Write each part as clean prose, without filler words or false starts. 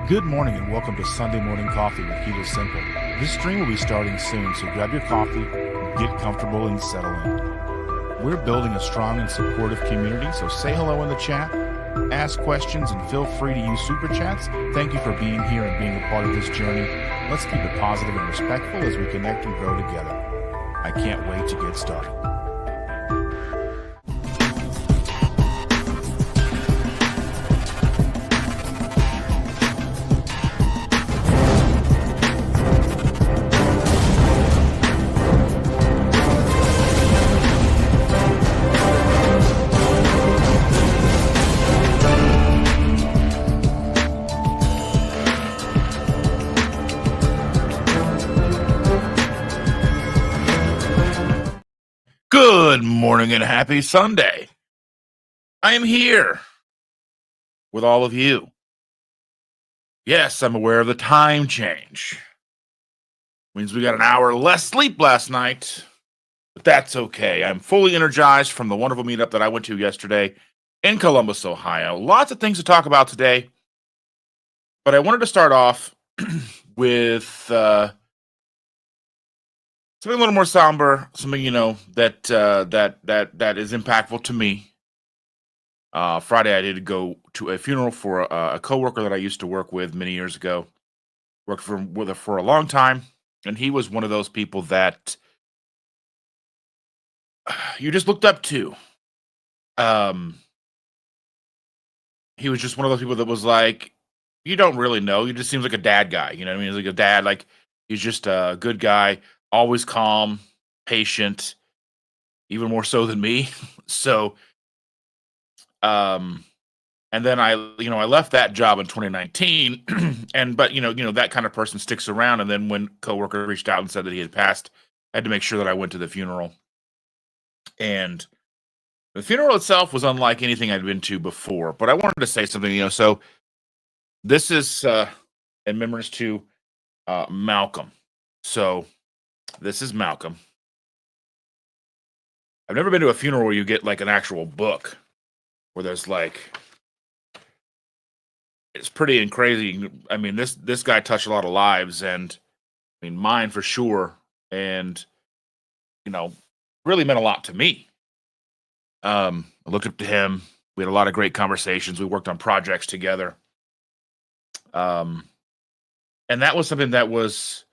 Good morning and welcome to Sunday Morning Coffee with KetoSimple. This stream will be starting soon, so grab your coffee, get comfortable, and settle in. We're building a strong and supportive community, so say hello in the chat, ask questions, and feel free to use super chats. Thank you for being here and being a part of this journey. Let's keep it positive and respectful as we connect and grow together. I can't wait to get started. Good morning and happy Sunday. I am here with all of you. Yes, I'm aware of the time change. Means we got an hour less sleep last night, but that's okay. I'm fully energized from the wonderful meetup that I went to yesterday in Columbus, Ohio. Lots of things to talk about today, but I wanted to start off with something a little more somber, something that is impactful to me. Friday, I did go to a funeral for a coworker that I used to work with many years ago. Worked with her for a long time, and he was one of those people that you just looked up to. He was just one of those people that was like, you don't really know. He just seems like a dad guy. You know what I mean? He's like a dad. Like he's just a good guy, always calm, patient, even more so than me. So, and then I left that job in 2019, but that kind of person sticks around. And then when coworker reached out and said that he had passed, I had to make sure that I went to the funeral. And the funeral itself was unlike anything I'd been to before. But I wanted to say something, so this is in memories to Malcolm. So this is Malcolm. I've never been to a funeral where you get like an actual book where there's like, it's pretty and crazy. I mean, this guy touched a lot of lives, and I mean mine for sure, and really meant a lot to me. I looked up to him. We had a lot of great conversations. We worked on projects together. And that was something that was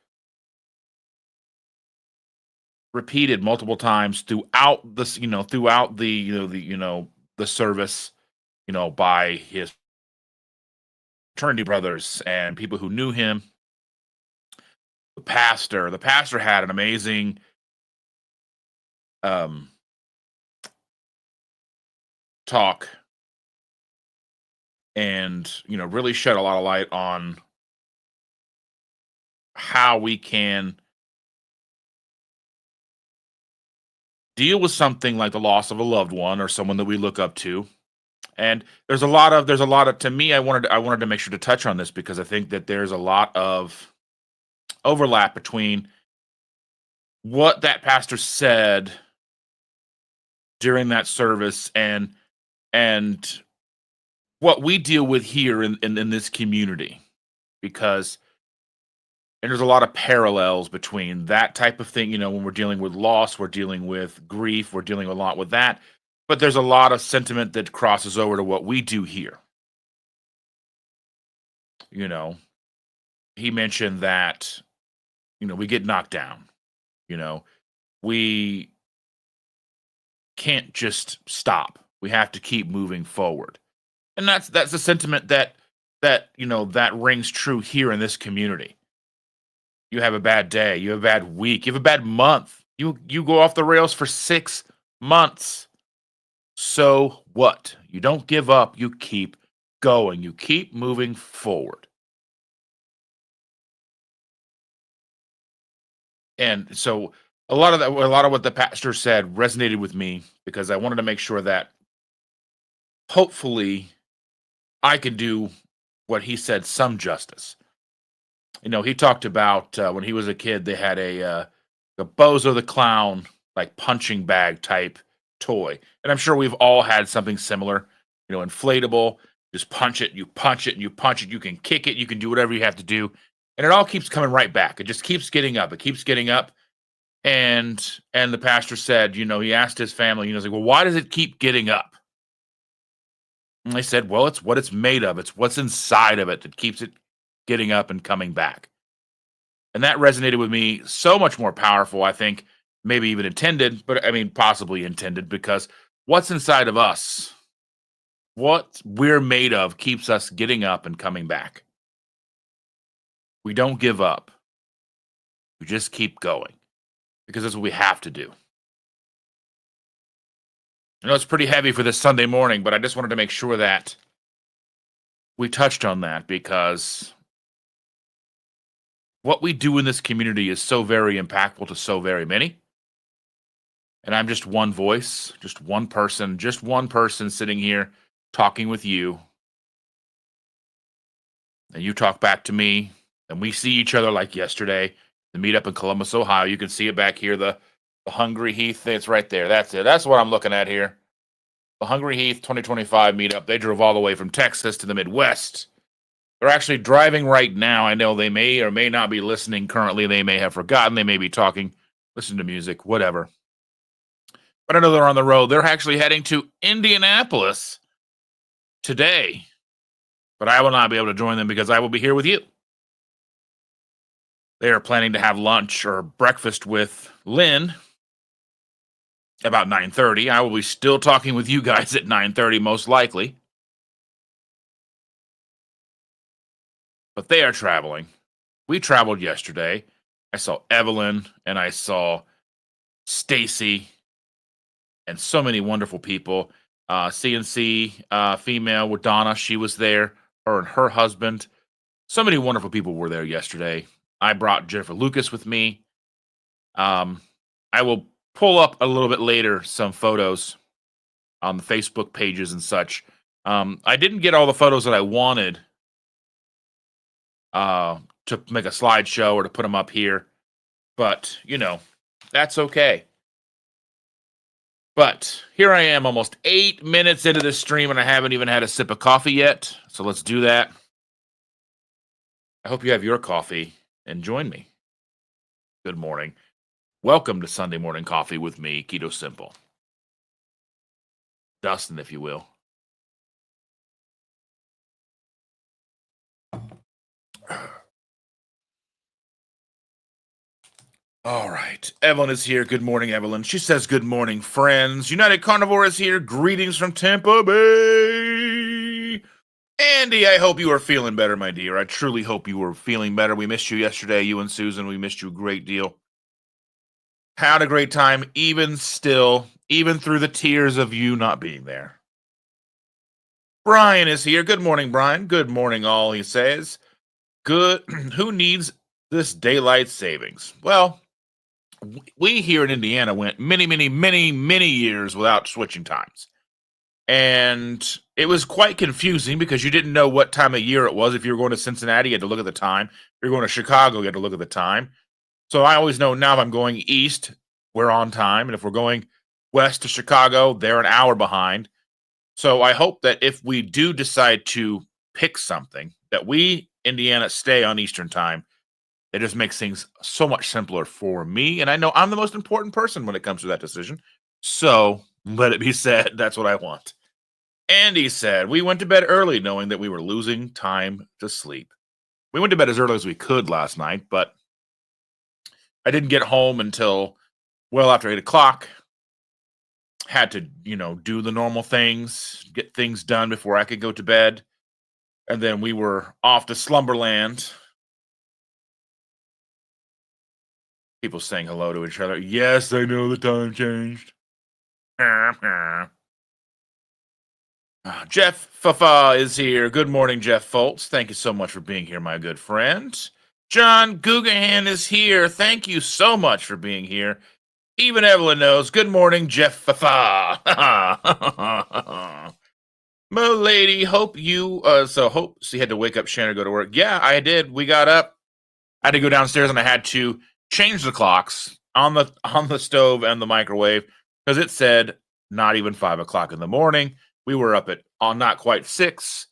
repeated multiple times throughout this, throughout the service, by his fraternity brothers and people who knew him. The pastor had an amazing talk, and really shed a lot of light on how we can deal with something like the loss of a loved one or someone that we look up to. And there's a lot of to me, I wanted to make sure to touch on this because I think that there's a lot of overlap between what that pastor said during that service and what we deal with here in this community, because there's a lot of parallels between that type of thing. When we're dealing with loss, we're dealing with grief, we're dealing a lot with that. But there's a lot of sentiment that crosses over to what we do here. He mentioned that, we get knocked down. We can't just stop. We have to keep moving forward. And that's a sentiment that rings true here in this community. You have a bad day, you have a bad week, you have a bad month. You go off the rails for 6 months. So what? You don't give up, you keep going, you keep moving forward. And so a lot of what the pastor said resonated with me because I wanted to make sure that hopefully I can do what he said some justice. He talked about when he was a kid, they had a Bozo the Clown, like punching bag type toy. And I'm sure we've all had something similar, inflatable. Just punch it, you punch it, and you punch it. You can kick it, you can do whatever you have to do. And it all keeps coming right back. It just keeps getting up. It keeps getting up. And the pastor said, he asked his family, he's like, well, why does it keep getting up? And they said, well, it's what it's made of. It's what's inside of it that keeps it getting up and coming back. And that resonated with me so much more powerful, I think, maybe even intended, but I mean, possibly intended, because what's inside of us, what we're made of, keeps us getting up and coming back. We don't give up. We just keep going because that's what we have to do. I know it's pretty heavy for this Sunday morning, but I just wanted to make sure that we touched on that because what we do in this community is so very impactful to so very many. And I'm just one voice, just one person sitting here talking with you. And you talk back to me, and we see each other like yesterday. The meetup in Columbus, Ohio. You can see it back here, the Hungry Heath. It's right there. That's it. That's what I'm looking at here. The Hungry Heath 2025 meetup. They drove all the way from Texas to the Midwest. They're actually driving right now. I know they may or may not be listening currently. They may have forgotten. They may be talking, listening to music, whatever. But I know they're on the road. They're actually heading to Indianapolis today. But I will not be able to join them because I will be here with you. They are planning to have lunch or breakfast with Lynn about 9:30. I will be still talking with you guys at 9:30, most likely. But they are traveling. We traveled yesterday. I saw Evelyn and I saw Stacy and so many wonderful people. CNC female with Donna, she was there. Her and her husband. So many wonderful people were there yesterday. I brought Jennifer Lucas with me. I will pull up a little bit later some photos on the Facebook pages and such. I didn't get all the photos that I wanted to make a slideshow or to put them up here. But, that's okay. But here I am almost 8 minutes into this stream and I haven't even had a sip of coffee yet. So let's do that. I hope you have your coffee and join me. Good morning. Welcome to Sunday Morning Coffee with me, KetoSimple. Dustin, if you will. All right. Evelyn is here. Good morning, Evelyn. She says, good morning, friends. United Carnivore is here. Greetings from Tampa Bay. Andy, I hope you are feeling better, my dear. I truly hope you were feeling better. We missed you yesterday, you and Susan. We missed you a great deal. Had a great time, even still, even through the tears of you not being there. Brian is here. Good morning, Brian. Good morning, all, he says. Good. Who needs this daylight savings? Well, we here in Indiana went many years without switching times. And it was quite confusing because you didn't know what time of year it was. If you were going to Cincinnati, you had to look at the time. If you're going to Chicago, you had to look at the time. So I always know now if I'm going east, we're on time. And if we're going west to Chicago, they're an hour behind. So I hope that if we do decide to pick something, that we, Indiana, stay on Eastern time. It just makes things so much simpler for me. And I know I'm the most important person when it comes to that decision. So let it be said, that's what I want. Andy said, we went to bed early knowing that we were losing time to sleep. We went to bed as early as we could last night, but I didn't get home until well after 8 o'clock. Had to, do the normal things, get things done before I could go to bed. And then we were off to Slumberland. People saying hello to each other. Yes, I know the time changed. Jeff Fafa is here. Good morning, Jeff Foltz. Thank you so much for being here, my good friend. John Guggenhan is here. Thank you so much for being here. Even Evelyn knows. Good morning, Jeff Fafa. Mo lady, hope you, hope she had to wake up Shannon to go to work. Yeah, I did. We got up. I had to go downstairs and I had to change the clocks on the stove and the microwave because it said not even 5 o'clock in the morning. We were up at not quite 6.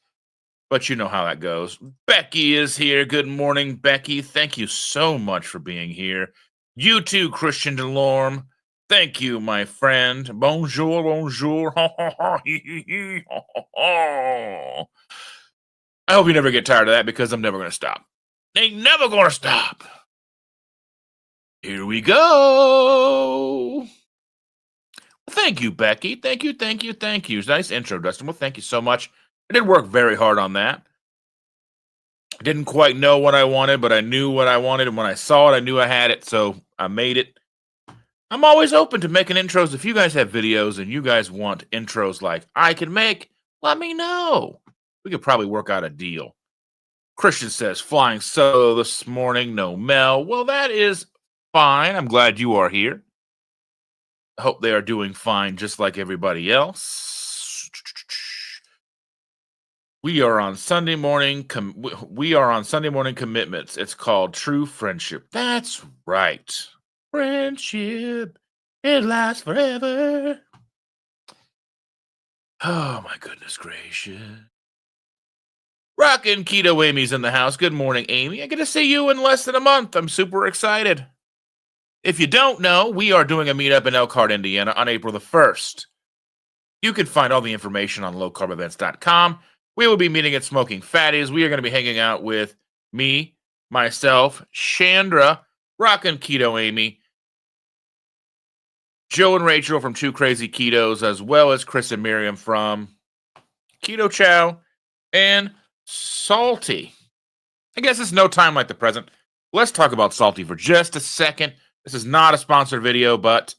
but you know how that goes. Becky is here. Good morning, Becky. Thank you so much for being here. You too, Christian Delorme. Thank you, my friend. Bonjour, bonjour. I hope you never get tired of that because I'm never going to stop. Ain't never going to stop. Here we go. Thank you, Becky. Thank you, thank you, thank you. Nice intro, Dustin. Well, thank you so much. I did work very hard on that. I didn't quite know what I wanted, but I knew what I wanted. And when I saw it, I knew I had it. So I made it. I'm always open to making intros. If you guys have videos and you guys want intros like I can make, let me know. We could probably work out a deal. Christian says, flying solo this morning, no Mel. Well, that is fine. I'm glad you are here. I hope they are doing fine just like everybody else. We are on Sunday morning. We are on Sunday morning commitments. It's called True Friendship. That's right. Friendship. It lasts forever. Oh, my goodness gracious. Rockin' Keto Amy's in the house. Good morning, Amy. I get to see you in less than a month. I'm super excited. If you don't know, we are doing a meetup in Elkhart, Indiana on April the 1st. You can find all the information on lowcarbevents.com. We will be meeting at Smoking Fatties. We are going to be hanging out with me, myself, Chandra, Rockin' Keto Amy, Joe and Rachel from Two Crazy Ketos, as well as Chris and Miriam from Keto Chow and Salty. I guess it's no time like the present. Let's talk about Salty for just a second. This is not a sponsored video, but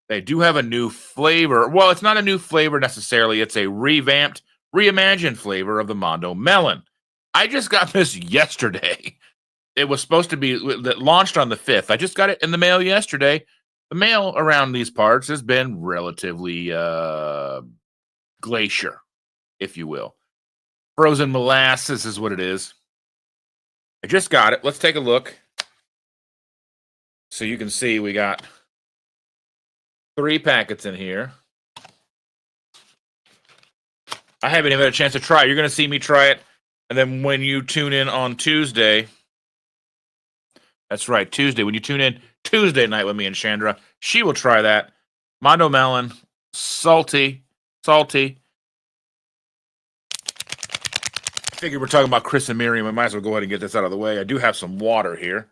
they do have a new flavor. Well, it's not a new flavor necessarily. It's a revamped, reimagined flavor of the Mondo Melon. I just got this yesterday. It was supposed to be launched on the 5th. I just got it in the mail yesterday. The mail around these parts has been relatively glacier, if you will. Frozen molasses is what it is. I just got it. Let's take a look. So you can see we got 3 packets in here. I haven't even had a chance to try it. You're going to see me try it. And then when you tune in on Tuesday, that's right, Tuesday, when you tune in Tuesday night with me and Chandra, she will try that. Mondo Melon, salty. Figure we're talking about Chris and Miriam. I might as well go ahead and get this out of the way. I do have some water here.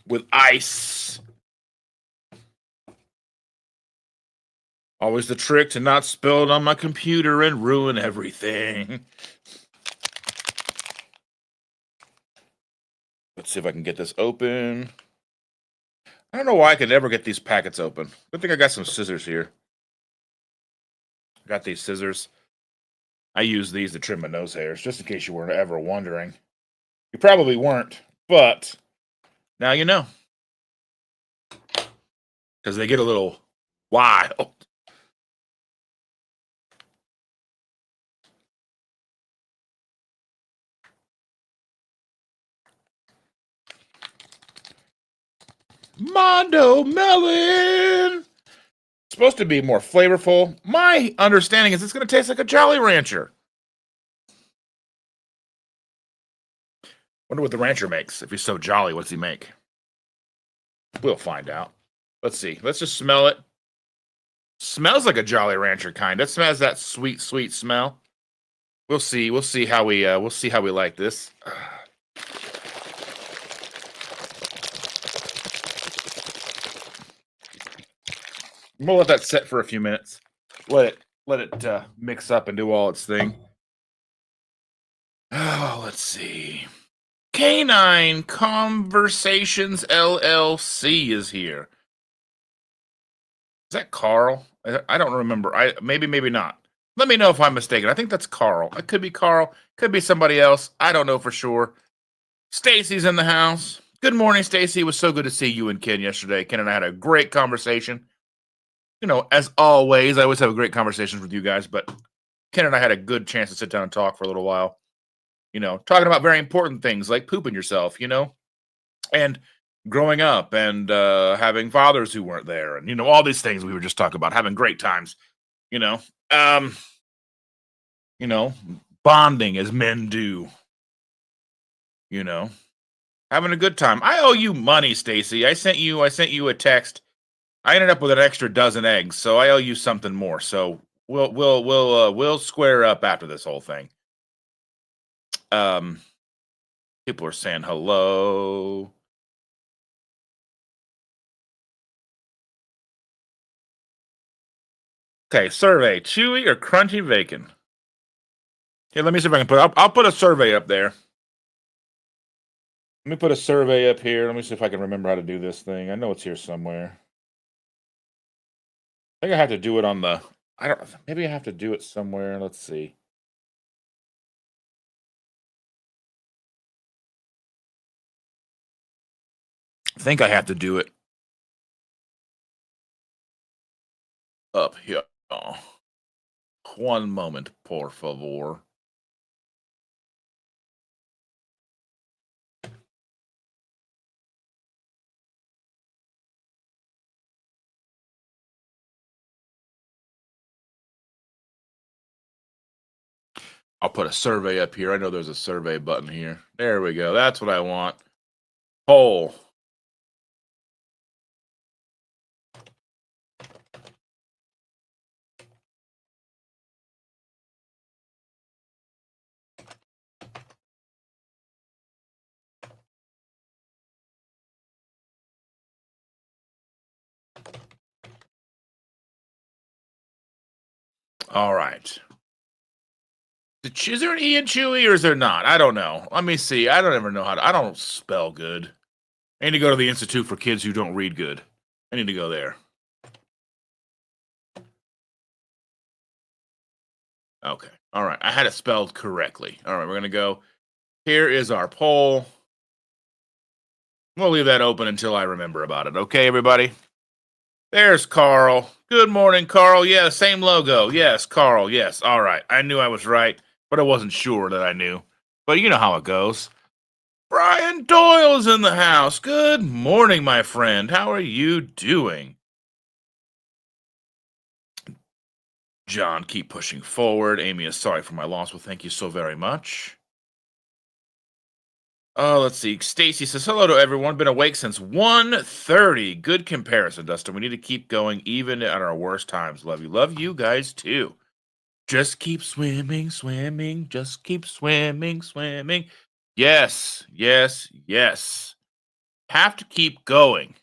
With ice. Always the trick to not spill it on my computer and ruin everything. Let's see if I can get this open. I don't know why I could never get these packets open. Good thing I got some scissors here. Got these scissors. I use these to trim my nose hairs, just in case you were ever wondering. You probably weren't, but now you know. Because they get a little wild. Mondo Melon! It's supposed to be more flavorful. My understanding is it's going to taste like a Jolly Rancher. Wonder what the rancher makes. If he's so jolly, what's he make? We'll find out. Let's see. Let's just smell it. Smells like a Jolly Rancher kind. It smells that sweet, sweet smell. We'll see. We'll see how we like this. We'll let that set for a few minutes. Let it mix up and do all its thing. Oh, let's see. Canine Conversations LLC is here. Is that Carl? I don't remember. Maybe not. Let me know if I'm mistaken. I think that's Carl. It could be Carl. Could be somebody else. I don't know for sure. Stacy's in the house. Good morning, Stacy. It was so good to see you and Ken yesterday. Ken and I had a great conversation. You know, as always, I always have great conversations with you guys, but Ken and I had a good chance to sit down and talk for a little while. You know, talking about very important things like pooping yourself, you know. And growing up and having fathers who weren't there, and all these things we were just talking about, having great times. You know, um, you know, bonding as men do. You know, having a good time. I owe you money, Stacy. I sent you a text. I ended up with an extra dozen eggs, so I owe you something more. So we'll square up after this whole thing. Um, People are saying hello. Okay, survey: chewy or crunchy bacon? Here, let me see if I can put. I'll put a survey up there. Let me put a survey up here. Let me see if I can remember how to do this thing. I know it's here somewhere. I think I have to do it on the. I don't. Maybe I have to do it somewhere. Let's see. I think I have to do it up here. One moment, por favor. I'll put a survey up here. I know there's a survey button here. There we go. That's what I want. Poll. All right. Is there an E in Chewy or is there not? I don't know. Let me see. I don't ever know how to. I don't spell good. I need to go to the Institute for Kids Who Don't Read Good. I need to go there. Okay. All right. I had it spelled correctly. All right. We're going to go. Here is our poll. We'll leave that open until I remember about it. Okay, everybody? There's Carl. Good morning, Carl. Yeah, same logo. Yes, Carl. Yes. All right. I knew I was right, but I wasn't sure that I knew. But you know how it goes. Brian Doyle's in the house. Good morning, my friend. How are you doing? John, keep pushing forward. Amy is sorry for my loss. Well, thank you so very much. Oh, let's see. Stacy says, hello to everyone. Been awake since 1:30. Good comparison, Dustin. We need to keep going even at our worst times. Love you. Love you guys too. Just keep swimming, swimming. Just keep swimming, swimming. Yes, yes, yes. Have to keep going.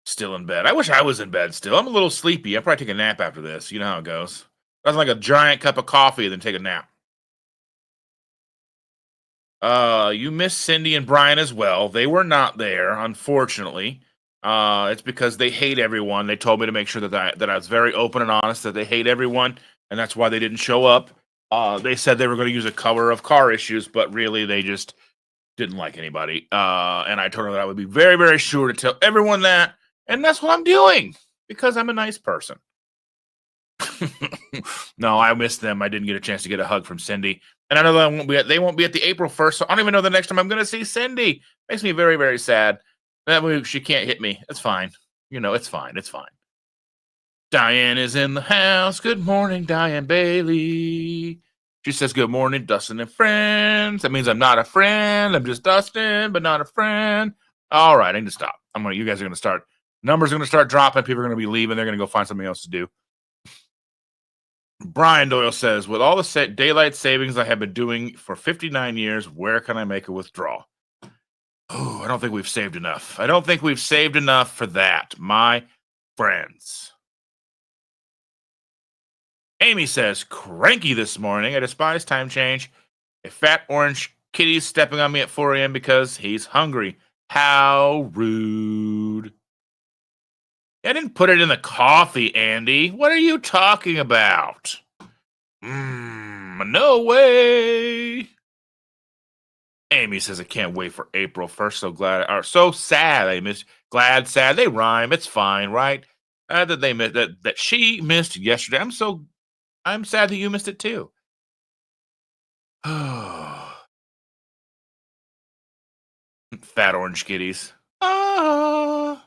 Still in bed. I wish I was in bed still. I'm a little sleepy. I'll probably take a nap after this. You know how it goes. That's like a giant cup of coffee and then take a nap. You missed Cindy and Brian as well. They were not there, unfortunately. It's because they hate everyone. They told me to make sure that I was very open and honest that they hate everyone, and that's why they didn't show up. They said they were going to use a cover of car issues, but really they just didn't like anybody. And I told her that I would be very, very sure to tell everyone that, and that's what I'm doing because I'm a nice person. No, I missed them. I didn't get a chance to get a hug from Cindy. And I know they won't be at the April 1st, so I don't even know the next time I'm going to see Cindy. Makes me very, very sad. That way she can't hit me. It's fine. It's fine. It's fine. Diane is in the house. Good morning, Diane Bailey. She says, good morning, Dustin and friends. That means I'm not a friend. I'm just Dustin, but not a friend. All right, I need to stop. You guys are going to start. Numbers are going to start dropping. People are going to be leaving. They're going to go find something else to do. Brian Doyle says, with all the daylight savings I have been doing for 59 years, where can I make a withdrawal? Oh, I don't think we've saved enough. I don't think we've saved enough for that, my friends. Amy says, cranky this morning. I despise time change. A fat orange kitty's stepping on me at 4 a.m. because he's hungry. How rude. I didn't put it in the coffee, Andy. What are you talking about? No way. Amy says, I can't wait for April 1st. So glad, or so sad. I miss glad, sad. They rhyme. It's fine, right? That they missed that she missed yesterday. I'm sad that you missed it too. Fat orange kitties. Ah.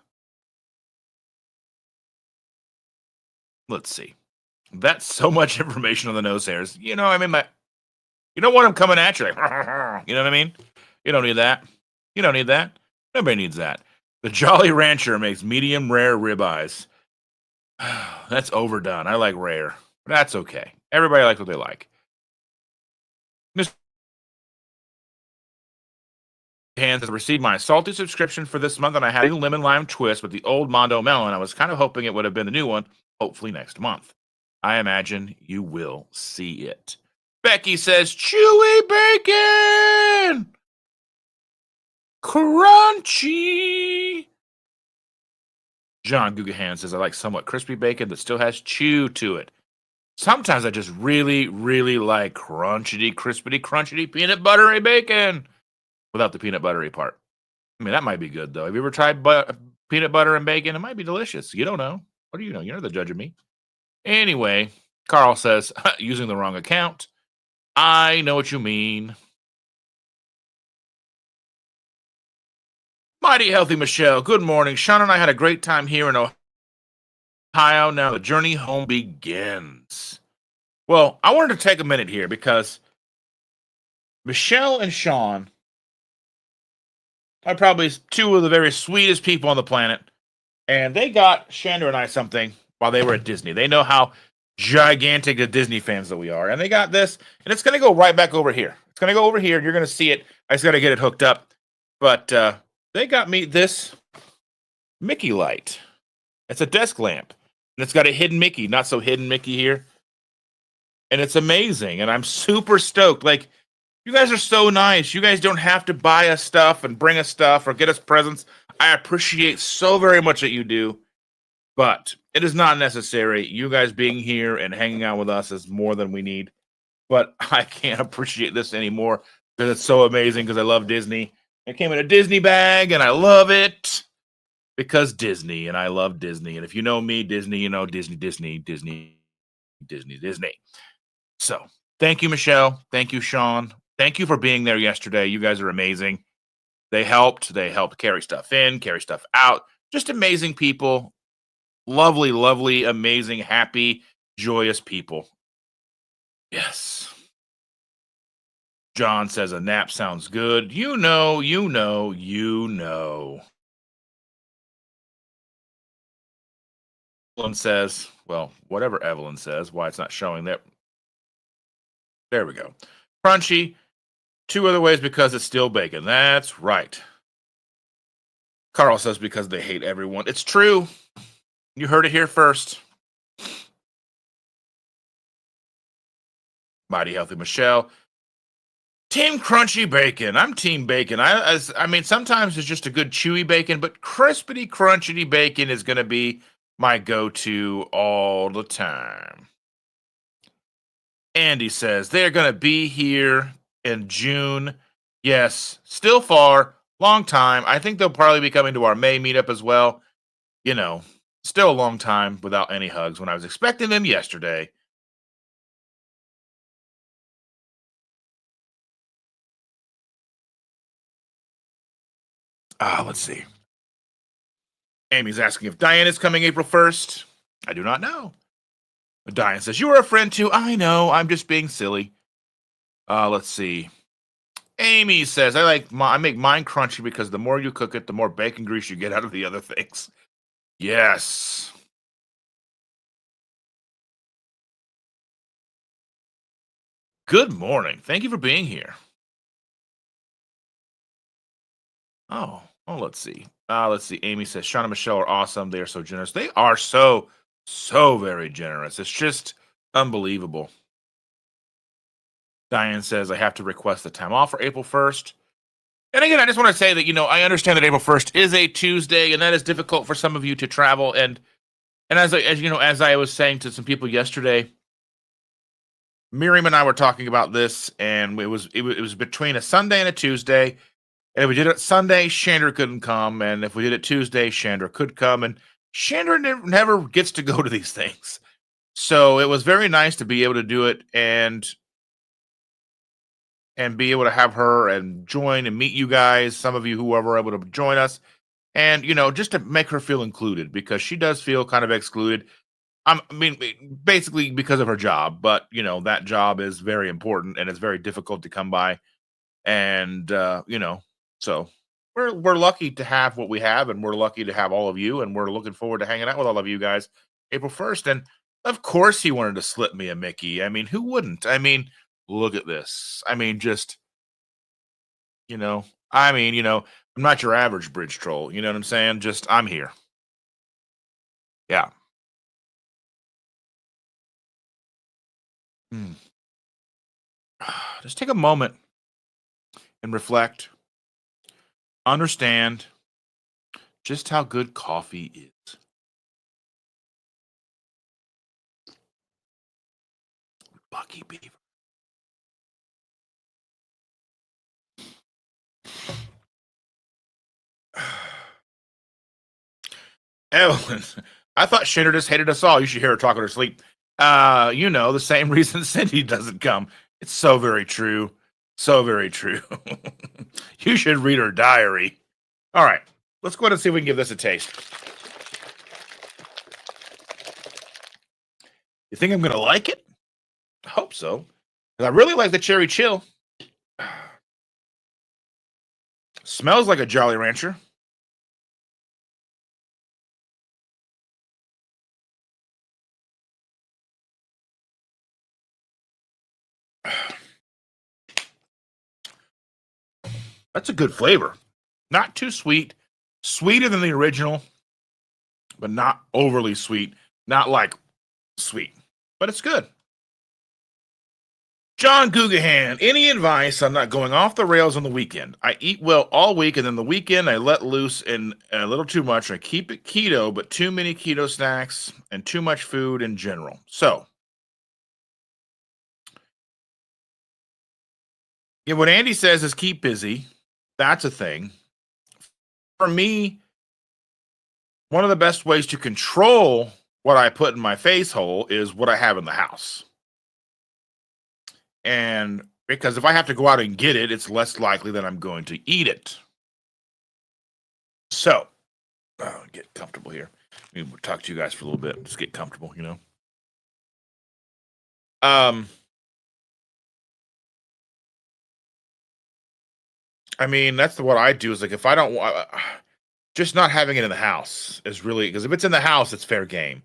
Let's see. That's so much information on the nose hairs. I mean, you don't want them coming at you. Like, you know what I mean? You don't need that. You don't need that. Nobody needs that. The Jolly Rancher makes medium rare ribeyes. That's overdone. I like rare. That's okay. Everybody likes what they like. Mr. Hands has received my salty subscription for this month, and I had a lemon lime twist with the old Mondo melon. I was kind of hoping it would have been the new one, hopefully next month. I imagine you will see it. Becky says, chewy bacon! Crunchy! John Gugahan says, I like somewhat crispy bacon that still has chew to it. Sometimes I just really, really like crunchity, crispity, crunchity, peanut buttery bacon without the peanut buttery part. I mean, that might be good, though. Have you ever tried peanut butter and bacon? It might be delicious. You don't know. What do you know? You're the judge of me. Anyway, Carl says, using the wrong account. I know what you mean. Mighty Healthy Michelle, good morning. Sean and I had a great time here in Ohio. Now the journey home begins. Well, I wanted to take a minute here because Michelle and Sean are probably two of the very sweetest people on the planet. And they got Chandra and I something while they were at Disney. They know how gigantic the Disney fans that we are. And they got this, and it's going to go right back over here. It's going to go over here, and you're going to see it. I just got to get it hooked up. But they got me this Mickey light. It's a desk lamp. And it's got a hidden Mickey, not so hidden Mickey here. And it's amazing. And I'm super stoked. Like, you guys are so nice. You guys don't have to buy us stuff and bring us stuff or get us presents. I appreciate so very much that you do. But it is not necessary. You guys being here and hanging out with us is more than we need. But I can't appreciate this anymore because it's so amazing because I love Disney. It came in a Disney bag and I love it because Disney, and I love Disney. And if you know me, Disney, you know Disney, Disney, Disney, Disney, Disney. So thank you, Michelle. Thank you, Sean. Thank you for being there yesterday. You guys are amazing. They helped carry stuff in, carry stuff out. Just amazing people. Lovely, lovely, amazing, happy, joyous people. Yes. John says a nap sounds good. You know. Evelyn says, well, whatever Evelyn says, why it's not showing that. There we go. Crunchy. Two other ways because it's still bacon. That's right. Carl says because they hate everyone. It's true. You heard it here first. Mighty Healthy Michelle. Team Crunchy Bacon. I'm Team Bacon. I mean, sometimes it's just a good chewy bacon, but crispity, crunchity bacon is going to be my go-to all the time. Andy says they're going to be here in June. Yes, still far, long time. I think they'll probably be coming to our May meetup as well. Still a long time without any hugs when I was expecting them yesterday. Let's see. Amy's asking if Diane is coming April 1st. I do not know. Diane says, you are a friend too. I know. I'm just being silly. Let's see. Amy says, I make mine crunchy because the more you cook it, the more bacon grease you get out of the other things. Yes. Good morning. Thank you for being here. Let's see. Let's see. Amy says, Sean and Michelle are awesome. They are so generous. They are so very generous. It's just unbelievable. Diane says, I have to request the time off for April 1st. And again, I just want to say that, I understand that April 1st is a Tuesday, and that is difficult for some of you to travel. And as I was saying to some people yesterday, Miriam and I were talking about this, and it was between a Sunday and a Tuesday. And if we did it Sunday, Chandra couldn't come. And if we did it Tuesday, Chandra could come. And Chandra never gets to go to these things. So it was very nice to be able to do it. And and be able to have her and join and meet you guys, some of you who were able to join us, and just to make her feel included because she does feel kind of excluded. I mean, basically because of her job, but that job is very important and it's very difficult to come by, and so we're lucky to have what we have, and we're lucky to have all of you, and we're looking forward to hanging out with all of you guys April 1st. And of course, he wanted to slip me a Mickey. I mean, who wouldn't? I mean, look at this. I mean, just you know, I'm not your average bridge troll. You know what I'm saying? Just I'm here. Yeah. Mm. Just take a moment and reflect, understand just how good coffee is. Bucky Beaver. Evelyn, I thought Shader just hated us all. You should hear her talk in her sleep. The same reason Cindy doesn't come. It's so very true. So very true. You should read her diary. All right, let's go ahead and see if we can give this a taste. You think I'm going to like it? I hope so. I really like the cherry chill. Smells like a Jolly Rancher. That's a good flavor. Not too sweet. Sweeter than the original, but not overly sweet. Not like sweet, but it's good. John Gugahan, any advice on not going off the rails on the weekend? I eat well all week, and then the weekend I let loose and a little too much. I keep it keto, but too many keto snacks and too much food in general. So, yeah, what Andy says is keep busy. That's a thing. For me, one of the best ways to control what I put in my face hole is what I have in the house. And because if I have to go out and get it, it's less likely that I'm going to eat it. So, get comfortable here. We'll talk to you guys for a little bit. Just get comfortable, I mean, that's what I do is like if I don't just not having it in the house is really because if it's in the house, it's fair game.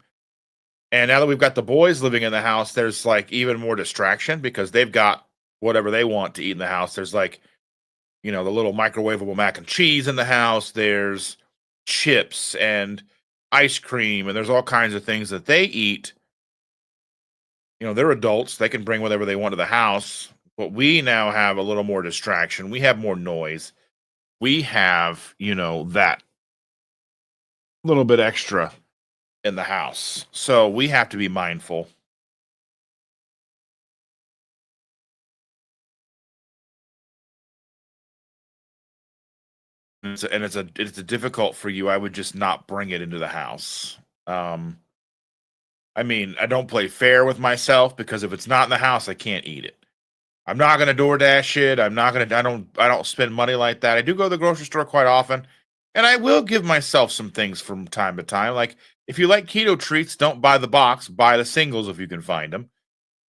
And now that we've got the boys living in the house, there's like even more distraction because they've got whatever they want to eat in the house. There's like, the little microwavable mac and cheese in the house. There's chips and ice cream, and there's all kinds of things that they eat. They're adults. They can bring whatever they want to the house. But we now have a little more distraction. We have more noise. We have, that little bit extra in the house. So we have to be mindful. And it's a difficult for you. I would just not bring it into the house. I mean, I don't play fair with myself because if it's not in the house, I can't eat it. I'm not gonna DoorDash it. I don't spend money like that. I do go to the grocery store quite often, and I will give myself some things from time to time. Like if you like keto treats, don't buy the box, buy the singles if you can find them.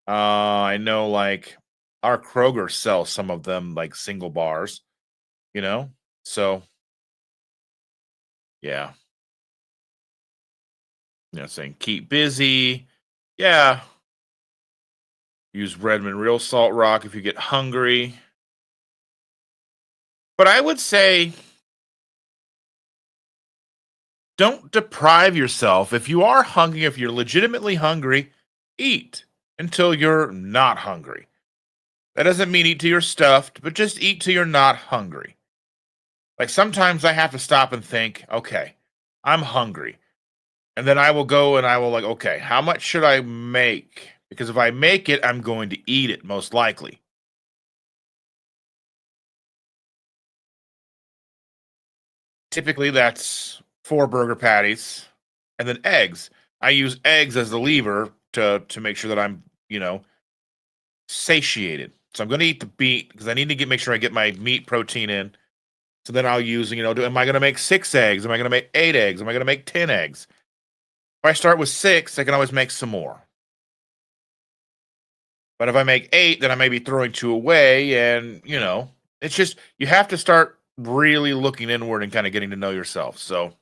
I know like our Kroger sells some of them like single bars, you know? So yeah. Saying keep busy. Yeah. Use Redmond Real Salt Rock if you get hungry. But I would say don't deprive yourself. If you are hungry, if you're legitimately hungry, eat until you're not hungry. That doesn't mean eat till you're stuffed, but just eat till you're not hungry. Like sometimes I have to stop and think, okay, I'm hungry. And then I will go and I will like, okay, how much should I make? Because if I make it, I'm going to eat it most likely. Typically that's 4 burger patties and then eggs. I use eggs as the lever to make sure that I'm, satiated. So I'm going to eat the meat because I need to make sure I get my meat protein in. So then I'll use, am I going to make 6 eggs? Am I going to make 8 eggs? Am I going to make 10 eggs? If I start with 6, I can always make some more. But if I make 8, then I may be throwing 2 away. And, it's just, you have to start really looking inward and kind of getting to know yourself. So,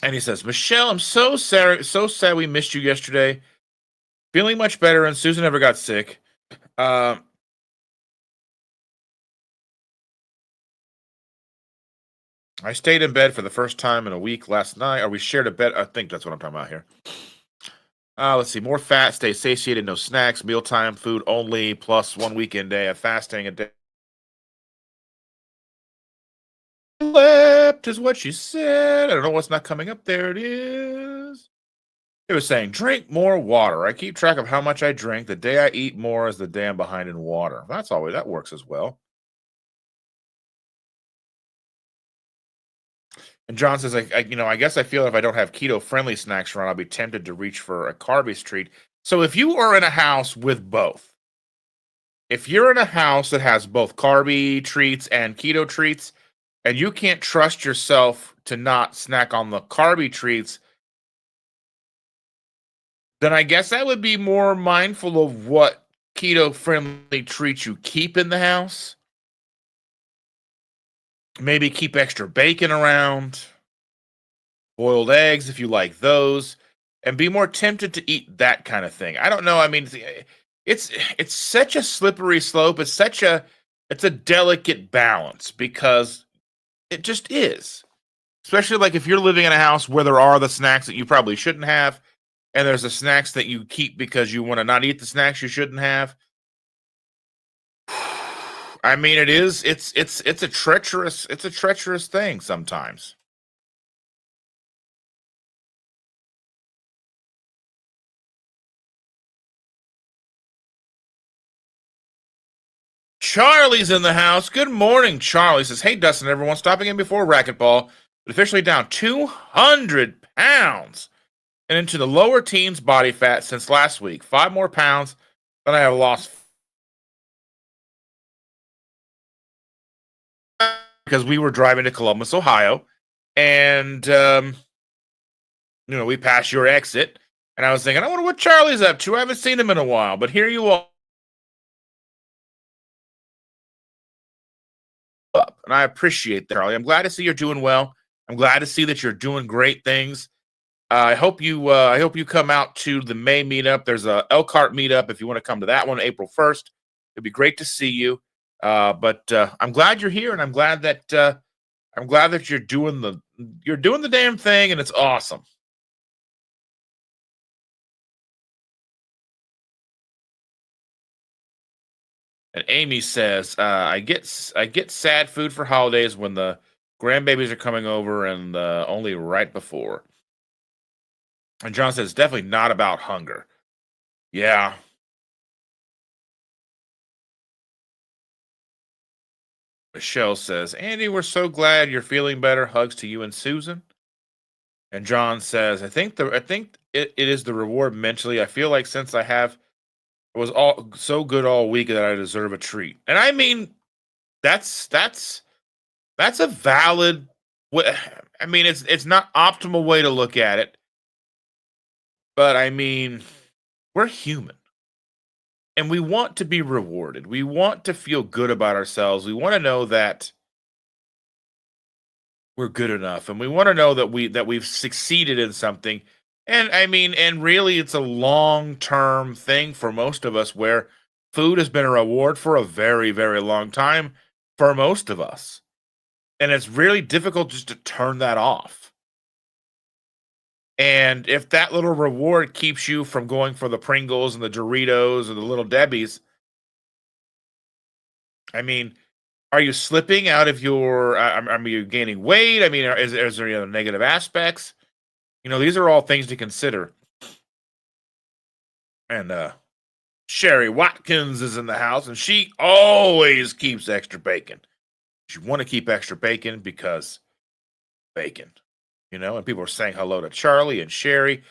and he says, Michelle, I'm so sad we missed you yesterday. Feeling much better, and Susan never got sick. I stayed in bed for the first time in a week last night. Or we shared a bed. I think that's what I'm talking about here. Let's see. More fat, stay satiated, no snacks, mealtime food only, plus 1 weekend day of fasting a day. Slept is what she said. I don't know what's not coming up. There it is. It was saying, drink more water. I keep track of how much I drink. The day I eat more is the day I'm behind in water. That works as well. And John says, I guess I feel if I don't have keto-friendly snacks around, I'll be tempted to reach for a carby treat. So if you are in a house with both, if you're in a house that has both carby treats and keto treats, and you can't trust yourself to not snack on the carby treats, then I guess I would be more mindful of what keto-friendly treats you keep in the house. Maybe keep extra bacon around, boiled eggs if you like those, and be more tempted to eat that kind of thing. I don't know. I mean, it's such a slippery slope. It's a delicate balance because it just is. Especially like if you're living in a house where there are the snacks that you probably shouldn't have, and there's the snacks that you keep because you want to not eat the snacks you shouldn't have. I mean, it's a treacherous thing sometimes. Charlie's in the house. Good morning, Charlie. Says, hey, Dustin, everyone, stopping in before racquetball, but officially down 200 pounds and into the lower teens body fat since last week. 5 more pounds than I have lost because we were driving to Columbus, Ohio, and we passed your exit, and I was thinking, I wonder what Charlie's up to. I haven't seen him in a while, but here you are. And I appreciate that, Charlie. I'm glad to see you're doing well. I'm glad to see that you're doing great things. I hope you come out to the May meetup. There's a Elkhart meetup if you want to come to that one, April 1st. It'd be great to see you. But I'm glad you're here, and I'm glad that you're doing the damn thing, and it's awesome. And Amy says, I get sad food for holidays when the grandbabies are coming over and only right before. And John says, definitely not about hunger. Yeah. Michelle says, Andy, we're so glad you're feeling better. Hugs to you and Susan. And John says, I think it is the reward mentally. I feel like since I was all so good all week that I deserve a treat. And I mean, that's a valid way. I mean, it's not optimal way to look at it. But I mean, we're human. And we want to be rewarded. We want to feel good about ourselves. We want to know that we're good enough, and we want to know that we've succeeded in something. And I mean, and really it's a long-term thing for most of us where food has been a reward for a very, very long time for most of us. And it's really difficult just to turn that off. And if that little reward keeps you from going for the Pringles and the Doritos and the Little Debbie's, I mean, are you slipping out of your? Are you gaining weight? I mean, is there any other negative aspects? These are all things to consider. And Sherry Watkins is in the house, and she always keeps extra bacon. You want to keep extra bacon because bacon, and people are saying hello to Charlie and Sherry.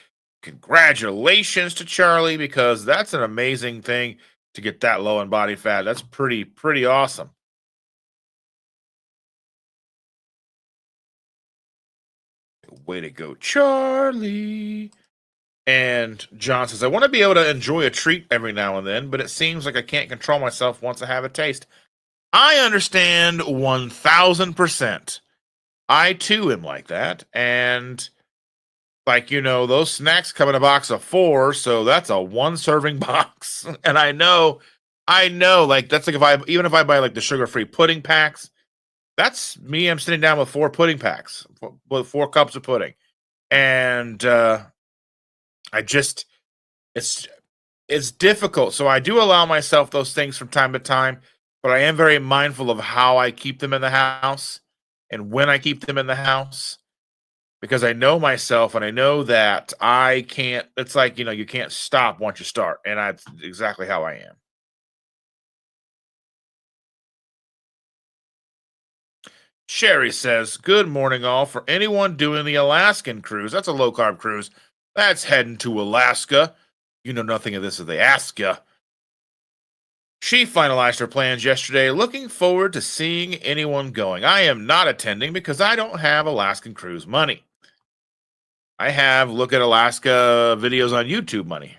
Congratulations to Charlie because that's an amazing thing to get that low in body fat. That's pretty awesome. Way to go, Charlie. And John says, I want to be able to enjoy a treat every now and then, but it seems like I can't control myself once I have a taste. I understand 1000%. I too am like that. And like, those snacks come in a box of 4, so that's a 1 serving box. And I know, like that's like even if I buy like the sugar-free pudding packs, that's me. I'm sitting down with 4 pudding packs, with 4 cups of pudding. And I just it's it's difficult. So I do allow myself those things from time to time, but I am very mindful of how I keep them in the house and when I keep them in the house because I know myself and I know that I can't. It's like, you can't stop once you start. And that's exactly how I am. Sherry says, good morning, all. For anyone doing the Alaskan cruise, that's a low carb cruise. That's heading to Alaska. You know nothing of this if they ask you. She finalized her plans yesterday, looking forward to seeing anyone going. I am not attending because I don't have Alaskan cruise money. I have look at Alaska videos on YouTube money.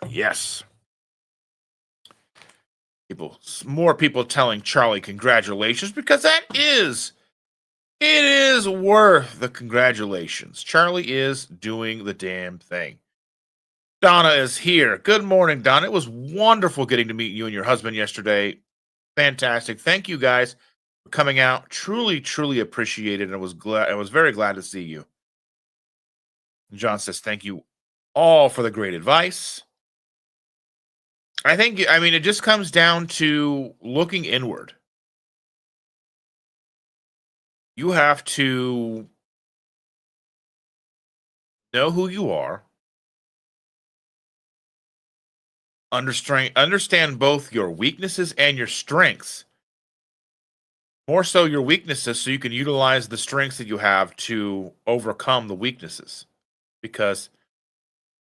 Yes. More people telling Charlie congratulations because it is worth the congratulations. Charlie is doing the damn thing. Donna is here. Good morning, Donna. It was wonderful getting to meet you and your husband yesterday. Fantastic. Thank you guys for coming out. Truly appreciated. And I was very glad to see you. John says, thank you all for the great advice. I mean, it just comes down to looking inward. You have to know who you are, understand both your weaknesses and your strengths. More so your weaknesses so you can utilize the strengths that you have to overcome the weaknesses because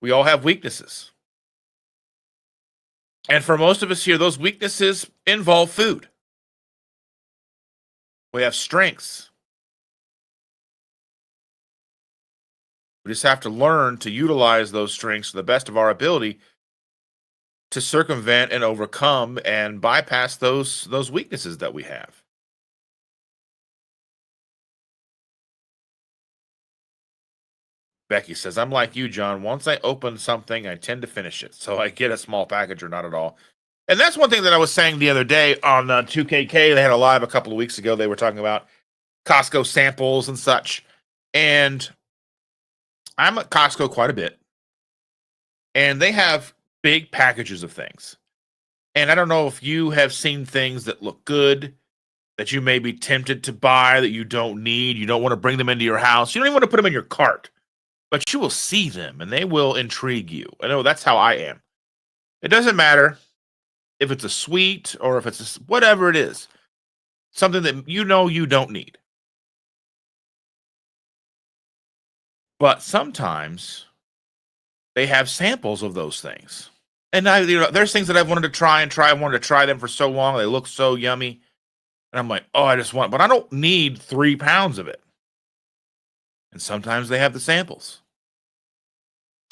we all have weaknesses. And for most of us here, those weaknesses involve food. We have strengths. We just have to learn to utilize those strengths to the best of our ability to circumvent and overcome and bypass those weaknesses that we have. Becky says, I'm like you, John. Once I open something, I tend to finish it. So I get a small package or not at all. And that's one thing that I was saying the other day on 2KK. They had a live a couple of weeks ago. They were talking about Costco samples and such. And I'm at Costco quite a bit. And they have big packages of things. And I don't know if you have seen things that look good that you may be tempted to buy that you don't need. You don't want to bring them into your house. You don't even want to put them in your cart. But you will see them and they will intrigue you. I know that's how I am. It doesn't matter if it's a sweet or if it's whatever it is, something that you don't need. But sometimes they have samples of those things. And there's things that I've wanted to try and try. I wanted to try them for so long. They look so yummy. And I'm like, oh, but I don't need 3 pounds of it. And sometimes they have the samples.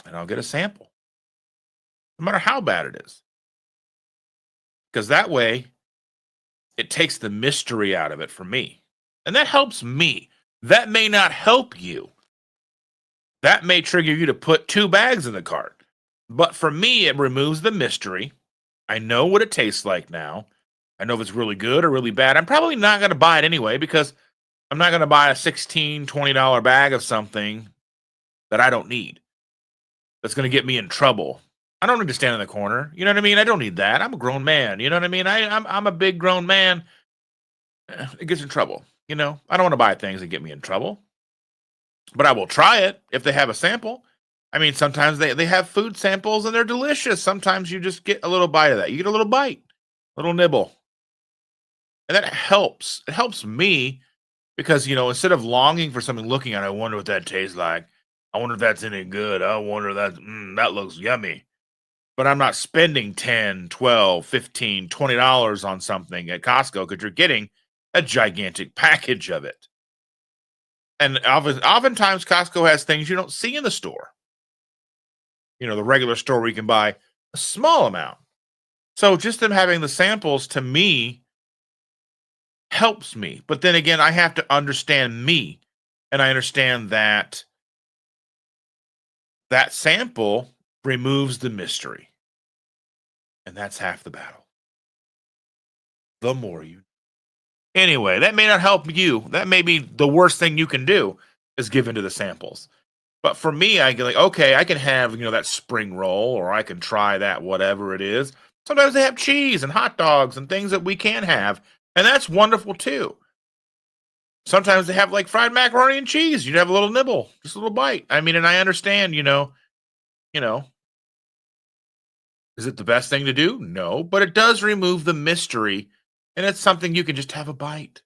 And I'll get a sample, no matter how bad it is. Because that way, it takes the mystery out of it for me. And that helps me. That may not help you. That may trigger you to put 2 bags in the cart. But for me, it removes the mystery. I know what it tastes like now. I know if it's really good or really bad. I'm probably not going to buy it anyway because I'm not going to buy a $16, $20 bag of something that I don't need. That's going to get me in trouble. I don't need to stand in the corner. You know what I mean? I don't need that. I'm a grown man. You know what I mean? I'm a big grown man. It gets in trouble. I don't want to buy things that get me in trouble. But I will try it if they have a sample. I mean, sometimes they have food samples and they're delicious. Sometimes you just get a little bite of that. You get a little bite, a little nibble. And that helps. It helps me because, instead of longing for something, looking at, I wonder what that tastes like. I wonder if that's any good. I wonder that looks yummy. But I'm not spending 10, 12, 15, $20 on something at Costco because you're getting a gigantic package of it. And oftentimes Costco has things you don't see in the store. The regular store where you can buy a small amount. So just them having the samples to me helps me. But then again, I have to understand me. And I understand that that sample removes the mystery. And that's half the battle. The more you. Anyway, that may not help you. That may be the worst thing you can do is give into the samples. But for me, I can okay, I can have, that spring roll, or I can try that, whatever it is. Sometimes they have cheese and hot dogs and things that we can have. And that's wonderful too. Sometimes they have like fried macaroni and cheese. You'd have a little nibble, just a little bite. I mean, and I understand, you know, is it the best thing to do? No, but it does remove the mystery, and it's something you can just have a bite.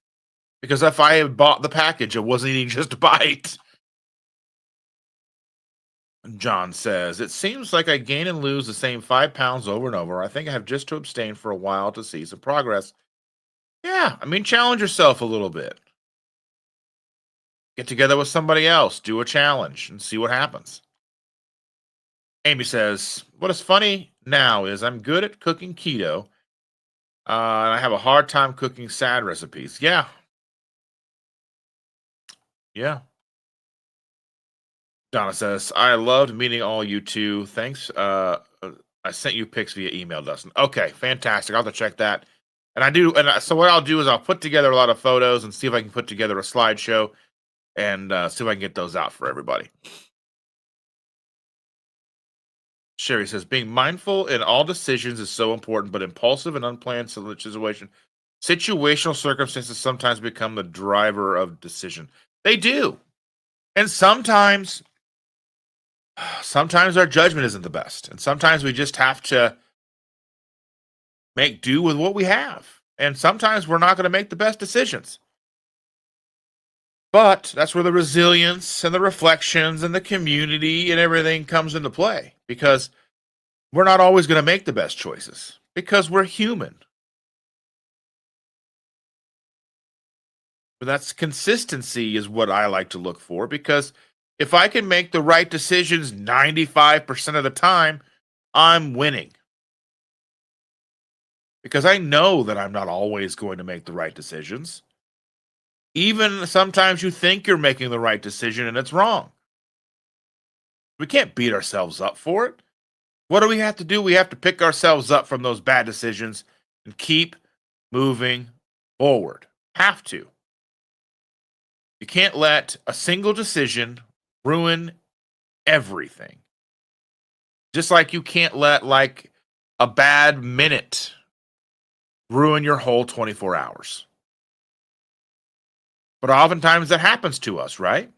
Because if I had bought the package, I wasn't eating just a bite. John says, it seems like I gain and lose the same 5 pounds over and over. I think I have just to abstain for a while to see some progress. Yeah, I mean, challenge yourself a little bit. Get together with somebody else, do a challenge, and see what happens. Amy says, what is funny now is I'm good at cooking keto, and I have a hard time cooking sad recipes. Yeah. Yeah. Donna says, I loved meeting all you two. Thanks. I sent you pics via email, Dustin. Okay, fantastic. I'll have to check that. And I do. So what I'll do is I'll put together a lot of photos and see if I can put together a slideshow and see if I can get those out for everybody. Sherry says, being mindful in all decisions is so important, but impulsive and unplanned situational circumstances sometimes become the driver of decision. They do. And sometimes our judgment isn't the best. And sometimes we just have to make do with what we have. And sometimes we're not going to make the best decisions. But that's where the resilience and the reflections and the community and everything comes into play, because we're not always going to make the best choices because we're human. But that's consistency is what I like to look for, because if I can make the right decisions 95% of the time, I'm winning. Because I know that I'm not always going to make the right decisions. Even sometimes you think you're making the right decision and it's wrong. We can't beat ourselves up for it. What do we have to do? We have to pick ourselves up from those bad decisions and keep moving forward. Have to. You can't let a single decision ruin everything. Just like you can't let like a bad minute ruin your whole 24 hours. But oftentimes that happens to us, right?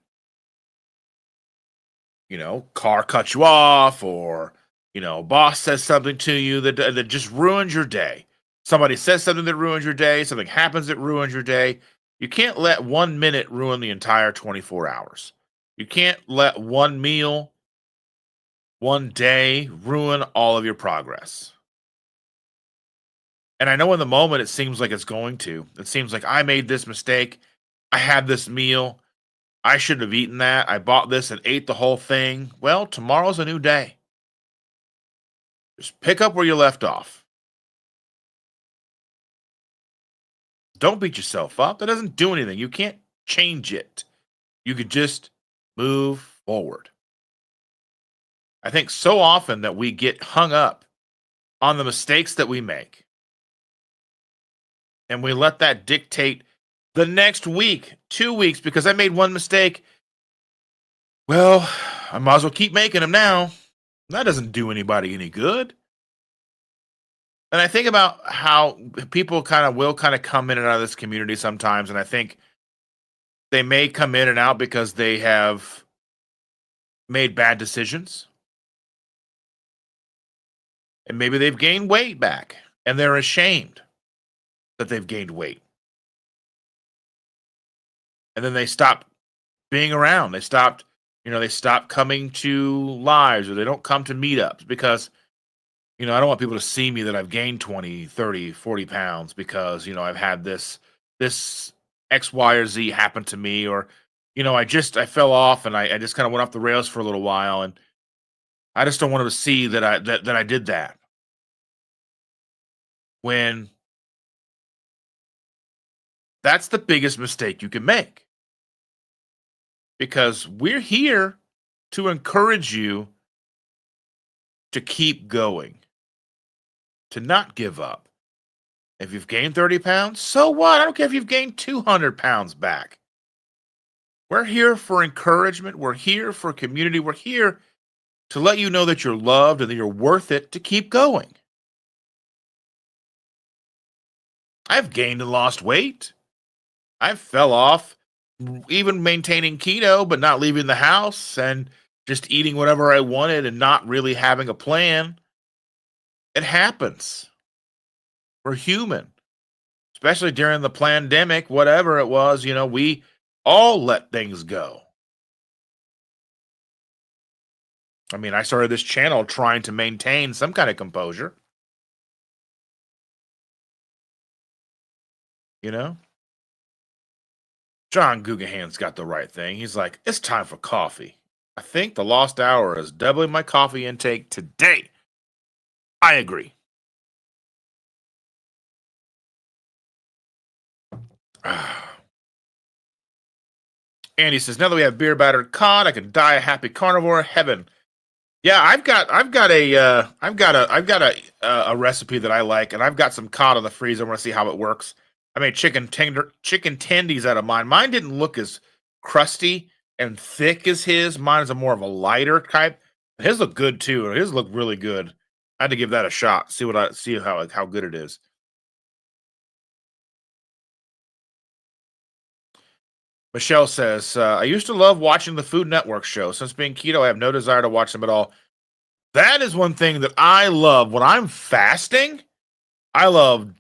Car cuts you off, or, boss says something to you that just ruins your day. Somebody says something that ruins your day. Something happens that ruins your day. You can't let 1 minute ruin the entire 24 hours. You can't let one meal, one day ruin all of your progress. And I know in the moment it seems like it's going to. It seems like I made this mistake. I had this meal. I shouldn't have eaten that. I bought this and ate the whole thing. Well, tomorrow's a new day. Just pick up where you left off. Don't beat yourself up. That doesn't do anything. You can't change it. You could just move forward. I think so often that we get hung up on the mistakes that we make, and we let that dictate the next week, 2 weeks, because I made one mistake. Well, I might as well keep making them now. That doesn't do anybody any good. And I think about how people will come in and out of this community sometimes, and I think they may come in and out because they have made bad decisions. And maybe they've gained weight back, and they're ashamed that they've gained weight. and then they stopped being around. They stopped coming to lives, or they don't come to meetups because, I don't want people to see me that I've gained 20, 30, 40 pounds because, I've had this X, Y, or Z happen to me, or, I fell off and I just kind of went off the rails for a little while. And I just don't want them to see that I did that when that's the biggest mistake you can make, because we're here to encourage you to keep going, to not give up. If you've gained 30 pounds, so what? I don't care if you've gained 200 pounds back. We're here for encouragement. We're here for community. We're here to let you know that you're loved and that you're worth it to keep going. I've gained and lost weight. I fell off, even maintaining keto, but not leaving the house and just eating whatever I wanted and not really having a plan. It happens. We're human, especially during the pandemic, whatever it was, we all let things go. I mean, I started this channel trying to maintain some kind of composure, you know? John Guggenheim's got the right thing. He's like, it's time for coffee. I think the lost hour is doubling my coffee intake today. I agree. Andy says, now that we have beer battered cod, I can die a happy carnivore. Heaven. Yeah, I've got a recipe that I like, and I've got some cod in the freezer. I want to see how it works. I made chicken tendies out of mine. Mine didn't look as crusty and thick as his. Mine is a more of a lighter type. His look good too. His look really good. I had to give that a shot. See how good it is. Michelle says, I used to love watching the Food Network show. Since being keto, I have no desire to watch them at all. That is one thing that I love. When I'm fasting, I love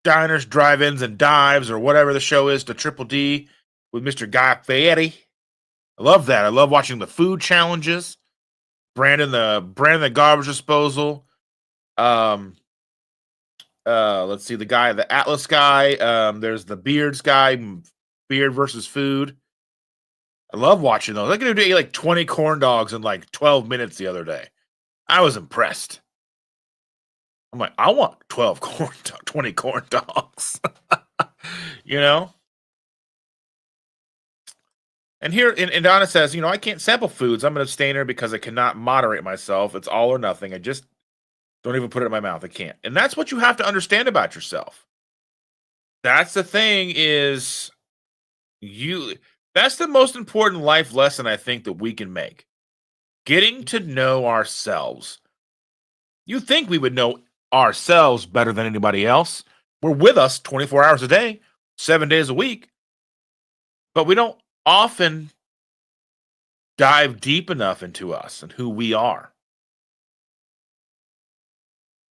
diners, drive-ins, and dives, or whatever the show is, to Triple D with Mr. Guy Fieri. I love that. I love watching the food challenges. Brandon the garbage disposal. Let's see, the Atlas guy. There's the Beards guy, Beard versus Food. I love watching those. I could do like 20 corn dogs in like 12 minutes the other day. I was impressed. I'm like, I want 20 corn dogs. And here, and Donna says, I can't sample foods. I'm an abstainer because I cannot moderate myself. It's all or nothing. I just don't even put it in my mouth. I can't. And that's what you have to understand about yourself. That's the thing is that's the most important life lesson I think that we can make. Getting to know ourselves. You think we would know ourselves better than anybody else. We're with us 24 hours a day, 7 days a week. But we don't often dive deep enough into us and who we are.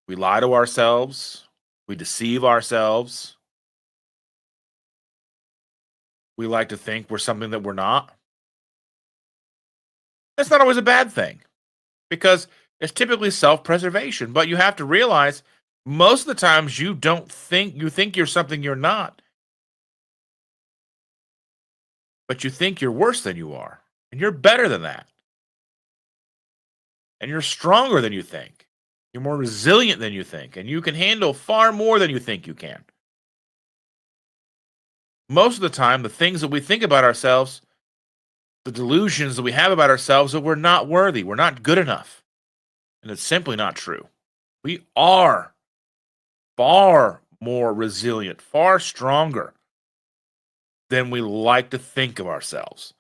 We lie to ourselves. We deceive ourselves. We like to think we're something that we're not. That's not always a bad thing, because it's typically self-preservation. But you have to realize most of the times you think you're something you're not. But you think you're worse than you are. And you're better than that. And you're stronger than you think. You're more resilient than you think. And you can handle far more than you think you can. Most of the time, the things that we think about ourselves, the delusions that we have about ourselves, that we're not worthy, we're not good enough. And it's simply not true. We are far more resilient, far stronger than we like to think of ourselves.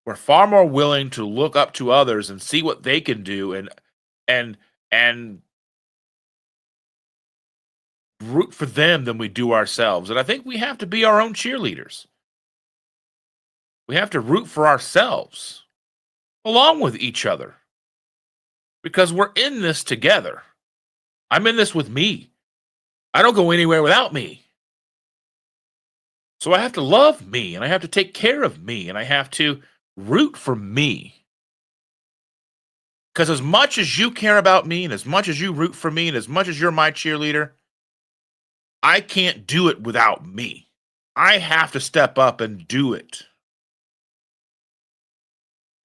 We're far more willing to look up to others and see what they can do and root for them than we do ourselves. And I think we have to be our own cheerleaders. We have to root for ourselves along with each other, because we're in this together. I'm in this with me. I don't go anywhere without me. So I have to love me and I have to take care of me and I have to root for me. Because as much as you care about me and as much as you root for me and as much as you're my cheerleader, I can't do it without me. I have to step up and do it.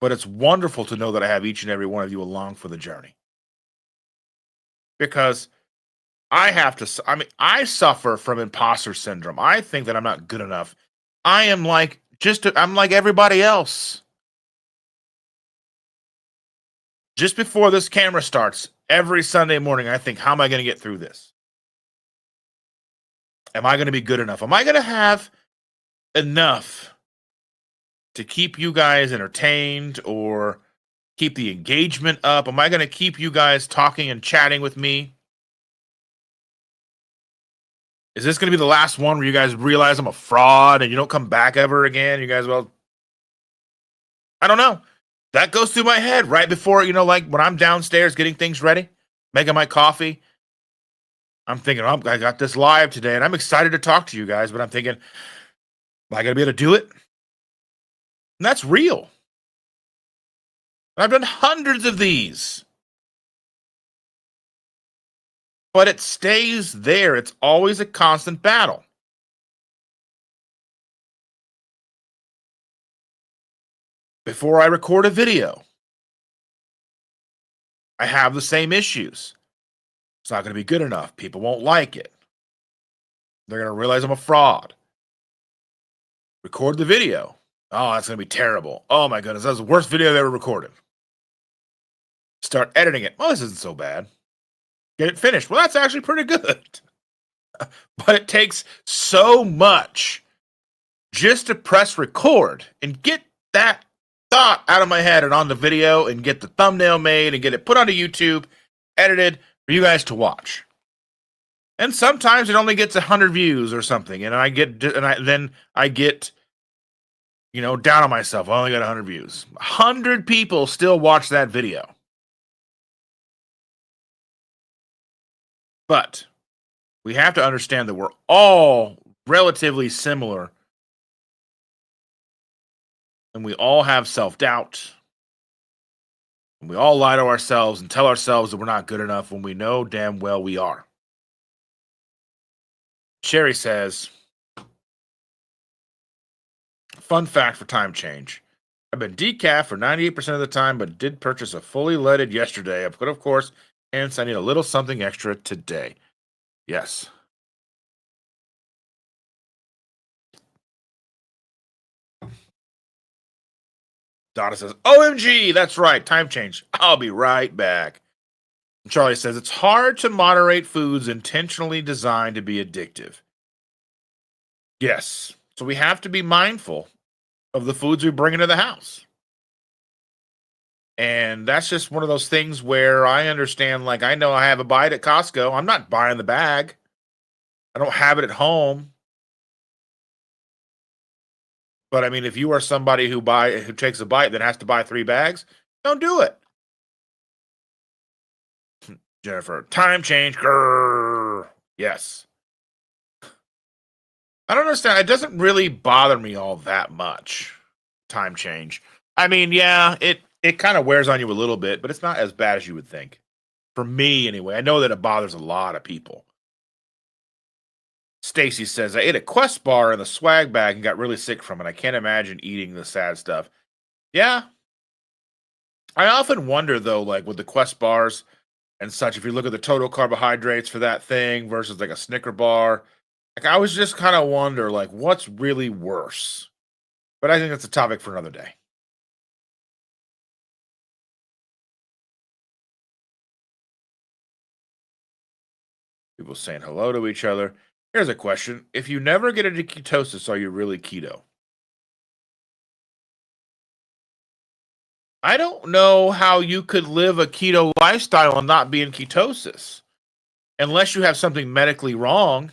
But it's wonderful to know that I have each and every one of you along for the journey. Because I suffer from imposter syndrome. I think that I'm not good enough. I am like I'm like everybody else. Just before this camera starts, every Sunday morning, I think, how am I going to get through this? Am I going to be good enough? Am I going to have enough to keep you guys entertained or keep the engagement up? Am I going to keep you guys talking and chatting with me? Is this going to be the last one where you guys realize I'm a fraud and you don't come back ever again? You guys, well, I don't know. That goes through my head right before, like when I'm downstairs getting things ready, making my coffee. I'm thinking, oh, I got this live today and I'm excited to talk to you guys, but I'm thinking, am I going to be able to do it? And that's real. And I've done hundreds of these. But it stays there. It's always a constant battle. Before I record a video, I have the same issues. It's not going to be good enough. People won't like it. They're going to realize I'm a fraud. Record the video. Oh, that's going to be terrible. Oh my goodness, that's the worst video I've ever recorded. Start editing it. Oh, this isn't so bad. Get it finished. Well, that's actually pretty good. But it takes so much just to press record and get that thought out of my head and on the video and get the thumbnail made and get it put onto YouTube, edited for you guys to watch. And sometimes it only gets 100 views or something, and I get down on myself. I only got 100 views. 100 people still watch that video. But we have to understand that we're all relatively similar. And we all have self-doubt. And we all lie to ourselves and tell ourselves that we're not good enough when we know damn well we are. Sherry says, fun fact for time change. I've been decaf for 98% of the time, but did purchase a fully leaded yesterday. But of course, hence I need a little something extra today. Yes. Donna says, OMG, that's right, time change. I'll be right back. And Charlie says, it's hard to moderate foods intentionally designed to be addictive. Yes. So we have to be mindful of the foods we bring into the house. And that's just one of those things where I understand, like, I know I have a bite at Costco. I'm not buying the bag. I don't have it at home. But I mean, if you are somebody who takes a bite that has to buy 3 bags, don't do it. Jennifer, time change. Grrr. Yes. I don't understand. It doesn't really bother me all that much. Time change. I mean, yeah, it kind of wears on you a little bit, but it's not as bad as you would think. For me, anyway. I know that it bothers a lot of people. Stacy says, I ate a Quest bar in the swag bag and got really sick from it. I can't imagine eating the sad stuff. Yeah. I often wonder, though, like with the Quest bars and such, if you look at the total carbohydrates for that thing versus like a Snicker bar, like I was just kind of wonder, like, what's really worse? But I think that's a topic for another day. People saying hello to each other. Here's a question. If you never get into ketosis, are you really keto? I don't know how you could live a keto lifestyle and not be in ketosis. Unless you have something medically wrong.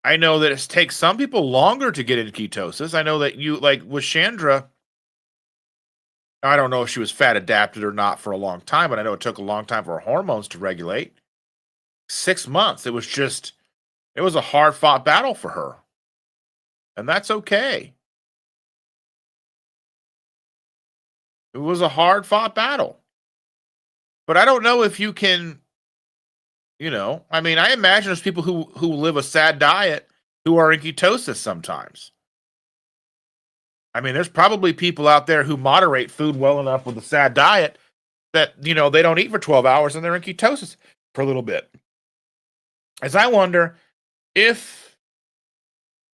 I know that it takes some people longer to get into ketosis. I know that you, like with Chandra, I don't know if she was fat adapted or not for a long time, but I know it took a long time for her hormones to regulate. 6 months. It was a hard fought battle for her. and that's okay. It was a hard fought battle. But I don't know if you can, I mean, I imagine there's people who live a sad diet who are in ketosis sometimes. I mean, there's probably people out there who moderate food well enough with a sad diet that, they don't eat for 12 hours and they're in ketosis for a little bit. As I wonder if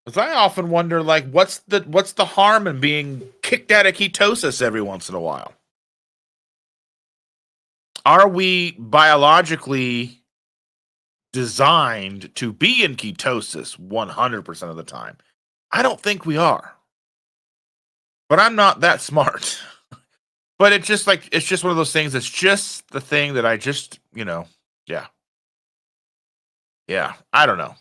as I often wonder, like, what's the harm in being kicked out of ketosis every once in a while? Are we biologically designed to be in ketosis 100% of the time? I don't think we are. But I'm not that smart. But it's just one of those things. It's just the thing that I just, yeah. Yeah. I don't know.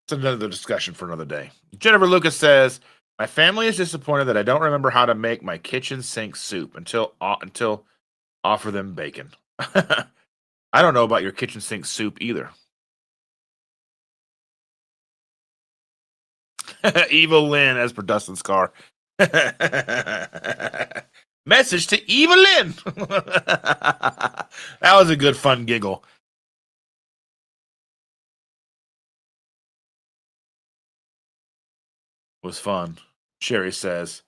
It's another discussion for another day. Jennifer Lucas says, my family is disappointed that I don't remember how to make my kitchen sink soup until offer them bacon. I don't know about your kitchen sink soup either. Evil Lynn as per Dustin's car. Message to Eva Lynn. That was a good fun giggle. It was fun. Sherry says,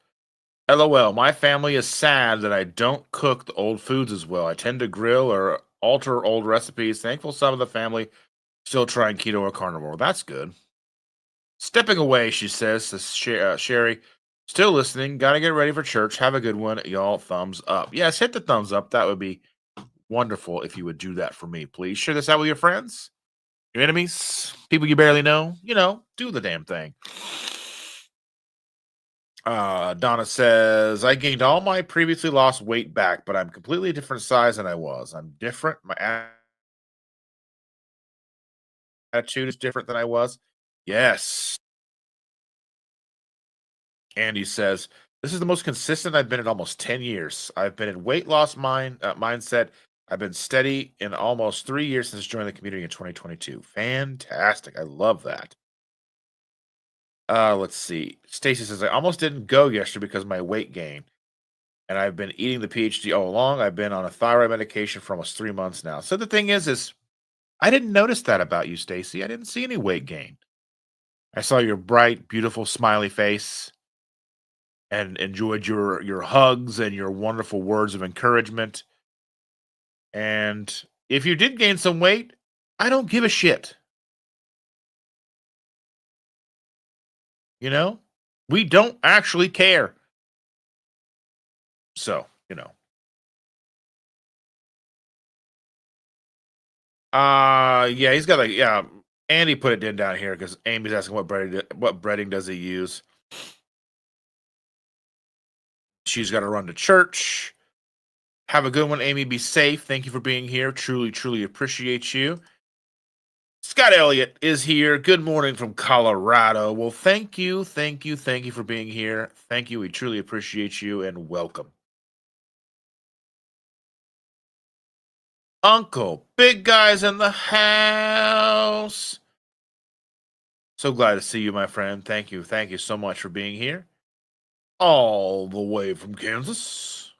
LOL, my family is sad that I don't cook the old foods as well. I tend to grill or alter old recipes. Thankful some of the family still trying keto or carnivore. That's good. Stepping away, she says, Sherry. Still listening. Got to get ready for church. Have a good one, y'all. Thumbs up. Yes, hit the thumbs up. That would be wonderful if you would do that for me, please. Share this out with your friends, your enemies, people you barely know. Do the damn thing. Donna says, I gained all my previously lost weight back, but I'm completely a different size than I was. I'm different. My attitude is different than I was. Yes. Andy says, this is the most consistent I've been in almost 10 years. I've been in weight loss mindset. I've been steady in almost 3 years since joining the community in 2022. Fantastic. I love that. Let's see. Stacy says, I almost didn't go yesterday because of my weight gain. And I've been eating the PhD all along. I've been on a thyroid medication for almost 3 months now. So the thing is I didn't notice that about you, Stacy. I didn't see any weight gain. I saw your bright, beautiful, smiley face and enjoyed your hugs and your wonderful words of encouragement. And if you did gain some weight, I don't give a shit. We don't actually care. So, yeah, he's got Andy put it in down here because Amy's asking what breading does he use. She's got to run to church. Have a good one, Amy. Be safe. Thank you for being here. Truly, truly appreciate you. Scott Elliott is here. Good morning from Colorado. Well, thank you for being here. Thank you. We truly appreciate you and welcome. Uncle Big Guy's in the house. So glad to see you, my friend. Thank you. Thank you so much for being here. All the way from Kansas.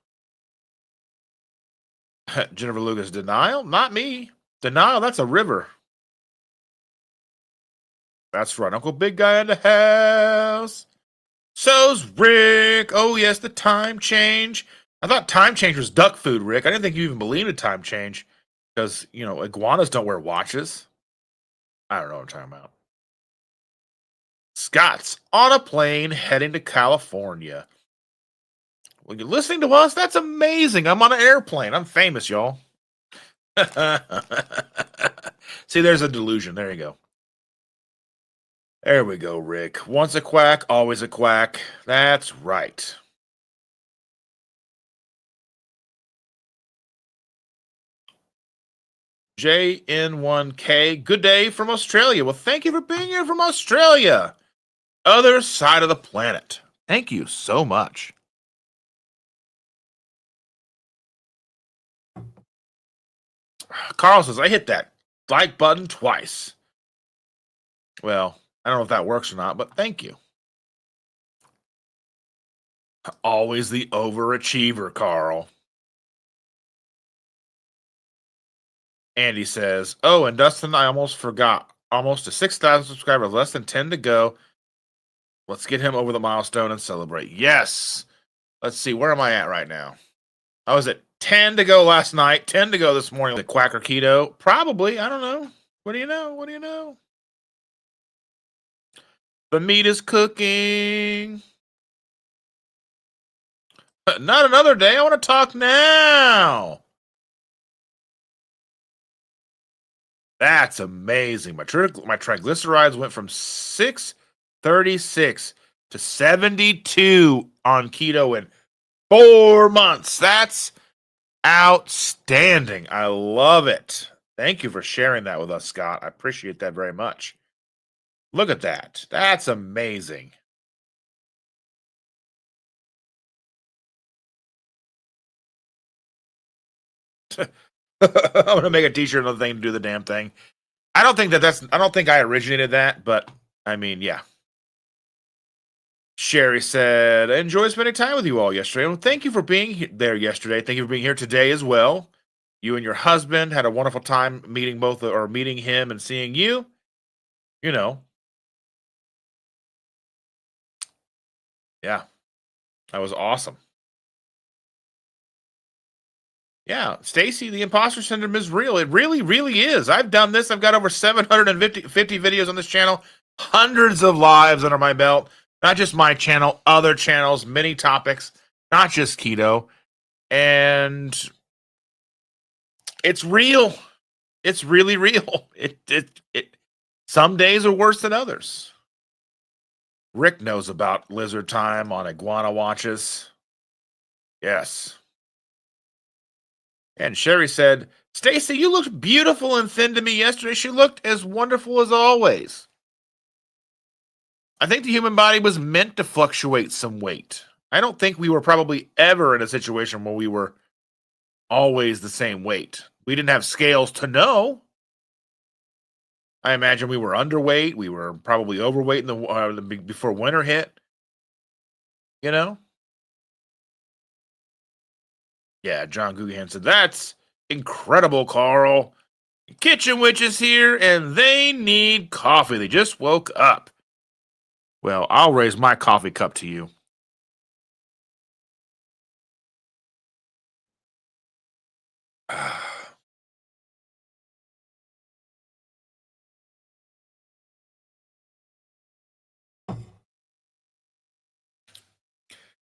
Jennifer Lucas, denial? Not me. Denial, that's a river. That's right. Uncle Big Guy in the house. So's Rick. Oh, yes, the time change. I thought time change was duck food, Rick. I didn't think you even believed in time change because, iguanas don't wear watches. I don't know what I'm talking about. Scott's on a plane heading to California. Well, you're listening to us? That's amazing. I'm on an airplane. I'm famous, y'all. See, there's a delusion. There you go. There we go, Rick. Once a quack, always a quack. That's right. JN1K, good day from Australia. Well, thank you for being here from Australia. Other side of the planet. Thank you so much. Carl says, I hit that like button twice. Well, I don't know if that works or not, but thank you. Always the overachiever, Carl. Andy says, "Oh, and Dustin, I almost forgot. Almost to 6,000 subscribers, less than 10 to go. Let's get him over the milestone and celebrate." Yes. Let's see, where am I at right now? I was at 10 to go last night, 10 to go this morning. The Quacker Keto, probably. I don't know. What do you know? What do you know? The meat is cooking. Not another day. I want to talk now. That's amazing. My triglycerides went from 636 to 72 on keto in 4 months. That's outstanding. I love it. Thank you for sharing that with us, Scott. I appreciate that very much. Look at that. That's amazing. I'm gonna make a t-shirt another thing to do the damn thing. I don't think I don't think I originated that, but I mean, yeah. Sherry said, "I enjoyed spending time with you all yesterday. Well, thank you for being there yesterday. Thank you for being here today as well. You and your husband had a wonderful time meeting meeting him and seeing you. You know, yeah, that was awesome. Yeah, Stacy, the imposter syndrome is real. It really, really is. I've done this. I've got over 750 videos on this channel, hundreds of lives under my belt. Not just my channel, other channels, many topics, not just keto. And it's real. It's really real. It some days are worse than others. Rick knows about lizard time on iguana watches. Yes. And Sherry said, "Stacy, you looked beautiful and thin to me yesterday. She looked as wonderful as always." I think the human body was meant to fluctuate some weight. I don't think we were probably ever in a situation where we were always the same weight. We didn't have scales to know. I imagine we were underweight. We were probably overweight before winter hit. You know? Yeah, John Guggenheim said, "That's incredible, Carl. Kitchen Witch is here and they need coffee. They just woke up." Well, I'll raise my coffee cup to you.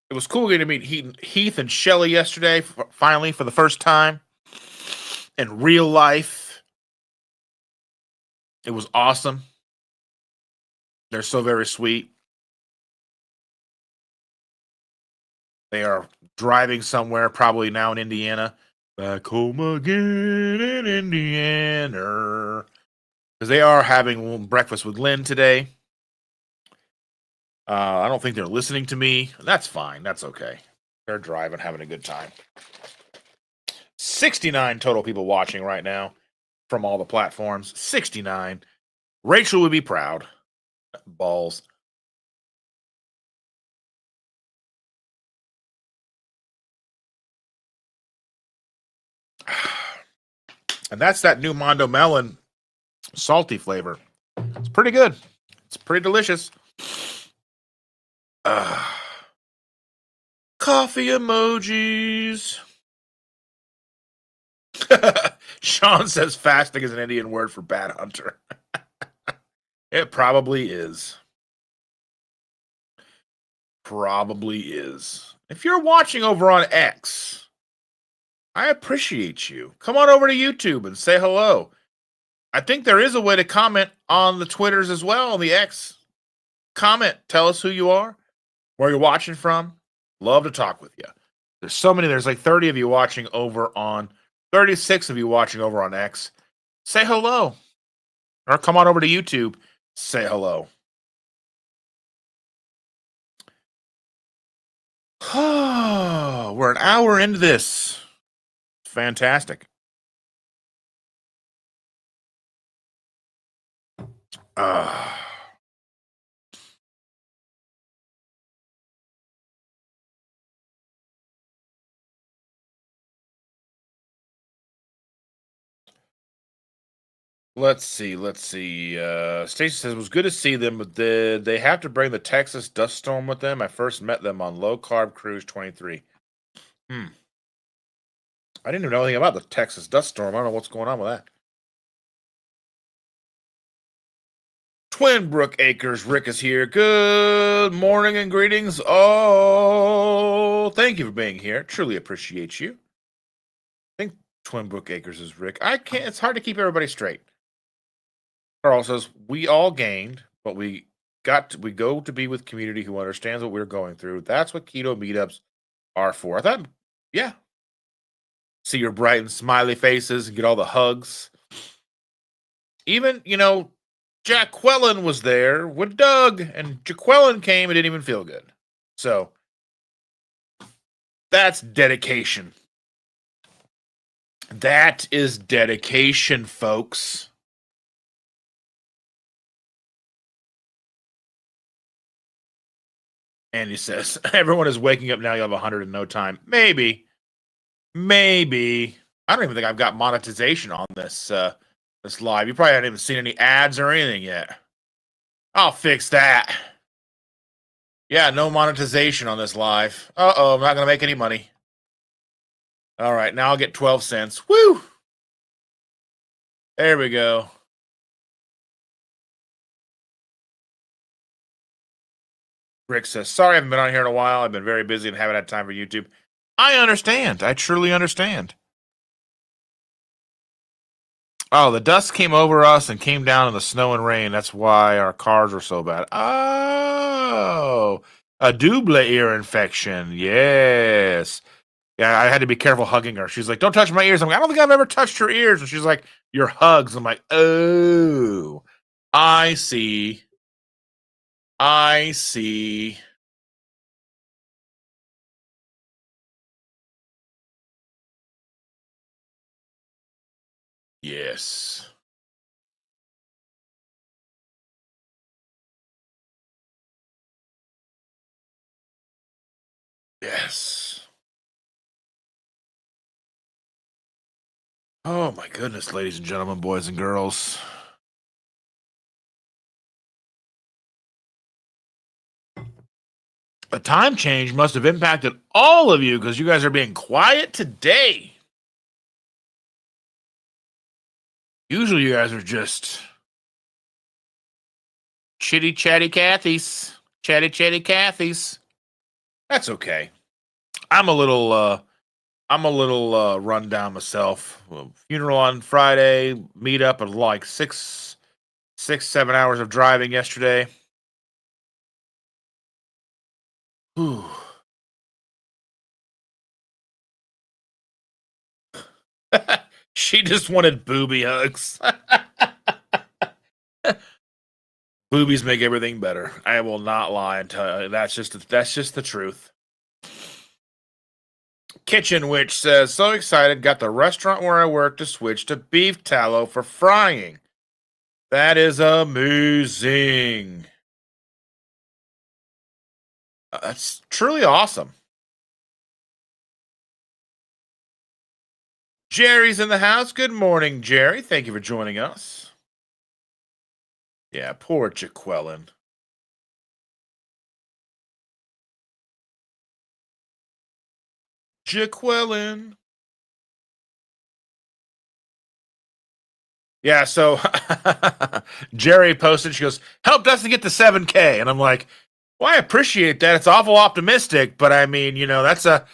It was cool getting to meet Heath and Shelly yesterday, finally, for the first time in real life. It was awesome. They're so very sweet. They are driving somewhere, probably now in Indiana. Back home again in Indiana. Because they are having breakfast with Lynn today. I don't think they're listening to me. That's fine. That's okay. They're driving, having a good time. 69 total people watching right now from all the platforms. 69. Rachel would be proud. Balls. And that's that new Mondo Melon salty flavor. It's pretty good. It's pretty delicious. Coffee emojis. Sean says fasting is an Indian word for bad hunter. It probably is. Probably is. If you're watching over on X, I appreciate you. Come on over to YouTube and say hello. I think there is a way to comment on the Twitters as well, on the X. Comment. Tell us who you are, where you're watching from. Love to talk with you. There's so many. There's like 30 of you watching over on, 36 of you watching over on X. Say hello. Or come on over to YouTube. Say hello. We're an hour into this. Fantastic. Uh, Let's see. Let's see. Stacy says it was good to see them, but did they have to bring the Texas dust storm with them? I first met them on Low Carb Cruise 23. Hmm. I didn't even know anything about the Texas dust storm. I don't know what's going on with that. Twin Brook Acres, Rick is here. Good morning and greetings. Oh, thank you for being here. Truly appreciate you. I think Twin Brook Acres is Rick. I can't. It's hard to keep everybody straight. Carl says we all gained, but we go to be with community who understands what we're going through. That's what keto meetups are for. I thought, yeah, see your bright and smiley faces and get all the hugs. Even Jaqueline was there with Doug, and Jaqueline came and didn't even feel good. So that's dedication. That is dedication, folks. And he says, everyone is waking up now. You'll have 100 in no time. Maybe. I don't even think I've got monetization on this this live. You probably haven't even seen any ads or anything yet. I'll fix that. Yeah, no monetization on this live. Uh-oh, I'm not going to make any money. All right, now I'll get 12 cents. Woo! There we go. Rick says, sorry I haven't been on here in a while. I've been very busy and haven't had time for YouTube. I understand. I truly understand. Oh, the dust came over us and came down in the snow and rain. That's why our cars are so bad. Oh, a double ear infection. Yes. Yeah, I had to be careful hugging her. She's like, don't touch my ears. I'm like, I don't think I've ever touched her ears. And she's like, your hugs. I'm like, oh, I see. I see. Yes. Yes. Oh my goodness, ladies and gentlemen, boys and girls. A time change must have impacted all of you because you guys are being quiet today. Usually you guys are just chitty chatty Cathys. Chatty chatty Cathys. That's okay. I'm a little run down myself. Funeral on Friday, meet up at like 7 hours of driving yesterday. Whew. She just wanted booby hugs. Boobies make everything better. I will not lie and tell you that's just the truth. Kitchen Witch says, so excited, got the restaurant where I work to switch to beef tallow for frying. That is amazing. That's truly awesome. Jerry's in the house. Good morning, Jerry. Thank you for joining us. Yeah, poor Jaqueline. Jaqueline. Yeah, so Jerry posted, she goes, helped us to get to 7K. And I'm like, well, I appreciate that. It's awful optimistic, but I mean, that's a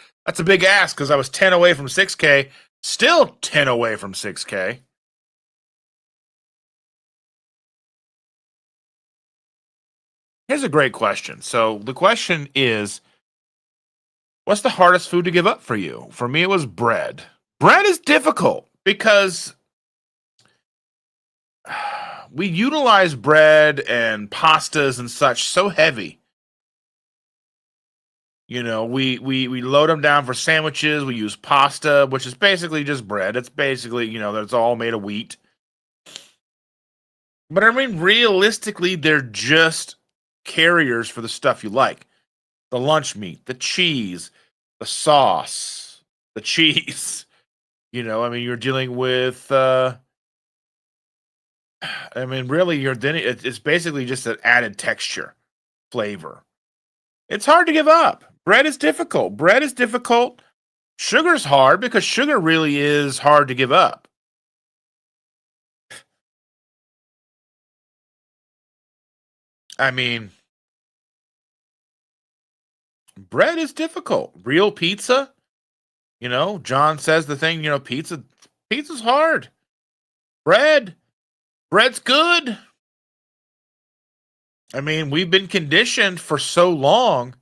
big ask because I was 10 away from 6K, still 10 away from 6K. Here's a great question. So the question is, what's the hardest food to give up for you? For me, it was bread. Bread is difficult because we utilize bread and pastas and such so heavy. We load them down for sandwiches. We use pasta, which is basically just bread. It's basically, that's all made of wheat. But I mean, realistically, they're just carriers for the stuff you like. The lunch meat, the cheese, the sauce, the cheese. I mean, you're dealing with I mean, really, it's basically just an added texture, flavor. It's hard to give up. Bread is difficult. Bread is difficult. Sugar's hard because sugar really is hard to give up. I mean, bread is difficult. Real pizza, John says the thing, pizza's hard. Bread, bread's good. I mean, we've been conditioned for so long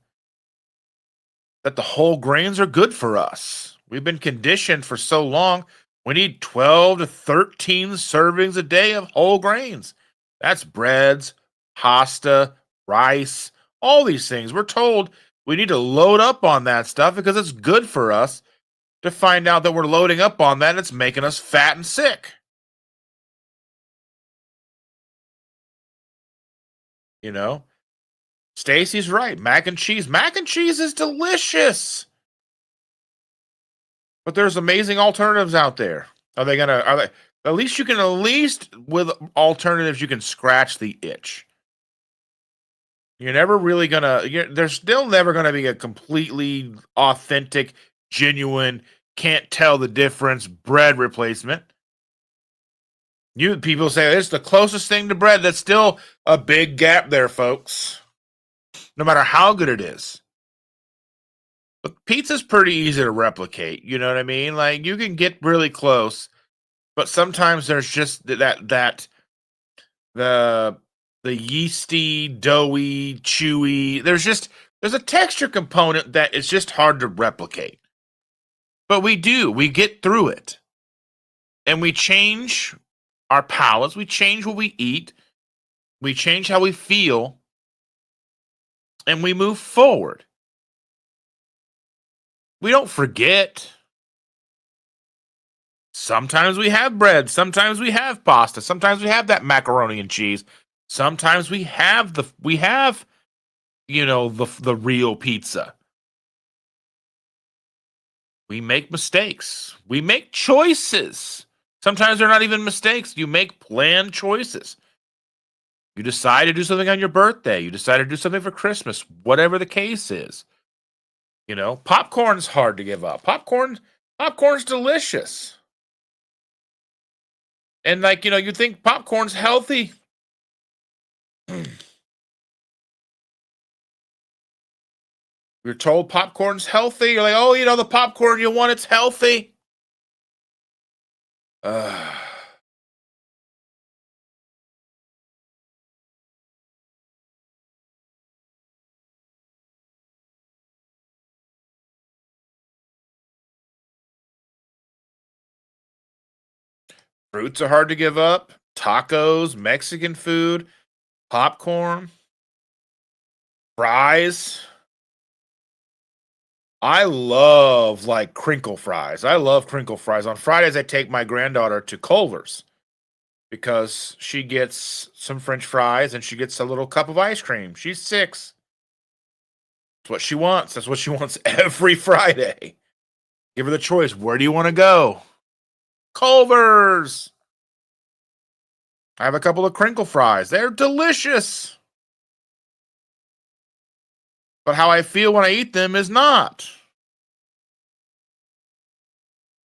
that the whole grains are good for us. We've been conditioned for so long. We need 12 to 13 servings a day of whole grains. That's breads, pasta, rice, all these things. We're told we need to load up on that stuff because it's good for us, to find out that we're loading up on that and it's making us fat and sick. You know? Stacy's right. Mac and cheese. Mac and cheese is delicious. But there's amazing alternatives out there. Are they at least with alternatives you can scratch the itch. You're never really there's still never gonna be a completely authentic, genuine, can't tell the difference bread replacement. People say it's the closest thing to bread. That's still a big gap there, folks. No matter how good it is. But pizza's pretty easy to replicate. You know what I mean? Like, you can get really close, but sometimes there's just the yeasty, doughy, chewy. There's a texture component that is just hard to replicate. But we get through it. And we change our palates, we change what we eat, we change how we feel, and we move forward. We don't forget. Sometimes we have bread, sometimes we have pasta, sometimes we have that macaroni and cheese. Sometimes we have the real pizza. We make mistakes. We make choices. Sometimes they're not even mistakes. You make planned choices. You decide to do something on your birthday. You decide to do something for Christmas, whatever the case is. Popcorn's hard to give up. Popcorn's delicious. And you think popcorn's healthy. You're told popcorn's healthy. You're like, oh, the popcorn you want, it's healthy. Fruits are hard to give up. Tacos, Mexican food, popcorn, fries. I love crinkle fries. I love crinkle fries. On Fridays, I take my granddaughter to Culver's because she gets some French fries and she gets a little cup of ice cream. She's 6. That's what she wants. That's what she wants every Friday. Give her the choice. Where do you want to go? Culver's. I have a couple of crinkle fries. They're delicious. But how I feel when I eat them is not.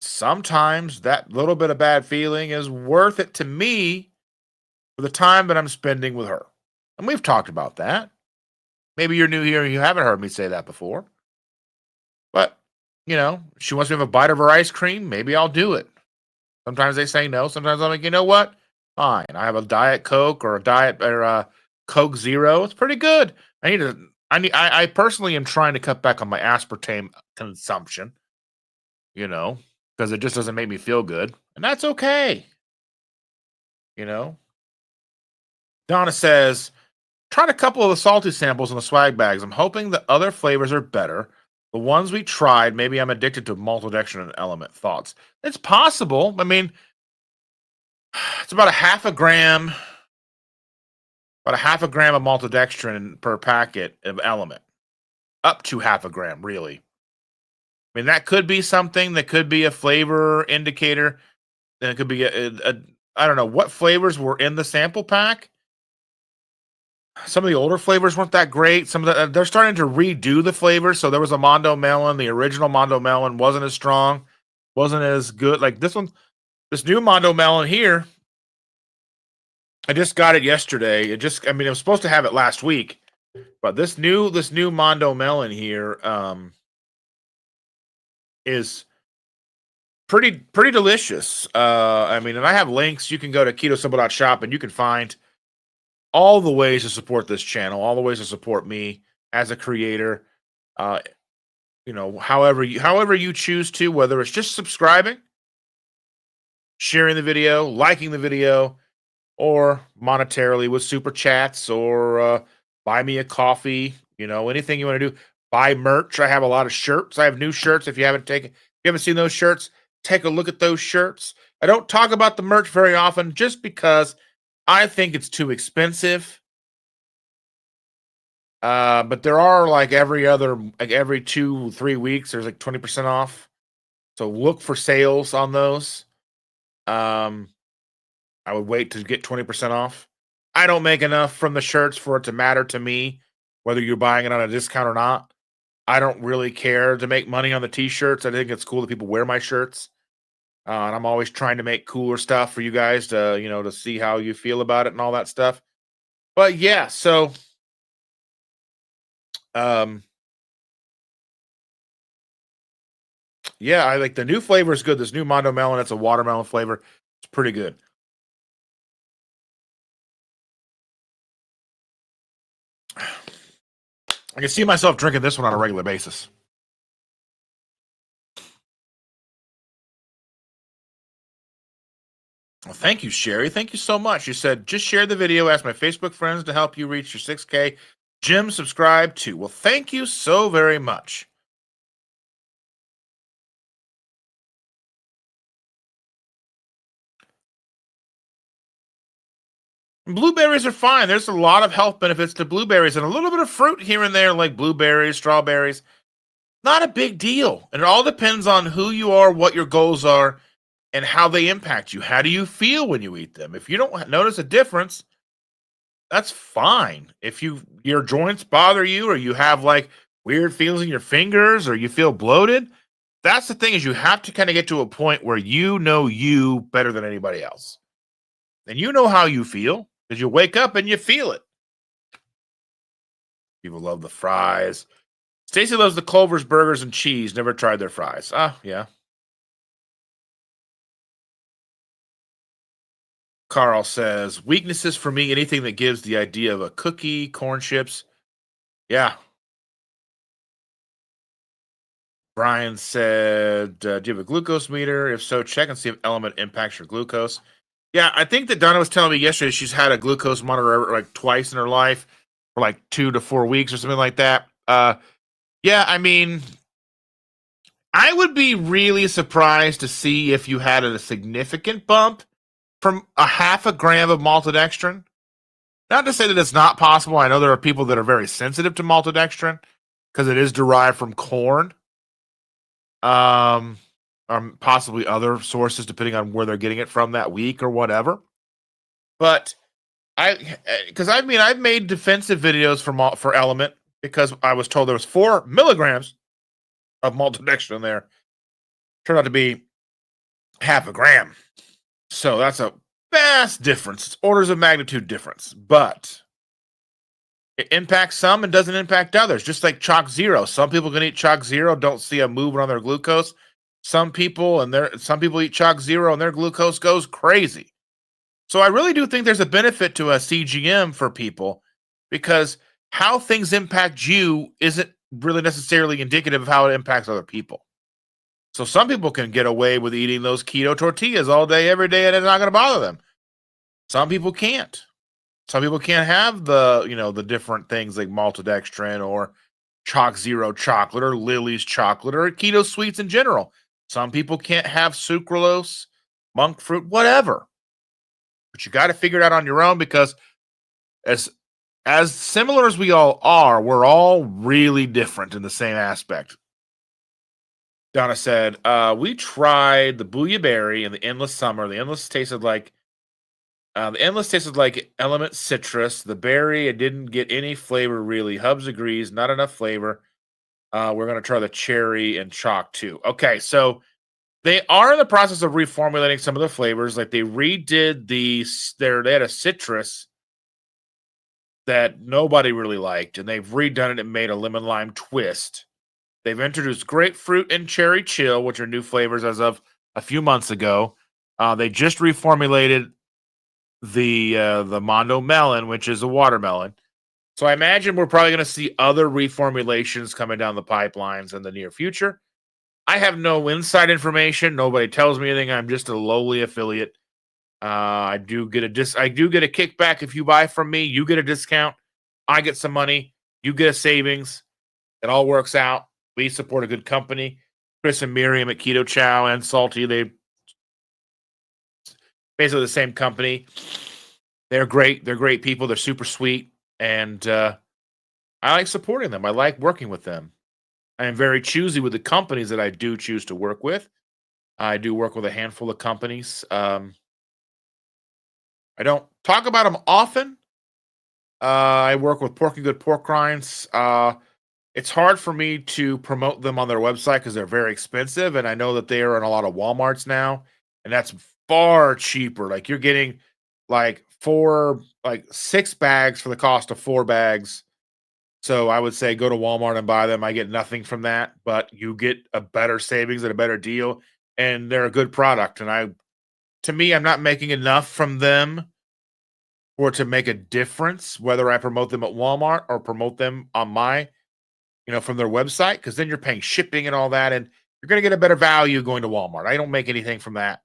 Sometimes that little bit of bad feeling is worth it to me for the time that I'm spending with her. And we've talked about that. Maybe you're new here and you haven't heard me say that before. But, she wants me to have a bite of her ice cream. Maybe I'll do it. Sometimes they say no. Sometimes I'm like, you know what? Fine. I have a Diet Coke or a Coke Zero. It's pretty good. I personally am trying to cut back on my aspartame consumption, because it just doesn't make me feel good. And that's okay. Donna says, tried a couple of the salty samples in the swag bags. I'm hoping the other flavors are better. The ones we tried, maybe I'm addicted to maltodextrin element. Thoughts? It's possible. I mean, it's about a half a gram of maltodextrin per packet of element. Up to half a gram, really. I mean, that could be something. That could be a flavor indicator. Then it could be I don't know what flavors were in the sample pack. Some of the older flavors weren't that great. Some of they're starting to redo the flavors. So there was a Mondo Melon. The original Mondo Melon wasn't as strong, wasn't as good. Like this one, this new Mondo Melon here, I just got it yesterday. I mean, I was supposed to have it last week, but this new Mondo Melon here is pretty delicious. I mean, and I have links. You can go to KetoSimple.shop and you can find all the ways to support this channel, all the ways to support me as a creator. However you choose to, whether it's just subscribing, sharing the video, liking the video, or monetarily with super chats, or buy me a coffee, anything you want to do. Buy merch. I have a lot of shirts. I have new shirts. If you haven't seen those shirts, take a look at those shirts. I don't talk about the merch very often just because I think it's too expensive. But there are every 2-3 weeks, there's 20% off. So look for sales on those. I would wait to get 20% off. I don't make enough from the shirts for it to matter to me whether you're buying it on a discount or not. I don't really care to make money on the t-shirts. I think it's cool that people wear my shirts. And I'm always trying to make cooler stuff for you guys to see how you feel about it and all that stuff. But yeah, so yeah, I like the new flavor is good. This new Mondo Melon, it's a watermelon flavor. It's pretty good. I can see myself drinking this one on a regular basis. Well, thank you, Sherry. Thank you so much. You said, just share the video. Ask my Facebook friends to help you reach your 6K. Jim, subscribe too. Well, thank you so very much. Blueberries are fine. There's a lot of health benefits to blueberries and a little bit of fruit here and there, like blueberries, strawberries. Not a big deal. And it all depends on who you are, what your goals are, and how they impact you. How do you feel when you eat them? If you don't notice a difference, that's fine. If your joints bother you, or you have weird feelings in your fingers, or you feel bloated, that's the thing, is you have to kind of get to a point where you know you better than anybody else. And you know how you feel because you wake up and you feel it. People love the fries. Stacy loves the Culver's burgers and cheese. Never tried their fries. Yeah. Carl says, weaknesses for me, anything that gives the idea of a cookie, corn chips. Yeah. Brian said, do you have a glucose meter? If so, check and see if Element impacts your glucose. Yeah, I think that Donna was telling me yesterday she's had a glucose monitor twice in her life for 2 to 4 weeks or something like that. Yeah, I mean, I would be really surprised to see if you had a significant bump from a half a gram of maltodextrin. Not to say that it's not possible. I know there are people that are very sensitive to maltodextrin because it is derived from corn. Possibly other sources, depending on where they're getting it from that week or whatever. But I've made defensive videos for Element because I was told there was 4 milligrams of maltodextrin in there. Turned out to be half a gram. So that's a vast difference. It's orders of magnitude difference, but it impacts some and doesn't impact others. Just like Chalk Zero. Some people can eat Chalk Zero, don't see a movement on their glucose. Some people eat Chalk Zero and their glucose goes crazy. So I really do think there's a benefit to a CGM for people, because how things impact you isn't really necessarily indicative of how it impacts other people. So some people can get away with eating those keto tortillas all day, every day, and it's not going to bother them. Some people can't. Some people can't have the different things like maltodextrin or Chalk Zero chocolate or Lily's chocolate or keto sweets in general. Some people can't have sucralose, monk fruit, whatever. But you got to figure it out on your own, because as similar as we all are, we're all really different in the same aspect. Donna said, we tried the Booyah Berry and the Endless Summer. The Endless tasted like The endless tasted like element citrus. The berry, it didn't get any flavor really. Hubs agrees, not enough flavor. We're gonna try the cherry and chalk too. Okay, so they are in the process of reformulating some of the flavors. Like they redid they had a citrus that nobody really liked, and they've redone it and made a lemon lime twist. They've introduced grapefruit and cherry chill, which are new flavors as of a few months ago. They just reformulated the Mondo melon, which is a watermelon. So I imagine we're probably going to see other reformulations coming down the pipelines in the near future. I have no inside information. Nobody tells me anything. I'm just a lowly affiliate. I do get a kickback if you buy from me. You get a discount. I get some money. You get a savings. It all works out. We support a good company. Chris and Miriam at Keto Chow and Salty, they basically the same company. They're great. They're great people. They're super sweet, and I like supporting them. I like working with them. I am very choosy with the companies that I do choose to work with. I do work with a handful of companies. I don't talk about them often. I work with Pork and Good Pork Rinds. It's hard for me to promote them on their website because they're very expensive, and I know that they are in a lot of Walmarts now, and that's far cheaper. Like you're getting like 6 bags for the cost of 4 bags. So I would say go to Walmart and buy them. I get nothing from that, but you get a better savings and a better deal, and they're a good product. And to me, I'm not making enough from them for it to make a difference whether I promote them at Walmart or promote them on from their website, because then you're paying shipping and all that, and you're going to get a better value going to Walmart. I don't make anything from that,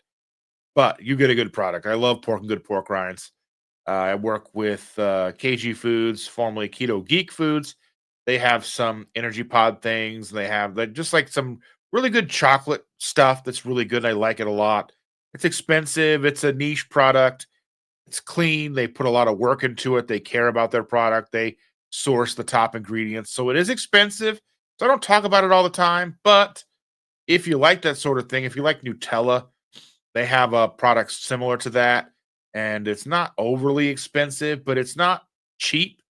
but you get a good product. I love Pork and Good Pork Rinds. I work with KG Foods, formerly Keto Geek Foods. They have some energy pod things. They have just like some really good chocolate stuff that's really good. I like it a lot. It's expensive. It's a niche product. It's clean. They put a lot of work into it. They care about their product. They source the top ingredients. So it is expensive. So I don't talk about it all the time. But if you like that sort of thing, if you like Nutella, they have a product similar to that. And it's not overly expensive, but it's not cheap,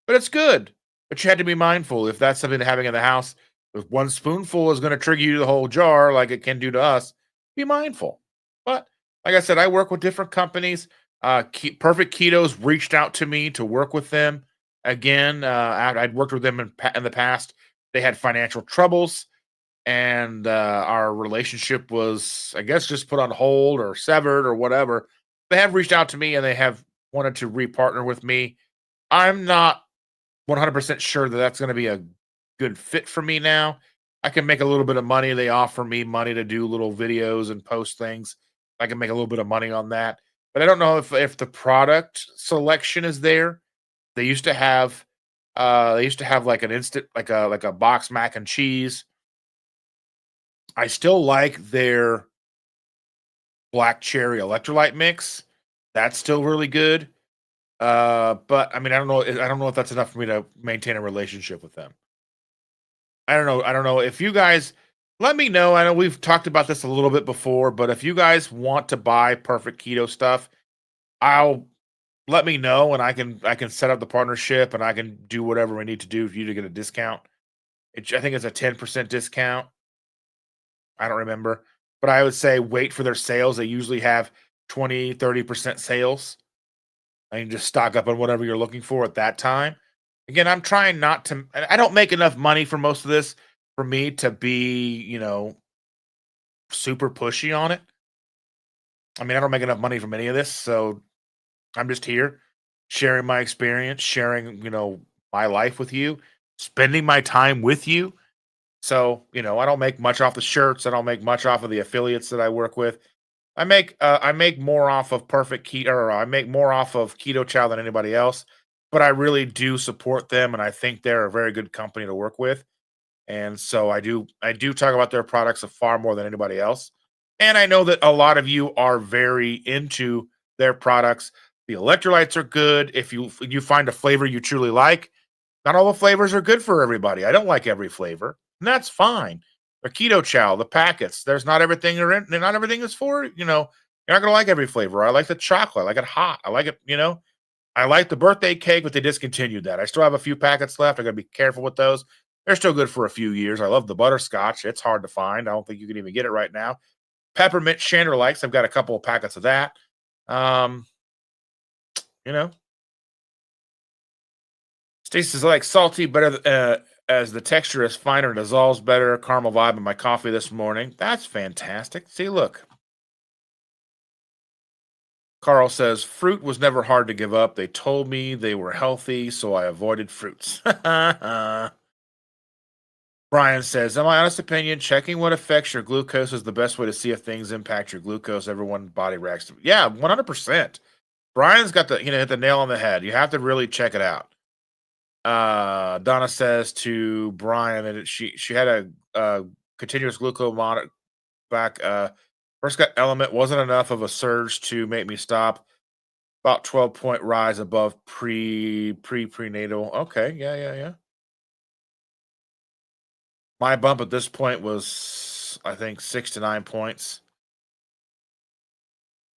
but it's good. But you had to be mindful if that's something to having in the house. If one spoonful is going to trigger you the whole jar, like it can do to us, be mindful. But like I said, I work with different companies. Perfect Ketos reached out to me to work with them again. I'd worked with them in the past. They had financial troubles, and our relationship was, I guess, just put on hold or severed or whatever. They have reached out to me and they have wanted to repartner with me. I'm not 100% sure that that's going to be a good fit for me now. I can make a little bit of money. They offer me money to do little videos and post things. I can make a little bit of money on that. But I don't know if the product selection is there. They used to have like an instant like a box mac and cheese. I still like their black cherry electrolyte mix. That's still really good. But I mean, I don't know if that's enough for me to maintain a relationship with them. I don't know. I don't know if you guys let me know. I know we've talked about this a little bit before, but if you guys want to buy perfect keto stuff, I'll let me know and I can set up the partnership and I can do whatever we need to do for you to get a discount. I think it's a 10% discount. I don't remember, but I would say wait for their sales. They usually have 20-30% sales. I can just stock up on whatever you're looking for at that time. Again, I'm trying not to, I don't make enough money for most of this for me to be, super pushy on it. I mean, I don't make enough money from any of this. So I'm just here sharing my experience, sharing, my life with you, spending my time with you. So, I don't make much off the shirts. I don't make much off of the affiliates that I work with. I make more off of Perfect Keto, or I make more off of Keto Chow than anybody else, but I really do support them, and I think they're a very good company to work with. And so I do talk about their products a far more than anybody else. And I know that a lot of you are very into their products. The electrolytes are good. If you find a flavor you truly like, not all the flavors are good for everybody. I don't like every flavor, and that's fine. The keto chow, the packets, there's not everything are in, not everything is for, You're not gonna like every flavor. I like the chocolate. I like it hot. I like it, I like the birthday cake, but they discontinued that. I still have a few packets left. I gotta be careful with those. They're still good for a few years. I love the butterscotch. It's hard to find. I don't think you can even get it right now. Peppermint Chandler likes. I've got a couple of packets of that. Um, you know, Stacy says I like salty better as the texture is finer, dissolves better. Caramel vibe in my coffee this morning. That's fantastic. See, look. Carl says fruit was never hard to give up. They told me they were healthy, so I avoided fruits. Brian says, in my honest opinion, checking what affects your glucose is the best way to see if things impact your glucose. Everyone body reacts to it. Yeah, 100%. Brian's got the, hit the nail on the head. You have to really check it out. Donna says to Brian that she had a continuous glucose monitor back. First got element wasn't enough of a surge to make me stop. About 12-point rise above prenatal. Okay, yeah. My bump at this point was, I think, 6 to 9 points.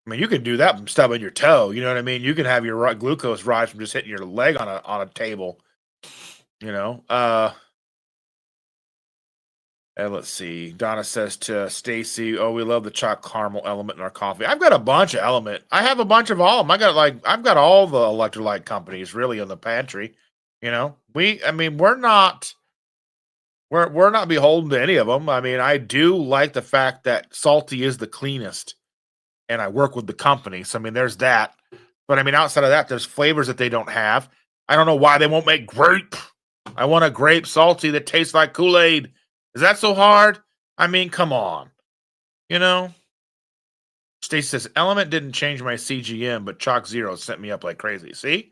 I mean, you can do that from stubbing your toe. You know what I mean? You can have your glucose rise from just hitting your leg on a table. You know. And let's see. Donna says to Stacy, "Oh, we love the chocolate caramel element in our coffee." I've got a bunch of element. I have a bunch of all of them. I've got all the electrolyte companies really in the pantry. We're not beholden to any of them. I mean, I do like the fact that salty is the cleanest, and I work with the company. So I mean, there's that. But I mean, outside of that, there's flavors that they don't have. I don't know why they won't make grape. I want a grape salty that tastes like Kool-Aid. Is that so hard? I mean, come on. Stacy says, Element didn't change my CGM, but Chalk Zero sent me up like crazy. See?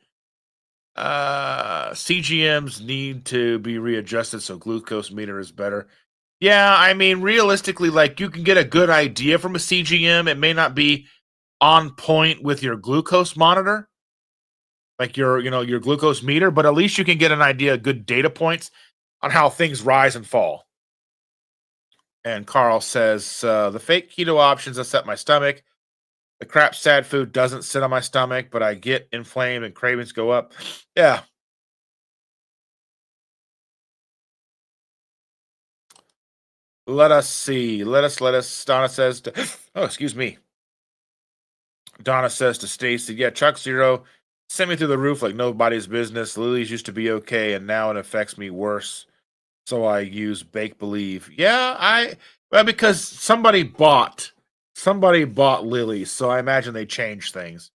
CGMs need to be readjusted so glucose meter is better. Yeah, I mean, realistically, like you can get a good idea from a CGM. It may not be on point with your glucose monitor, like your glucose meter, but at least you can get an idea, good data points on how things rise and fall. And Carl says, the fake keto options upset my stomach. The crap sad food doesn't sit on my stomach, but I get inflamed and cravings go up. Yeah. Let us see. Let us. Donna says to, oh, excuse me. Donna says to Stacy, yeah, Chuck Zero sent me through the roof like nobody's business. Lily's used to be okay, and now it affects me worse. So I use Bake Believe. Yeah, because somebody bought Lily, so I imagine they changed things.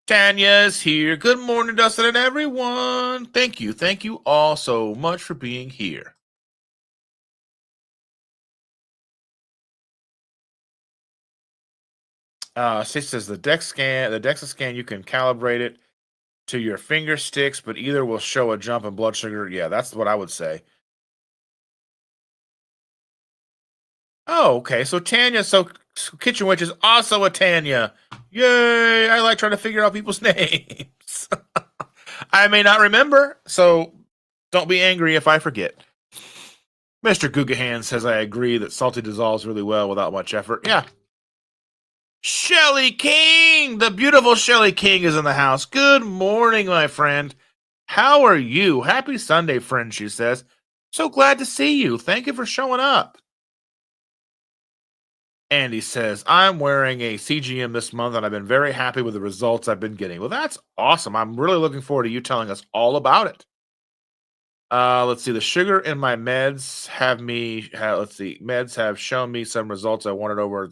Tanya's here. Good morning, Dustin and everyone. Thank you all so much for being here. She says the DEXA scan, you can calibrate it to your finger sticks, but either will show a jump in blood sugar. Yeah, that's what I would say. Oh, okay. So Tanya, so Kitchen Witch is also a Tanya. Yay! I like trying to figure out people's names. I may not remember, so don't be angry if I forget. Mr. Gugahan says I agree that salty dissolves really well without much effort. Yeah. Shelly King, the beautiful Shelly King is in the house. Good morning, my friend. How are you? Happy Sunday, friend, she says. So glad to see you. Thank you for showing up. Andy says, I'm wearing a CGM this month and I've been very happy with the results I've been getting. Well, that's awesome. I'm really looking forward to you telling us all about it. Let's see. The sugar in my meds meds have shown me some results I wanted over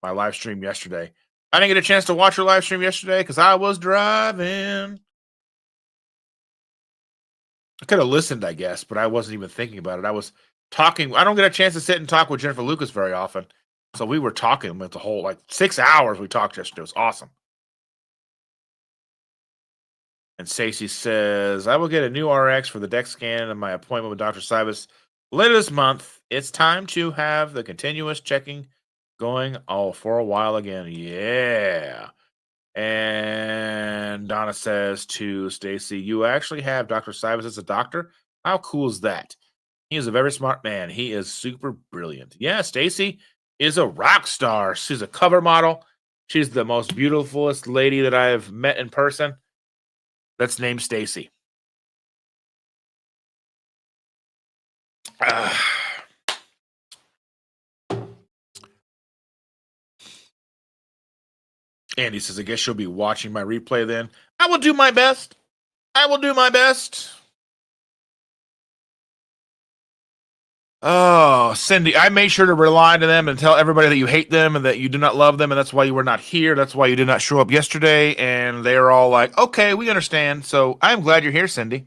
my live stream yesterday. I didn't get a chance to watch your live stream yesterday because I was driving. I could have listened, I guess, but I wasn't even thinking about it. I was talking. I don't get a chance to sit and talk with Jennifer Lucas very often. So we were talking with the whole 6 hours we talked yesterday. It was awesome. And Stacey says, I will get a new RX for the DEX scan and my appointment with Dr. Cybus later this month. It's time to have the continuous checking going for a while again. Yeah. And Donna says to Stacy, you actually have Dr. Cybus as a doctor? How cool is that? He is a very smart man. He is super brilliant. Yeah, Stacy is a rock star. She's a cover model. She's the most beautifulest lady that I have met in person. That's named Stacy. Andy says, I guess she'll be watching my replay then. I will do my best. I will do my best. Oh, Cindy, I made sure to rely to them and tell everybody that you hate them and that you do not love them, and that's why you were not here. That's why you did not show up yesterday. And they are all like, okay, we understand. So I'm glad you're here, Cindy.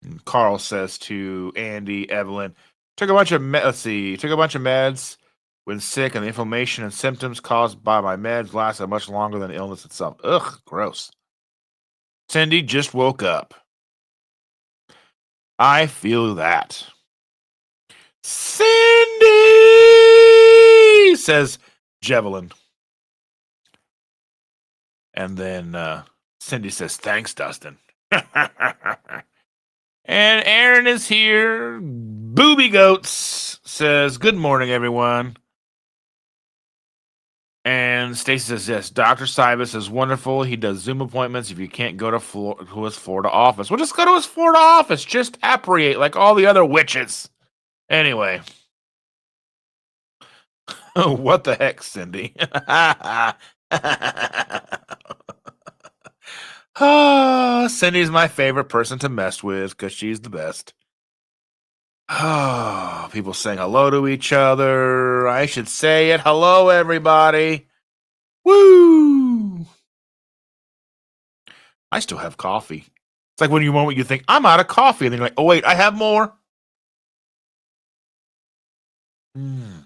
And Carl says to Andy, Evelyn, took a bunch of meds when sick, and the inflammation and symptoms caused by my meds lasted much longer than the illness itself. Ugh, gross. Cindy just woke up. I feel that. Cindy, says Javelin. And then Cindy says, thanks, Dustin. And Aaron is here. Booby Goats says, good morning, everyone. And Stacy says, yes, Dr. Cybus is wonderful. He does Zoom appointments if you can't go to his Florida office. Well, just go to his Florida office. Just appropriate like all the other witches. Anyway. What the heck, Cindy? Cindy's my favorite person to mess with because she's the best. People saying hello to each other. I should say it. Hello, everybody. Woo! I still have coffee. It's like when you think, I'm out of coffee. And then you're like, oh, wait, I have more. Mm.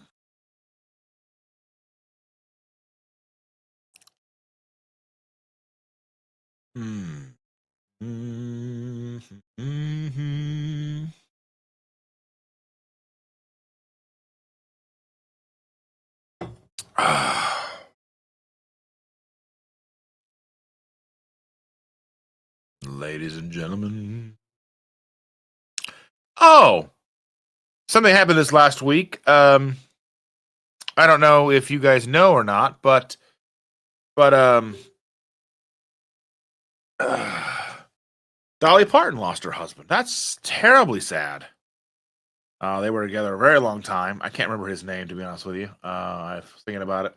Mm. Mm-hmm. Mm-hmm. Ladies and gentlemen. Oh, something happened this last week. I don't know if you guys know or not, but Dolly Parton lost her husband. That's terribly sad. They were together a very long time. I can't remember his name, to be honest with you. I was thinking about it.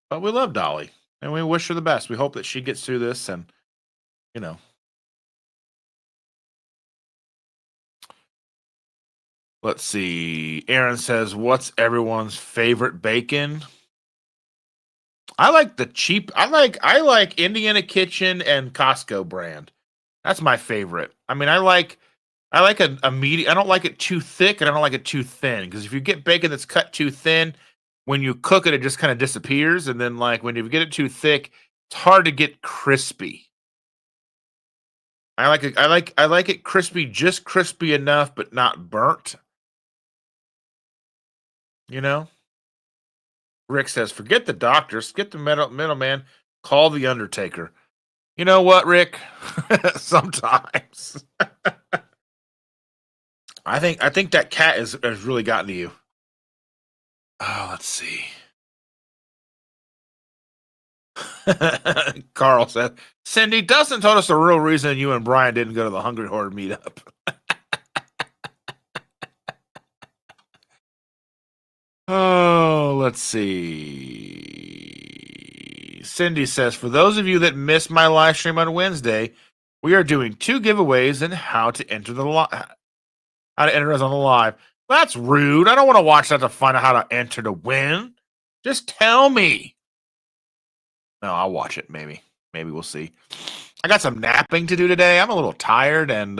But we love Dolly, and we wish her the best. We hope that she gets through this and, you know. Let's see. Aaron says, what's everyone's favorite bacon? I like the cheap. I like Indiana Kitchen and Costco brand. That's my favorite. I mean, I like a medium. I don't like it too thick, and I don't like it too thin. Because if you get bacon that's cut too thin, when you cook it, it just kind of disappears. And then, like when you get it too thick, it's hard to get crispy. I like it. I like it crispy, just crispy enough, but not burnt. You know. Rick says, "Forget the doctors. Get the middleman. Call the Undertaker." You know what, Rick? Sometimes. I think that cat has really gotten to you. Oh, let's see. Carl said, Cindy, Dustin told us the real reason you and Brian didn't go to the Hungry Horde meetup. Oh, let's see. Cindy says, for those of you that missed my live stream on Wednesday, we are doing 2 giveaways and how to enter us on the live. That's rude. I don't want to watch that to find out how to enter to win. Just tell me. No, I'll watch it. Maybe we'll see. I got some napping to do today. I'm a little tired, and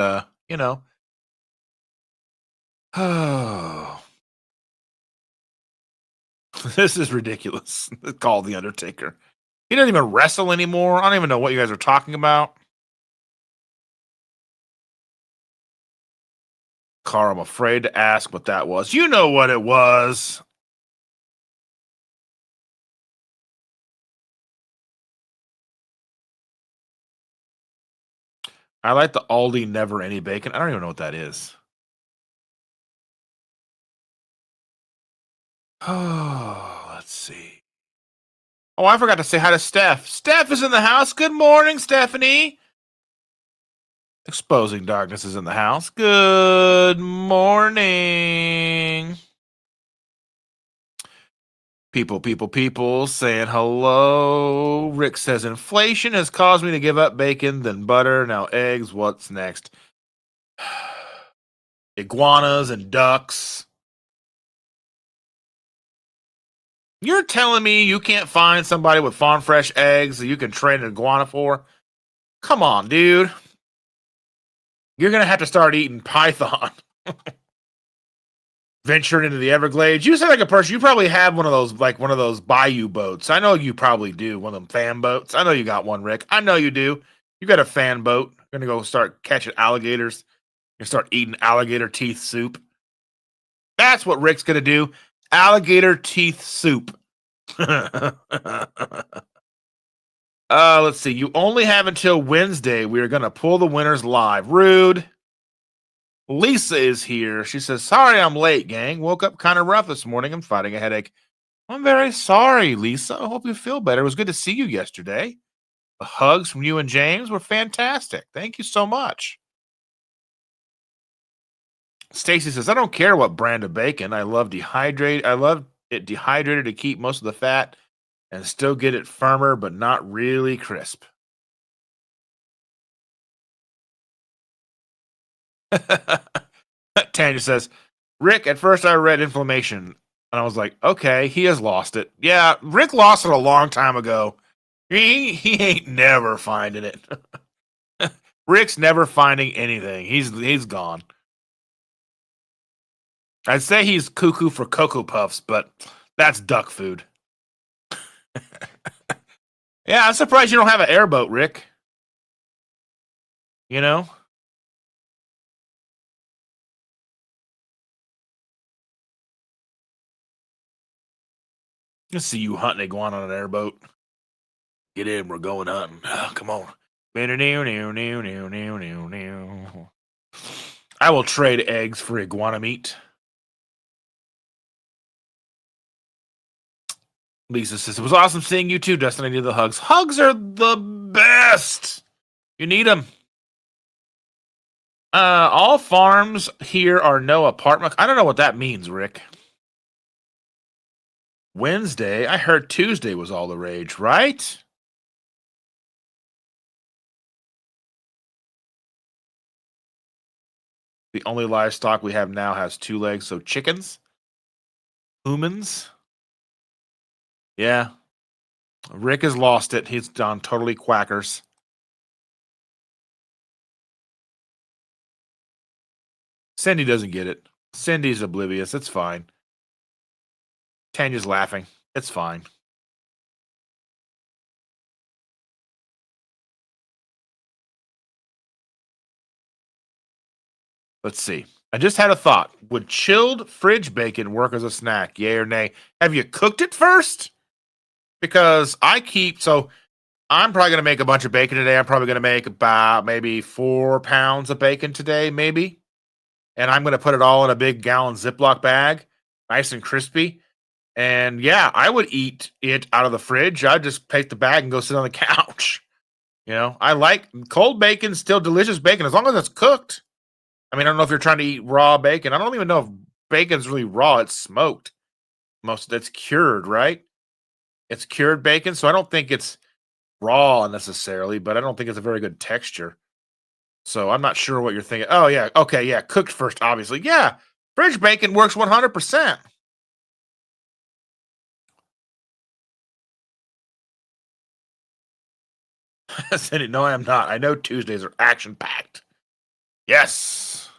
you know. Oh, this is ridiculous. Call the Undertaker. He doesn't even wrestle anymore. I don't even know what you guys are talking about. Carl, I'm afraid to ask what that was. You know what it was. I like the Aldi Never Any Bacon. I don't even know what that is. Oh, let's see. Oh, I forgot to say hi to Steph. Steph is in the house. Good morning, Stephanie. Exposing Darkness is in the house. Good morning. People saying hello. Rick says inflation has caused me to give up bacon, then butter, now eggs. What's next? Iguanas and ducks. You're telling me you can't find somebody with farm fresh eggs that you can trade an iguana for? Come on, dude. You're going to have to start eating python. Venturing into the Everglades. You sound like a person. You probably have one of those bayou boats. I know you probably do. One of them fan boats. I know you got one, Rick. I know you do. You got a fan boat. You're going to go start catching alligators. You start eating alligator teeth soup. That's what Rick's going to do. Alligator teeth soup. Let's see. You only have until Wednesday. We are going to pull the winners live. Rude. Lisa is here. She says, sorry I'm late, gang. Woke up kind of rough this morning. I'm fighting a headache. I'm very sorry, Lisa. I hope you feel better. It was good to see you yesterday. The hugs from you and James were fantastic. Thank you so much. Stacy says, I don't care what brand of bacon. I love it dehydrated to keep most of the fat and still get it firmer, but not really crisp. Tanya says, Rick, at first I read inflammation, and I was like, okay, he has lost it. Yeah, Rick lost it a long time ago. He ain't never finding it. Rick's never finding anything. He's gone. I'd say he's cuckoo for Cocoa Puffs, but that's duck food. Yeah, I'm surprised you don't have an airboat, Rick. You know? Let's see you hunting iguana on an airboat. Get in, we're going hunting. Oh, come on. I will trade eggs for iguana meat. Lisa says, it was awesome seeing you too, Dustin. I need the hugs. Hugs are the best. You need them. All farms here are no apartment. I don't know what that means, Rick. Wednesday? I heard Tuesday was all the rage, right? The only livestock we have now has 2 legs, so chickens? Humans? Yeah. Rick has lost it. He's gone totally quackers. Cindy doesn't get it. Cindy's oblivious. It's fine. Tanya's laughing. It's fine. Let's see. I just had a thought. Would chilled fridge bacon work as a snack? Yay or nay? Have you cooked it first? Because I'm probably going to make a bunch of bacon today. I'm probably going to make about maybe 4 pounds of bacon today, maybe. And I'm going to put it all in a big gallon Ziploc bag, nice and crispy. And yeah, I would eat it out of the fridge. I'd just take the bag and go sit on the couch. You know, I like cold bacon, still delicious bacon, as long as it's cooked. I mean, I don't know if you're trying to eat raw bacon. I don't even know if bacon's really raw. It's smoked. That's cured, right? It's cured bacon, so I don't think it's raw necessarily, but I don't think it's a very good texture. So I'm not sure what you're thinking. Oh yeah, okay, yeah, cooked first, obviously. Yeah, fridge bacon works 100%. No, I am not. I know Tuesdays are action packed. Yes.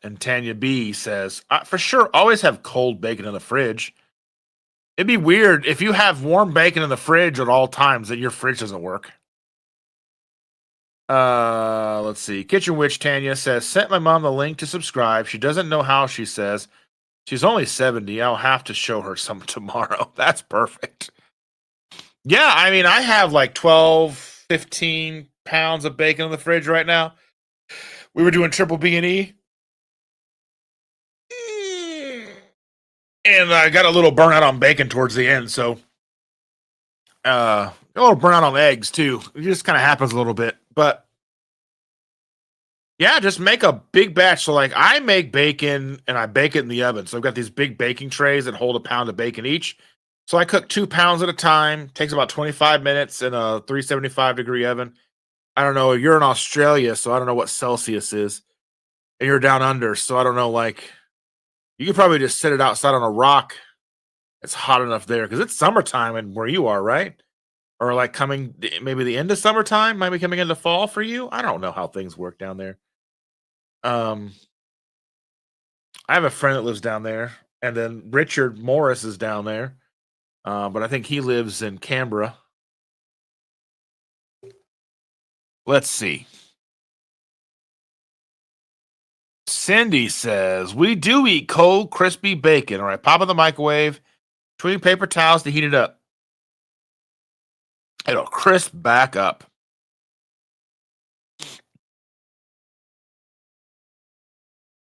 And Tanya B says, for sure, always have cold bacon in the fridge. It'd be weird if you have warm bacon in the fridge at all times that your fridge doesn't work. Let's see. Kitchen Witch Tanya says, sent my mom the link to subscribe. She doesn't know how, she says. She's only 70. I'll have to show her some tomorrow. That's perfect. Yeah, I mean, I have like 12, 15 pounds of bacon in the fridge right now. We were doing triple B&E. And I got a little burnout on bacon towards the end, so a little burnout on eggs too. It just kind of happens a little bit, but yeah, just make a big batch. So like I make bacon and I bake it in the oven. So I've got these big baking trays that hold a pound of bacon each. So I cook 2 pounds at a time. Takes about 25 minutes in a 375-degree oven. I don't know. You're in Australia, so I don't know what Celsius is. And you're down under, so I don't know. Like you could probably just sit it outside on a rock. It's hot enough there because it's summertime and where you are, right? Or like coming maybe the end of summertime, might be coming into fall for you. I don't know how things work down there. Um, I have a friend that lives down there, and then Richard Morris is down there, but I think he lives in Canberra. Let's see. Cindy says we do eat cold, crispy bacon. All right, pop in the microwave between paper towels to heat it up. It'll crisp back up.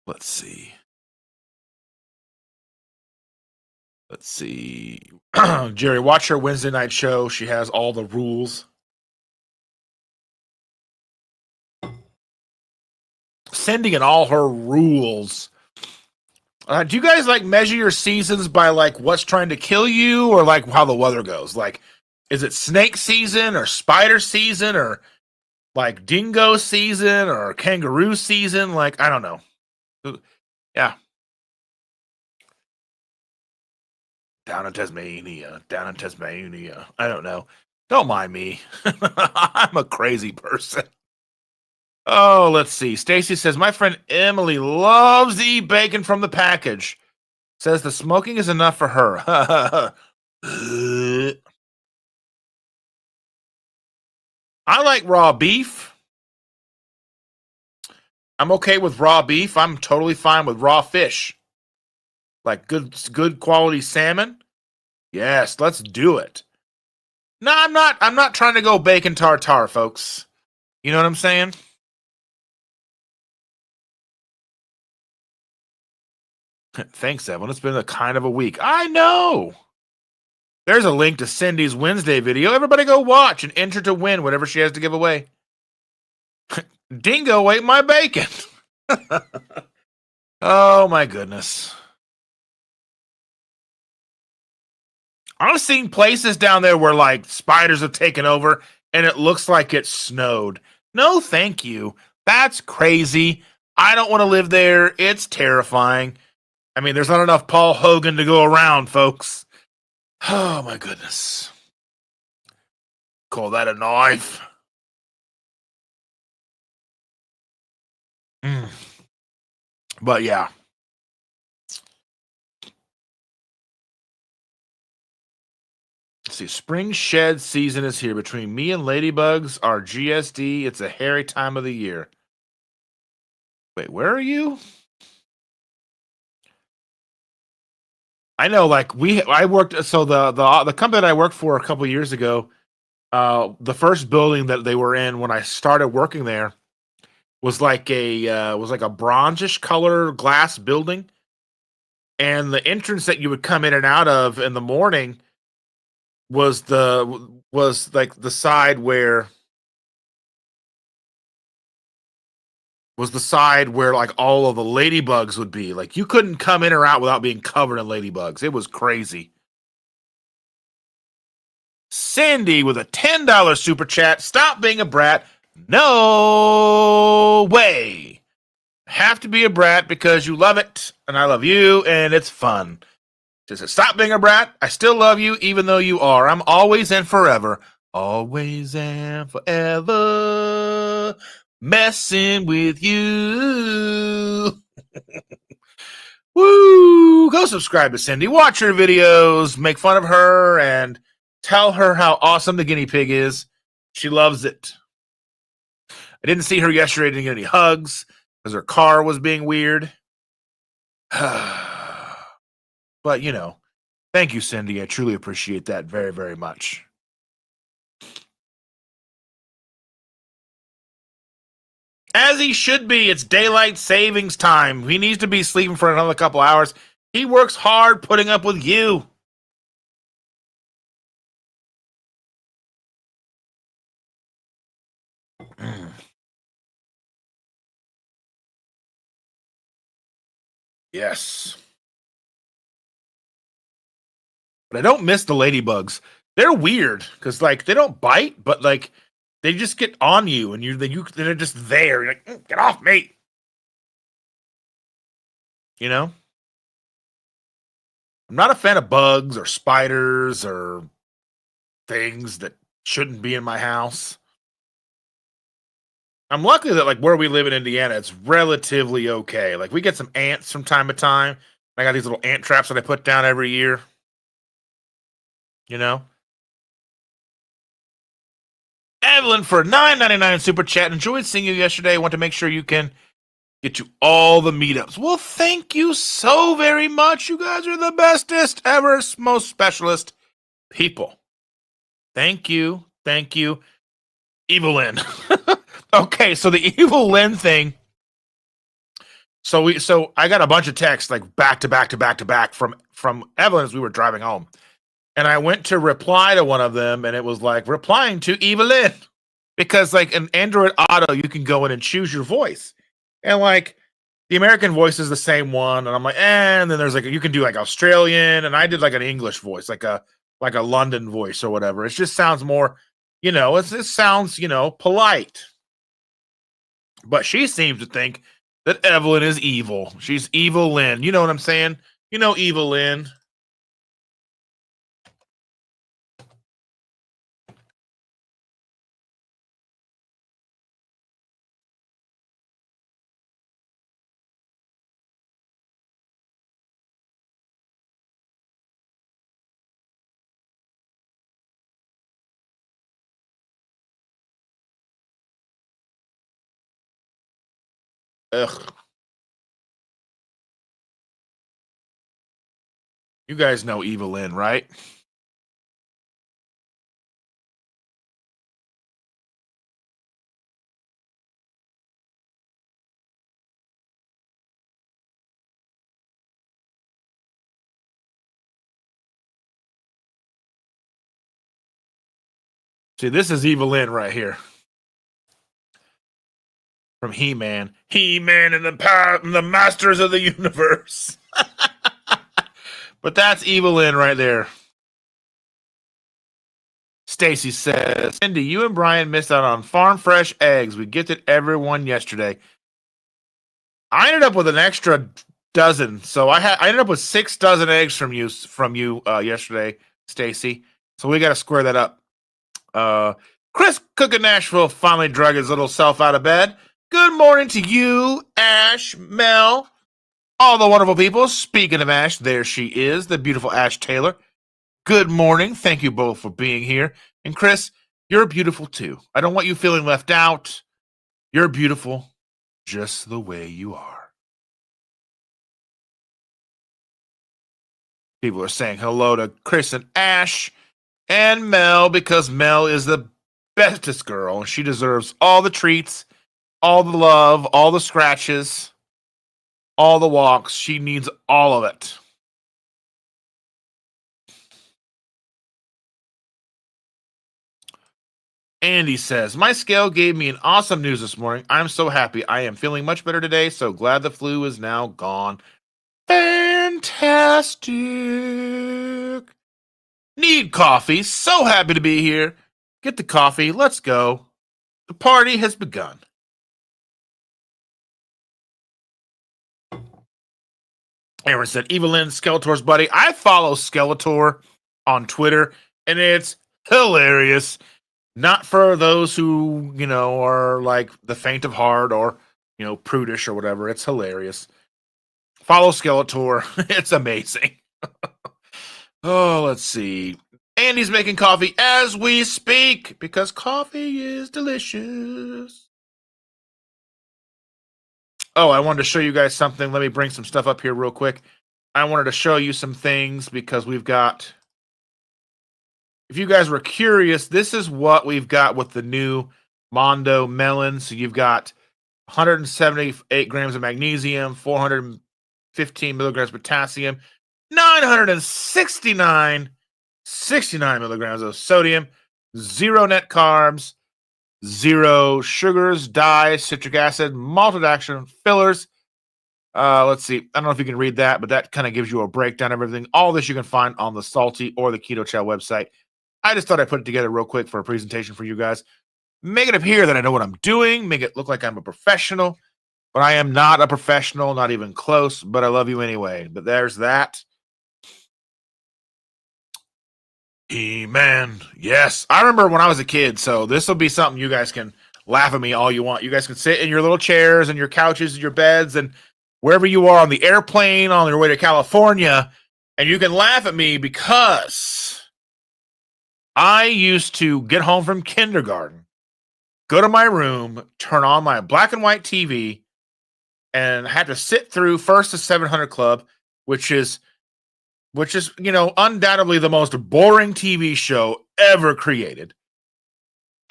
Let's see. Let's see. Jerry, watch her Wednesday night show. She has all the rules. Sending in all her rules. Do you guys like measure your seasons by like what's trying to kill you or like how the weather goes? Like, is it snake season or spider season or like dingo season or kangaroo season? Like, I don't know. Yeah. Down in Tasmania. Down in Tasmania. I don't know. Don't mind me. I'm a crazy person. Oh, let's see. Stacy says, my friend Emily loves to eat bacon from the package. Says the smoking is enough for her. I like raw beef. I'm okay with raw beef. I'm totally fine with raw fish. Like good quality salmon. Yes, let's do it. No, I'm not trying to go bacon tartare, folks. You know what I'm saying? Thanks, Evan. It's been a kind of a week. I know. There's a link to Cindy's Wednesday video. Everybody go watch and enter to win whatever she has to give away. Dingo ate my bacon. Oh my goodness. I've seen places down there where like spiders have taken over and it looks like it snowed. No, thank you. That's crazy. I don't want to live there. It's terrifying. I mean, there's not enough Paul Hogan to go around, folks. Oh my goodness. Call that a knife. Mm. But yeah. Let's see. Spring shed season is here. Between me and ladybugs, our GSD, it's a hairy time of the year. Wait, where are you? I know, like I worked. So the company that I worked for a couple years ago, the first building that they were in when I started working there was like a bronzish color glass building, and the entrance that you would come in and out of in the morning was like the side where like all of the ladybugs would be. Like you couldn't come in or out without being covered in ladybugs. It was crazy. Sandy with a $10 super chat. Stop being a brat. No way. Have to be a brat because you love it and I love you and it's fun. Just stop being a brat. I still love you even though you are. I'm always and forever. Always and forever messing with you. Woo! Go subscribe to Cindy. Watch her videos. Make fun of her and tell her how awesome the guinea pig is. She loves it. I didn't see her yesterday. Didn't get any hugs because her car was being weird. But, you know, thank you, Cindy. I truly appreciate that very, very much. As he should be. It's daylight savings time. He needs to be sleeping for another couple hours. He works hard putting up with you. Yes. But I don't miss the ladybugs. They're weird because like they don't bite, but like they just get on you and they're just there. You're like, get off me. You know? I'm not a fan of bugs or spiders or things that shouldn't be in my house. I'm lucky that like where we live in Indiana, it's relatively okay. Like we get some ants from time to time. I got these little ant traps that I put down every year. You know? Evelyn for $9.99 super chat. Enjoyed seeing you yesterday. Want to make sure you can get you all the meetups. Well, thank you so very much. You guys are the bestest ever, most specialist people. Thank you. Thank you. Evil Lynn. Okay, so the Evil Lynn thing. So I got a bunch of texts like back to back from Evelyn as we were driving home. And I went to reply to one of them, and it was like replying to Evil Lynn. Because like an Android Auto, you can go in and choose your voice. And like the American voice is the same one. And I'm like, and then there's like you can do like Australian, and I did like an English voice, like a London voice or whatever. It just sounds more, it sounds, polite. But she seems to think that Evelyn is evil. She's Evil Lynn. You know what I'm saying? You know Evil Lynn. Ugh. You guys know Evil Lynn, right? See, this is Evil Lynn right here. From He-Man. He-Man and the Masters of the Universe. But that's Evil Lynn right there. Stacy says, Cindy, you and Brian missed out on farm fresh eggs. We gifted everyone yesterday. I ended up with an extra dozen. So I ended up with 6 dozen eggs from you yesterday, Stacy. So we got to square that up. Chris Cook in Nashville finally drug his little self out of bed. Good morning to you, Ash, Mel, all the wonderful people. Speaking of Ash, there she is, the beautiful Ash Taylor. Good morning. Thank you both for being here. And Chris, you're beautiful too. I don't want you feeling left out. You're beautiful just the way you are. People are saying hello to Chris and Ash and Mel because Mel is the bestest girl and she deserves all the treats, all the love, all the scratches, all the walks. She needs all of it. Andy says, my scale gave me an awesome news this morning. I'm so happy. I am feeling much better today. So glad the flu is now gone. Fantastic. Need coffee. So happy to be here. Get the coffee. Let's go. The party has begun. Aaron said, Evelyn, Skeletor's buddy. I follow Skeletor on Twitter, and it's hilarious. Not for those who, are like the faint of heart or, prudish or whatever. It's hilarious. Follow Skeletor. It's amazing. Oh, let's see. Andy's making coffee as we speak because coffee is delicious. Oh, I wanted to show you guys something. Let me bring some stuff up here real quick. I wanted to show you some things because we've got, if you guys were curious, this is what we've got with the new Mondo melon. So you've got 178 grams of magnesium, 400 15 milligrams potassium, 69 milligrams of sodium, 0 net carbs, 0 sugars, dyes, citric acid, malted action, fillers. Let's see. I don't know if you can read that, but that kind of gives you a breakdown of everything. All this you can find on the Salty or the Keto Chow website. I just thought I'd put it together real quick for a presentation for you guys. Make it appear that I know what I'm doing. Make it look like I'm a professional. But I am not a professional, not even close. But I love you anyway. But there's that. He-Man. Yes. I remember when I was a kid. So this will be something you guys can laugh at me all you want. You guys can sit in your little chairs and your couches and your beds and wherever you are on the airplane on your way to California. And you can laugh at me because I used to get home from kindergarten, go to my room, turn on my black and white TV, and had to sit through first the 700 Club, which is undoubtedly the most boring TV show ever created.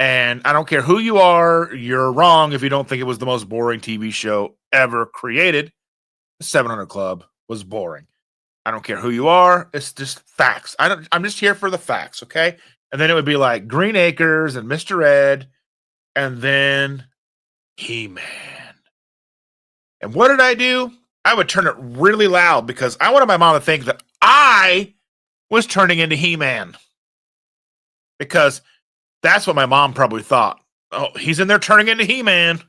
And I don't care who you are, you're wrong if you don't think it was the most boring TV show ever created. The 700 Club was boring. I don't care who you are, it's just facts. I'm just here for the facts, okay? And then it would be like Green Acres and Mr. Ed, and then He-Man. And what did I do? I would turn it really loud because I wanted my mom to think that I was turning into He-Man. Because that's what my mom probably thought. Oh, he's in there turning into He-Man.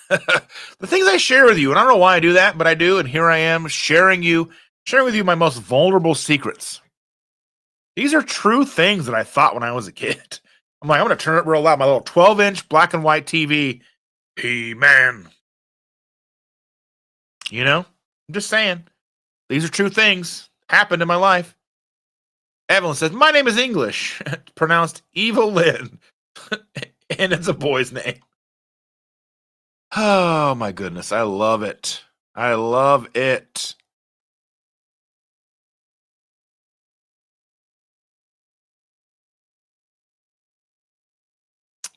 The things I share with you, and I don't know why I do that, but I do, and here I am sharing with you my most vulnerable secrets. These are true things that I thought when I was a kid. I'm like, I'm going to turn it real loud. My little 12-inch black and white TV. He-Man. You know? I'm just saying. These are true things. Happened in my life. Evelyn says, my name is English. Pronounced Evil Lynn. And it's a boy's name. Oh, my goodness. I love it. I love it.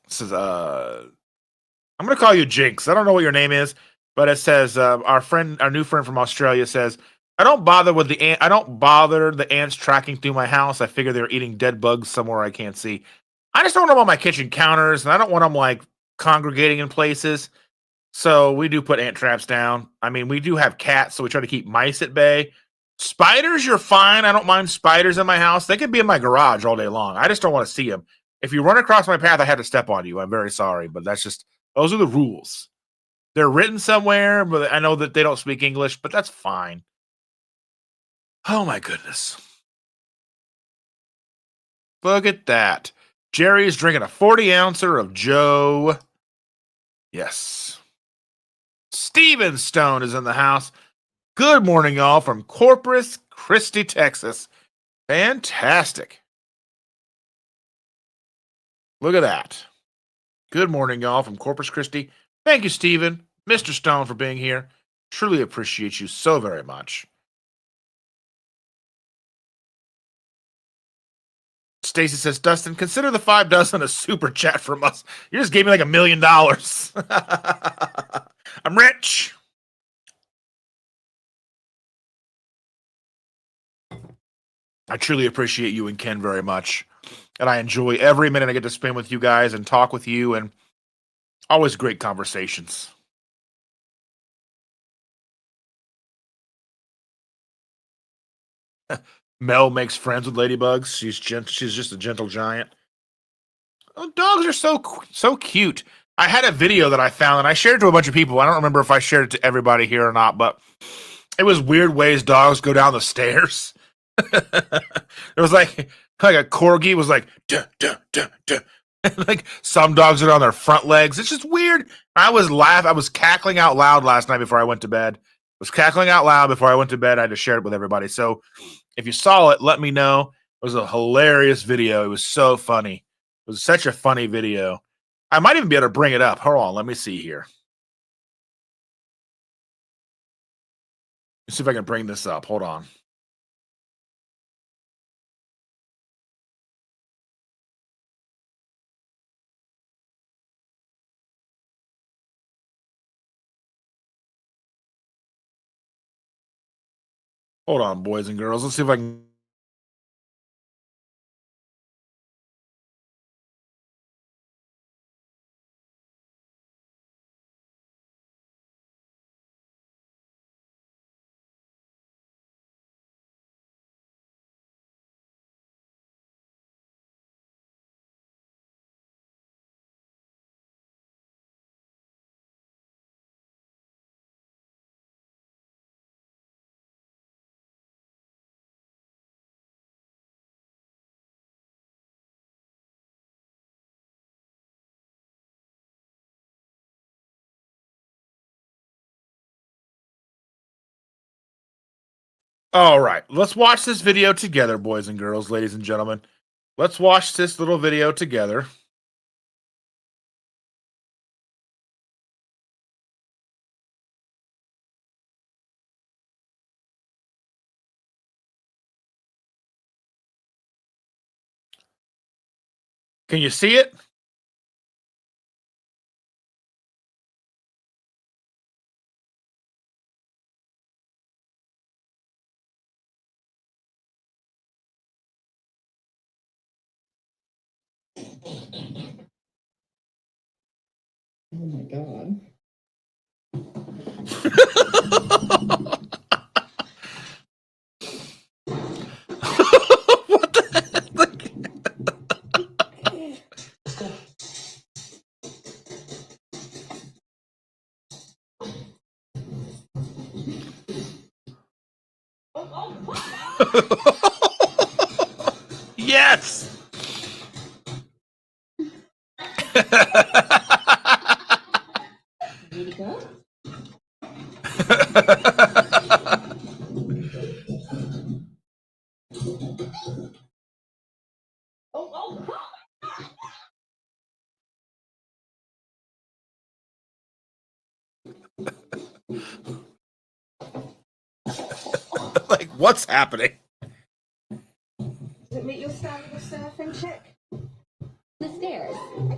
This is, I'm going to call you Jinx. I don't know what your name is, but it says, our new friend from Australia says, I don't bother the ants tracking through my house. I figure they're eating dead bugs somewhere I can't see. I just don't want them on my kitchen counters, and I don't want them like congregating in places. So we do put ant traps down. I mean, we do have cats, so we try to keep mice at bay. Spiders, you're fine. I don't mind spiders in my house. They could be in my garage all day long. I just don't want to see them. If you run across my path, I had to step on you. I'm very sorry, but those are the rules. They're written somewhere, but I know that they don't speak English, but that's fine. Oh my goodness. Look at that. Jerry's drinking a 40-ouncer of Joe. Yes. Steven Stone is in the house. Good morning, y'all, from Corpus Christi, Texas. Fantastic. Look at that. Good morning, y'all, from Corpus Christi. Thank you, Steven, Mr. Stone, for being here. Truly appreciate you so very much. Stacy says, Dustin, consider the 5 dozen a super chat from us. You just gave me like $1 million. I'm rich. I truly appreciate you and Ken very much. And I enjoy every minute I get to spend with you guys and talk with you, and always great conversations. Mel makes friends with ladybugs. She's just a gentle giant. Oh, dogs are so cute. I had a video that I found and I shared it to a bunch of people. I don't remember if I shared it to everybody here or not, but it was weird ways dogs go down the stairs. It was like a corgi was like duh, duh, duh, duh. Like some dogs are on their front legs. It's just weird. I was cackling out loud last night before I went to bed. I had to share it with everybody. So if you saw it, let me know. It was a hilarious video. It was so funny. It was such a funny video. I might even be able to bring it up. Hold on, let me see here. Let's see if I can bring this up. Hold on. Hold on, boys and girls. Let's see if I can. All right, let's watch this video together, boys and girls, ladies and gentlemen. Let's watch this little video together. Can you see it? Oh my God. What the heck? Yes. Ready to go? Like, what's happening? Does it meet your standard of surfing, chick? The stairs. Yeah.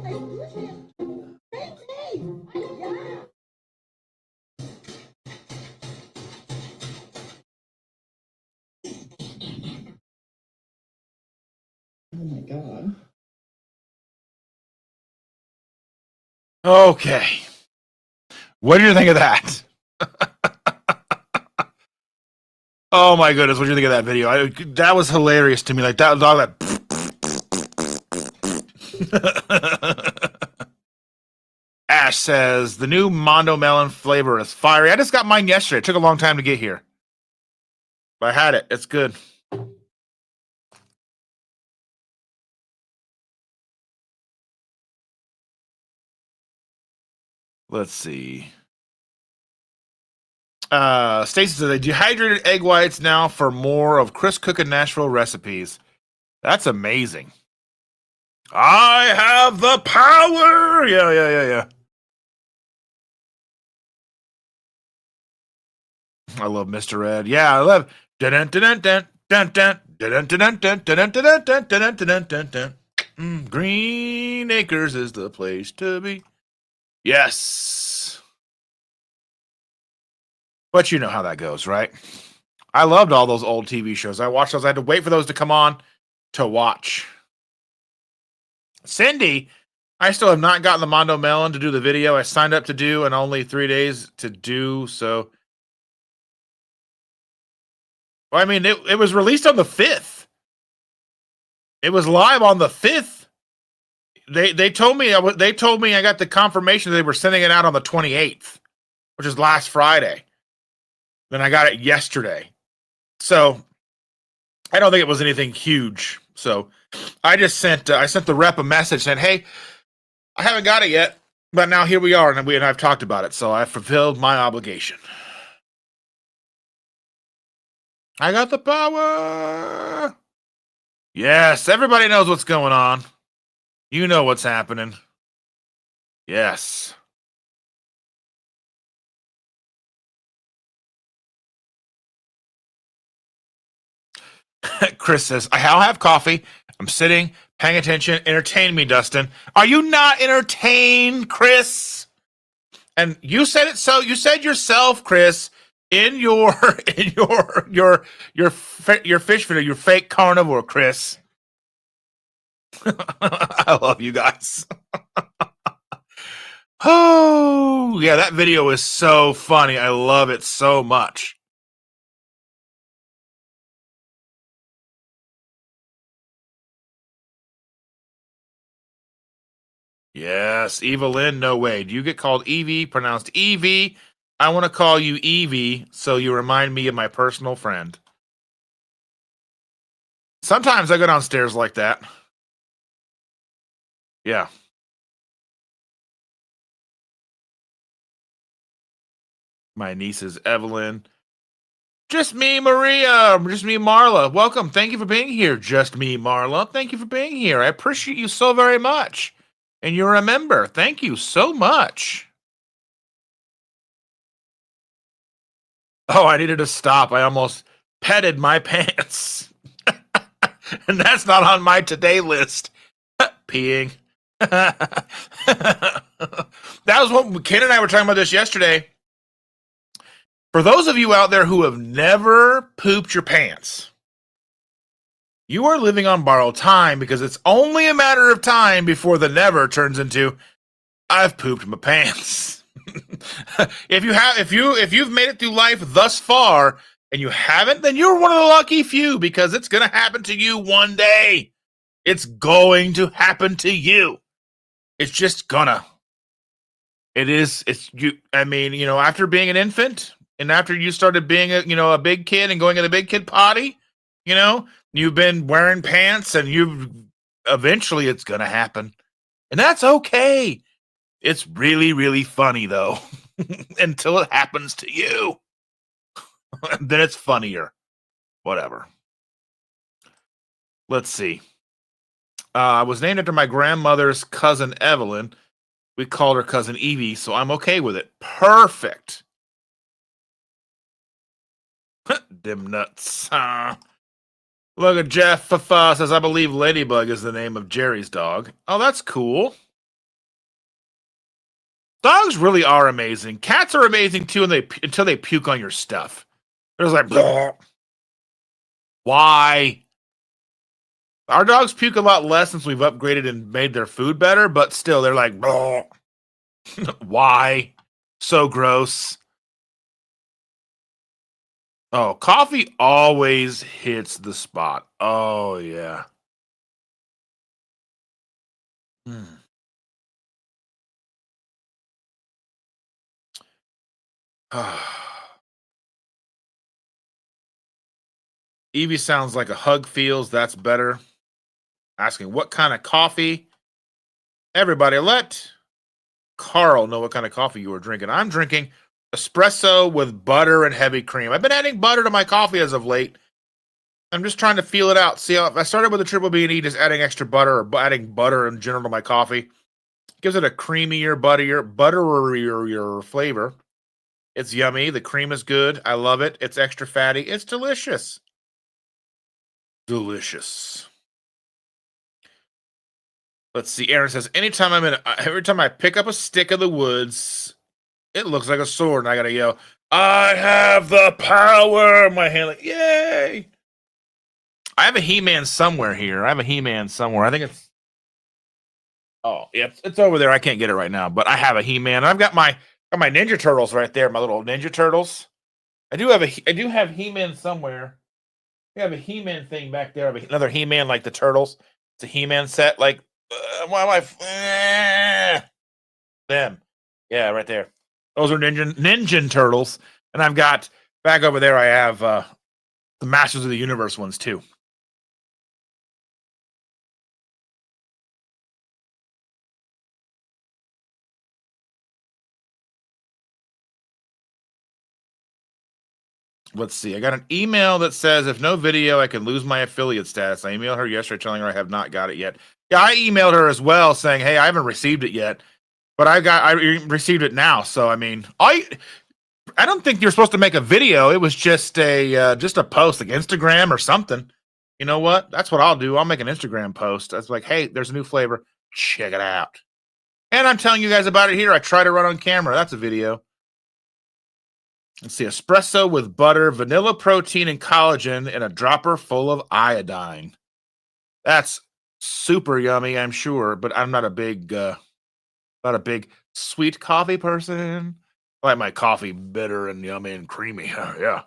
Oh my God. Okay. What do you think of that? Oh my goodness, what do you think of that video? That was hilarious to me. Like that dog that. Ash says the new Mondo Melon flavor is fiery. I just got mine yesterday. It took a long time to get here. But I had it. It's good. Let's see. Stacy says they dehydrated egg whites now for more of Chris Cook and Nashville recipes. That's amazing. I have the power. Yeah. I love Mr. Ed. Yeah, I love. Green Acres is the place to be. Yes. But you know how that goes, right? I loved all those old TV shows. I watched those. I had to wait for those to come on to watch. Cindy, I still have not gotten the Mondo Melon to do the video. I signed up to do and only 3 days to do. So, well, I mean, it was released on the 5th. It was live on the 5th. They told me I got the confirmation they were sending it out on the 28th, which is last Friday. Then I got it yesterday. So I don't think it was anything huge. So I just sent the rep a message saying, "Hey, I haven't got it yet, but now here we are, and I've talked about it. So I fulfilled my obligation. I got the power. Yes, everybody knows what's going on. You know what's happening. Yes." Chris says, I'll have coffee. I'm sitting, paying attention. Entertain me, Dustin. Are you not entertained, Chris? And you said it so. You said yourself, Chris, in your in your fish video, your fake carnivore, Chris. I love you guys. Oh, yeah, that video is so funny. I love it so much. Yes, Evelyn, no way. Do you get called Evie, pronounced Evie? I want to call you Evie, so you remind me of my personal friend. Sometimes I go downstairs like that. Yeah. My niece is Evelyn. Just me, Maria. Just me, Marla. Welcome. Thank you for being here. Just me, Marla. Thank you for being here. I appreciate you so very much. And you're a member. Thank you so much. Oh, I needed to stop. I almost petted my pants. And that's not on my today list. Peeing. That was what Ken and I were talking about this yesterday. For those of you out there who have never pooped your pants, you are living on borrowed time because it's only a matter of time before the never turns into I've pooped my pants. if you've made it through life thus far and you haven't, then you're one of the lucky few because it's going to happen to you one day. It's going to happen to you. It's just gonna. It is. It's you. I mean, after being an infant and after you started being a big kid and going to the big kid potty, you've been wearing pants and eventually it's gonna happen, and that's okay. It's really, really funny though, until it happens to you. Then it's funnier. Whatever. Let's see. I was named after my grandmother's cousin Evelyn. We called her cousin Evie, so I'm okay with it. Perfect. Dim nuts. Look at Jeff says, I believe Ladybug is the name of Jerry's dog. Oh, that's cool. Dogs really are amazing. Cats are amazing too, until they puke on your stuff. They're just like, why? Our dogs puke a lot less since we've upgraded and made their food better, but still, they're like, why? So gross. Oh, coffee always hits the spot. Oh, yeah. Evie sounds like a hug feels. That's better. Asking what kind of coffee. Everybody, let Carl know what kind of coffee you were drinking. I'm drinking espresso with butter and heavy cream. I've been adding butter to my coffee as of late. I'm just trying to feel it out. See, how I started with a triple B&E, just adding extra butter or adding butter in general to my coffee. It gives it a creamier, butterier flavor. It's yummy. The cream is good. I love it. It's extra fatty. It's delicious. Delicious. Let's see. Aaron says, every time I pick up a stick of the woods, it looks like a sword, and I gotta yell, I have the power. My hand, like, yay! I have a He-Man somewhere here. I think it's. Oh, yeah, it's over there. I can't get it right now, but I have a He-Man. I've got my Ninja Turtles right there. My little Ninja Turtles. I do have He-Man somewhere. We have a He-Man thing back there. Another He-Man like the Turtles. It's a He-Man set. Like, why am I? Them. Yeah, right there. Those are Ninja Turtles. And I've got, back over there, I have the Masters of the Universe ones, too. Let's see. I got an email that says, if no video, I can lose my affiliate status. I emailed her yesterday telling her I have not got it yet. Yeah, I emailed her as well saying, hey, I haven't received it yet. But I received it now. So, I mean, I don't think you're supposed to make a video. It was just a post, like Instagram or something. You know what? That's what I'll do. I'll make an Instagram post. That's like, hey, there's a new flavor. Check it out. And I'm telling you guys about it here. I try to run on camera. That's a video. Let's see, espresso with butter, vanilla protein, and collagen, and a dropper full of iodine. That's super yummy, I'm sure, but I'm not a big sweet coffee person. I like my coffee bitter and yummy and creamy. Yeah.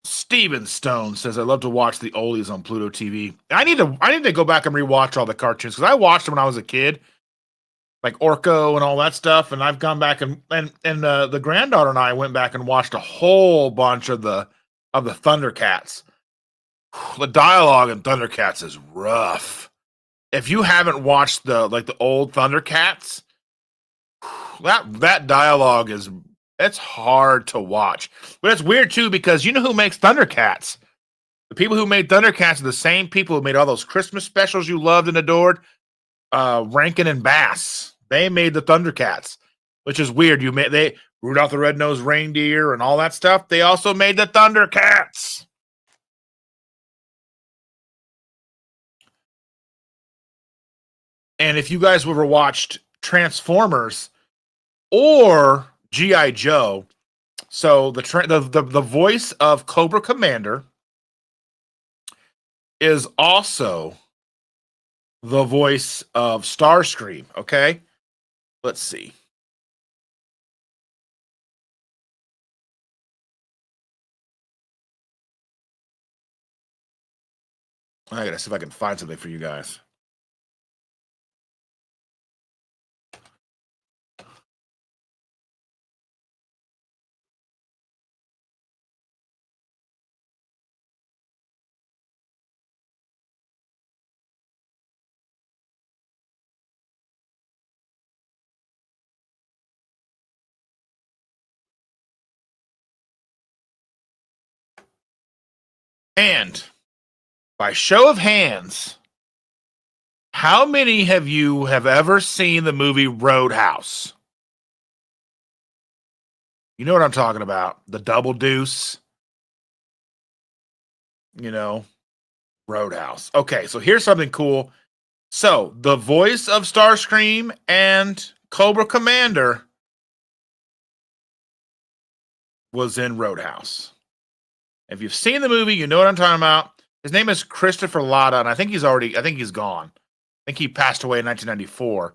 Steven Stone says, "I love to watch the oldies on Pluto TV." I need to go back and rewatch all the cartoons because I watched them when I was a kid, like Orko and all that stuff. And I've gone back and the granddaughter and I went back and watched a whole bunch of the Thundercats. The dialogue in Thundercats is rough. If you haven't watched the old Thundercats, that dialogue it's hard to watch. But it's weird too because you know who makes Thundercats? The people who made Thundercats are the same people who made all those Christmas specials you loved and adored. Rankin and Bass. They made the Thundercats, which is weird. They Rudolph the Red-Nosed Reindeer and all that stuff. They also made the Thundercats. And if you guys ever watched Transformers or G.I. Joe, so the voice of Cobra Commander is also the voice of Starscream. Okay, let's see. I gotta see if I can find something for you guys. And by show of hands, how many have you have ever seen the movie Roadhouse? You know what I'm talking about. The Double Deuce. You know, Roadhouse. Okay, so here's something cool. So the voice of Starscream and Cobra Commander was in Roadhouse. If you've seen the movie, you know what I'm talking about. His name is Christopher Latta, and I think he's gone. I think he passed away in 1994.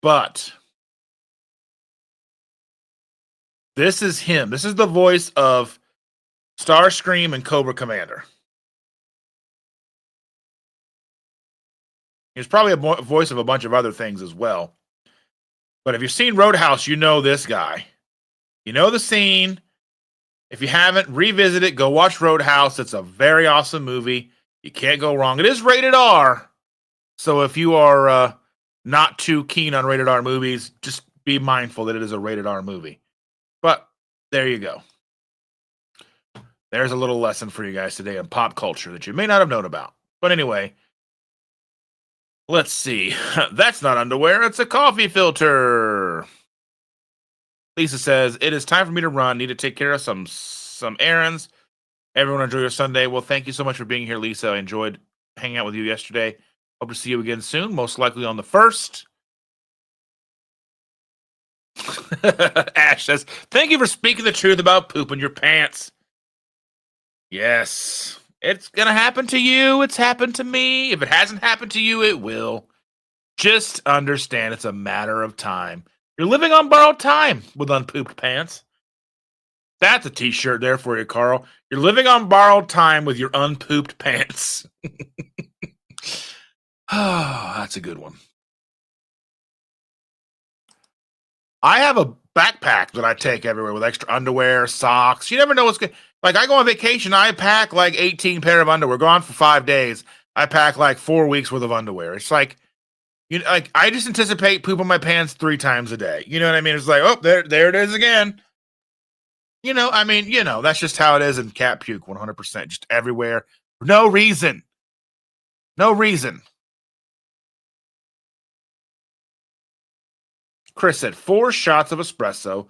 But this is him. This is the voice of Starscream and Cobra Commander. He's probably a voice of a bunch of other things as well. But if you've seen Roadhouse, you know this guy. You know the scene. If you haven't, revisit it. Go watch Roadhouse. It's a very awesome movie. You can't go wrong. It is rated R. So if you are not too keen on rated R movies, just be mindful that it is a rated R movie. But there you go. There's a little lesson for you guys today on pop culture that you may not have known about. But anyway, let's see. That's not underwear. It's a coffee filter. Lisa says, "It is time for me to run. Need to take care of some errands. Everyone enjoy your Sunday." Well, thank you so much for being here, Lisa. I enjoyed hanging out with you yesterday. Hope to see you again soon, most likely on the 1st. Ash says, "Thank you for speaking the truth about pooping your pants." Yes, it's going to happen to you. It's happened to me. If it hasn't happened to you, it will. Just understand it's a matter of time. You're living on borrowed time with unpooped pants. That's a t-shirt there for you, Carl. You're living on borrowed time with your unpooped pants. Oh, that's a good one. I have a backpack that I take everywhere with extra underwear, socks. You never know what's good. Like I go on vacation, I pack like 18 pair of underwear. Gone for 5 days. I pack like 4 weeks worth of underwear. It's like, like I just anticipate pooping my pants 3 times a day. You know what I mean? It's like, oh, there it is again. That's just how it is in cat puke, 100%, just everywhere. No reason. No reason. Chris said 4 shots of espresso,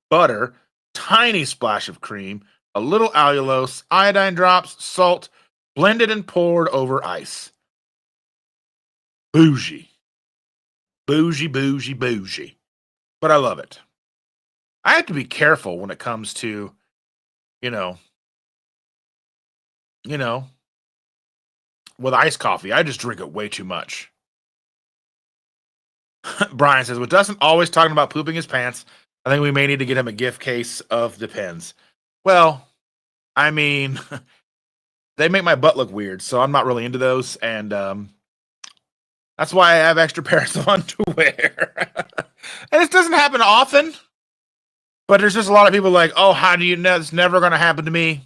butter, tiny splash of cream, a little allulose, iodine drops, salt, blended and poured over ice. Bougie. Bougie, bougie, bougie. But I love it. I have to be careful when it comes to, you know, you know, with iced coffee. I just drink it way too much. Brian says, with Dustin always talking about pooping his pants, I think we may need to get him a gift case of Depends. Well, I mean, they make my butt look weird, so I'm not really into those, and that's why I have extra pairs of underwear. And this doesn't happen often, but there's just a lot of people like, oh, how do you know it's never going to happen to me?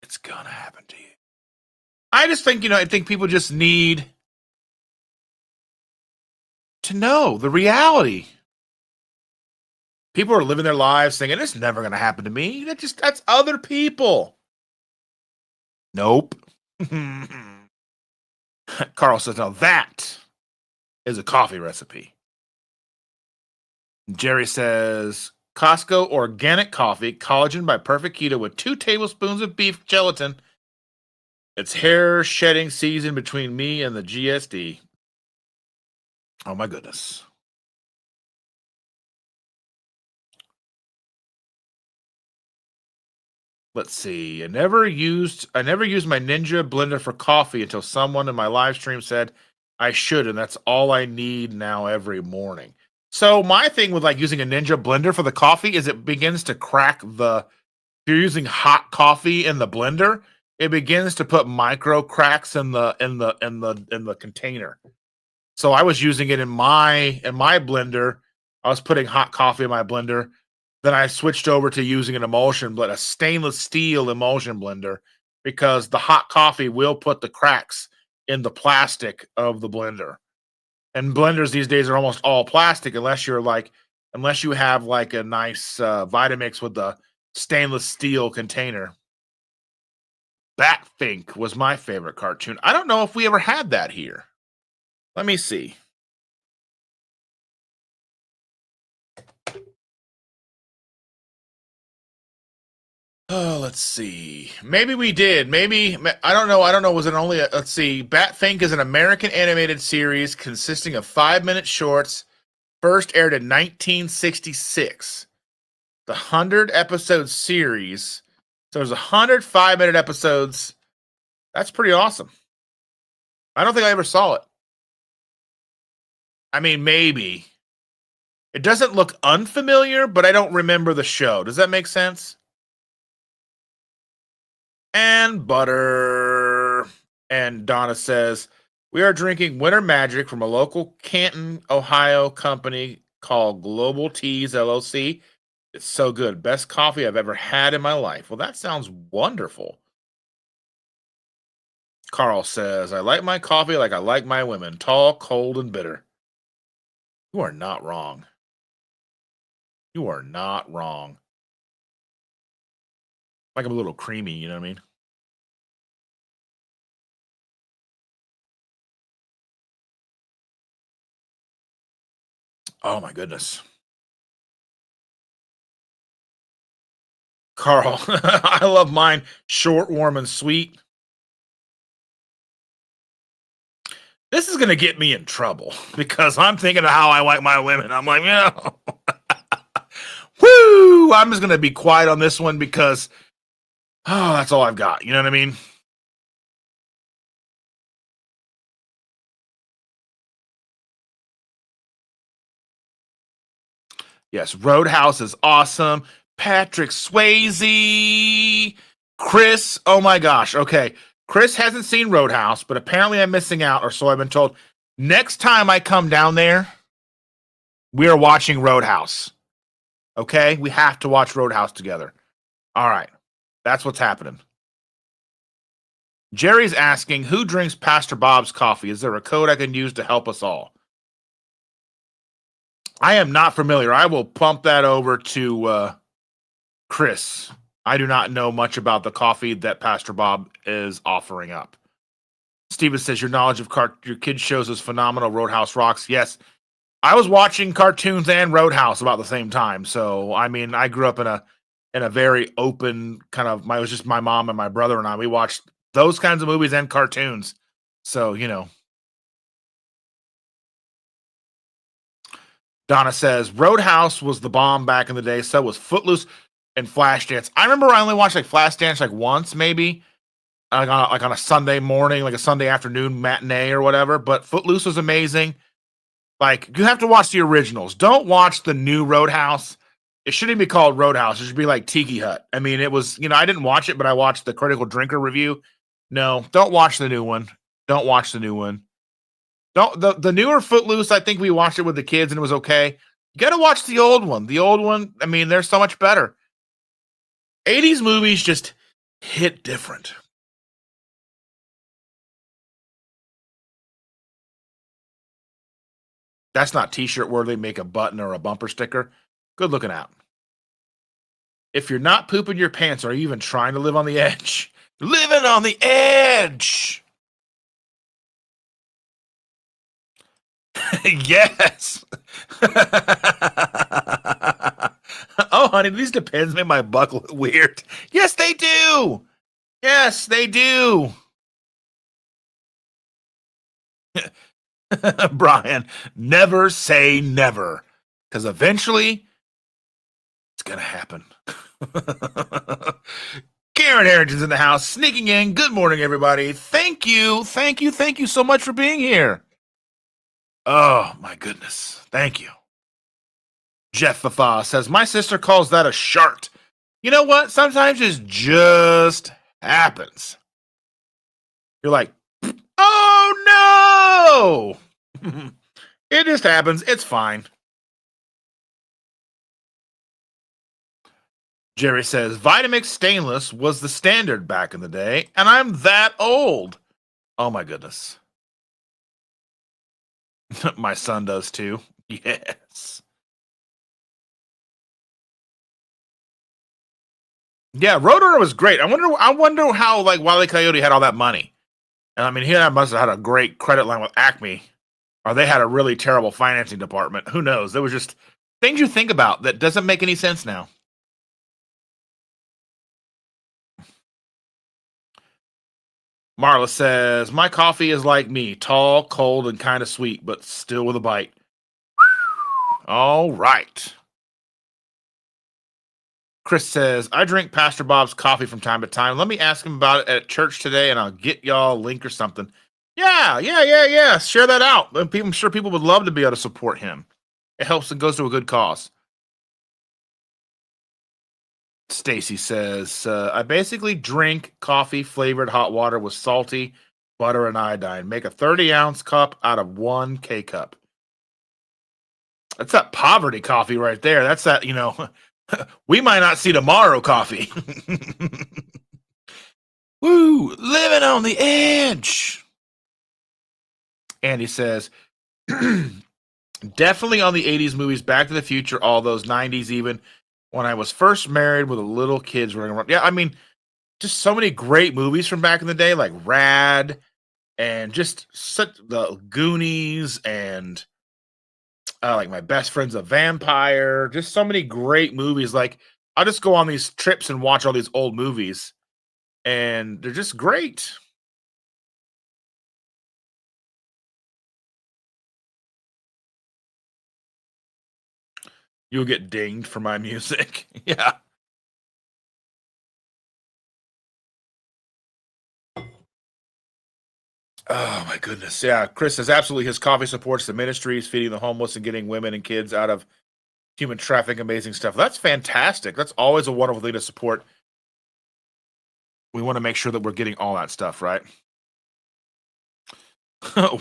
It's going to happen to you. I just think, I think people just need to know the reality. People are living their lives thinking it's never going to happen to me. That's other people. Nope. Carl says, now that is a coffee recipe. Jerry says, Costco organic coffee, collagen by Perfect Keto with 2 tablespoons of beef gelatin. It's hair shedding season between me and the GSD. Oh my goodness. Let's see. I never used my Ninja blender for coffee until someone in my live stream said I should, and that's all I need now every morning. So my thing with like using a Ninja blender for the coffee is it begins to crack if you're using hot coffee in the blender, it begins to put micro cracks in the container. So I was using it in my blender. I was putting hot coffee in my blender. Then I switched over to using a stainless steel emulsion blender, because the hot coffee will put the cracks in the plastic of the blender. And blenders these days are almost all plastic unless you have like a nice Vitamix with the stainless steel container. Batfink was my favorite cartoon. I don't know if we ever had that here. Let me see. Oh, let's see. Maybe we did. Maybe I don't know. Was it only? Let's see. Batfink is an American animated series consisting of 5-minute shorts. First aired in 1966. The 100-episode series. So there's 100 5-minute episodes. That's pretty awesome. I don't think I ever saw it. I mean, maybe. It doesn't look unfamiliar, but I don't remember the show. Does that make sense? And butter. And Donna says, we are drinking Winter Magic from a local Canton, Ohio company called Global Teas LLC. It's so good. Best coffee I've ever had in my life. Well, that sounds wonderful. Carl says, I like my coffee like I like my women. Tall, cold, and bitter. You are not wrong. You are not wrong. Like I'm a little creamy, you know what I mean? Oh my goodness. Carl, I love mine short, warm, and sweet. This is going to get me in trouble because I'm thinking of how I like my women. I'm like, whoo! I'm just going to be quiet on this one because, that's all I've got. You know what I mean? Yes, Roadhouse is awesome. Patrick Swayze, Chris. Oh my gosh. Okay. Chris hasn't seen Roadhouse, but apparently I'm missing out, or so I've been told. Next time I come down there, we are watching Roadhouse. Okay? We have to watch Roadhouse together. All right. That's what's happening. Jerry's asking, who drinks Pastor Bob's coffee? Is there a code I can use to help us all? I am not familiar. I will pump that over to Chris. I do not know much about the coffee that Pastor Bob is offering up. Steven says, your knowledge of your kids' shows is phenomenal. Roadhouse rocks. Yes. I was watching cartoons and Roadhouse about the same time. So, I mean, I grew up in a very open kind of, it was just my mom and my brother and I. We watched those kinds of movies and cartoons. So, Donna says Roadhouse was the bomb back in the day. So was Footloose and Flashdance. I remember I only watched like Flashdance like once, maybe like on a Sunday morning, like a Sunday afternoon matinee or whatever. But Footloose was amazing. Like you have to watch the originals. Don't watch the new Roadhouse. It shouldn't be called Roadhouse. It should be like Tiki Hut. I mean, it was, I didn't watch it, but I watched the Critical Drinker review. No, don't watch the new one. Don't watch the new one. Don't the newer Footloose, I think we watched it with the kids and it was okay. You got to watch the old one. The old one, I mean, they're so much better. 80s movies just hit different. That's not t-shirt worthy. Make a button or a bumper sticker. Good looking out. If you're not pooping your pants, are you even trying to live on the edge? Living on the edge. Yes. Oh, honey, these Depends make my butt look weird. Yes, they do. Yes, they do. Brian, never say never, because eventually it's going to happen. Karen Harrington's in the house, sneaking in. Good morning, everybody. Thank you so much for being here. Oh, my goodness. Thank you. Jeff Fafa says, my sister calls that a shart. You know what? Sometimes it just happens. You're like, oh, no! It just happens. It's fine. Jerry says, Vitamix stainless was the standard back in the day, and I'm that old. Oh, my goodness. My son does too. Yes. Yeah, Roadrunner was great. I wonder how like Wile E. Coyote had all that money. And I mean, he must have had a great credit line with Acme, or they had a really terrible financing department. Who knows? There was just things you think about that doesn't make any sense now. Marla says, my coffee is like me, tall, cold, and kind of sweet, but still with a bite. All right. Chris says, I drink Pastor Bob's coffee from time to time. Let me ask him about it at church today, and I'll get y'all a link or something. Yeah. Share that out. I'm sure people would love to be able to support him. It helps and goes to a good cause. Stacy says, I basically drink coffee flavored hot water with salty butter and iodine. Make a 30-ounce cup out of 1 K-cup. That's that poverty coffee right there. That's that, we might not see tomorrow coffee. Woo, living on the edge. Andy says, definitely on the 80s movies, Back to the Future, all those 90s even. When I was first married with a little kids running around. Yeah, I mean, just so many great movies from back in the day, like Rad and just the Goonies and like My Best Friend's a Vampire. Just so many great movies. Like, I'll just go on these trips and watch all these old movies, and they're just great. You'll get dinged for my music. Yeah. Oh my goodness. Yeah. Chris says absolutely his coffee supports the ministries, feeding the homeless and getting women and kids out of human trafficking. Amazing stuff. That's fantastic. That's always a wonderful thing to support. We want to make sure that we're getting all that stuff, right?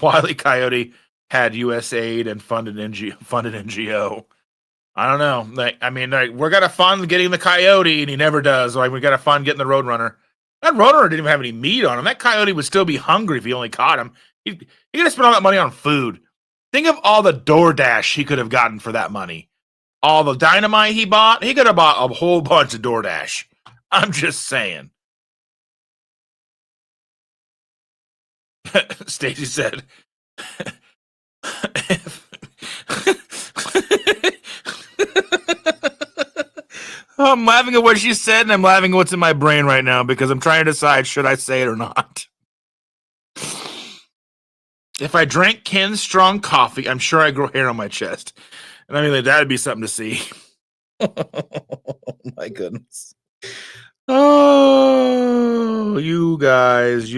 Wile E. Coyote had USAID and funded NGO. I don't know. We're gonna fund getting the coyote, and he never does. Like, we gotta fund getting the Roadrunner. That Roadrunner didn't even have any meat on him. That coyote would still be hungry if he only caught him. He could have spent all that money on food. Think of all the DoorDash he could have gotten for that money. All the dynamite he bought, he could have bought a whole bunch of DoorDash. I'm just saying. Stacy said, I'm laughing at what she said, and I'm laughing at what's in my brain right now because I'm trying to decide, should I say it or not? If I drank Ken's strong coffee, I'm sure I grow hair on my chest. And I mean, like, that'd be something to see. Oh my goodness. Oh, you guys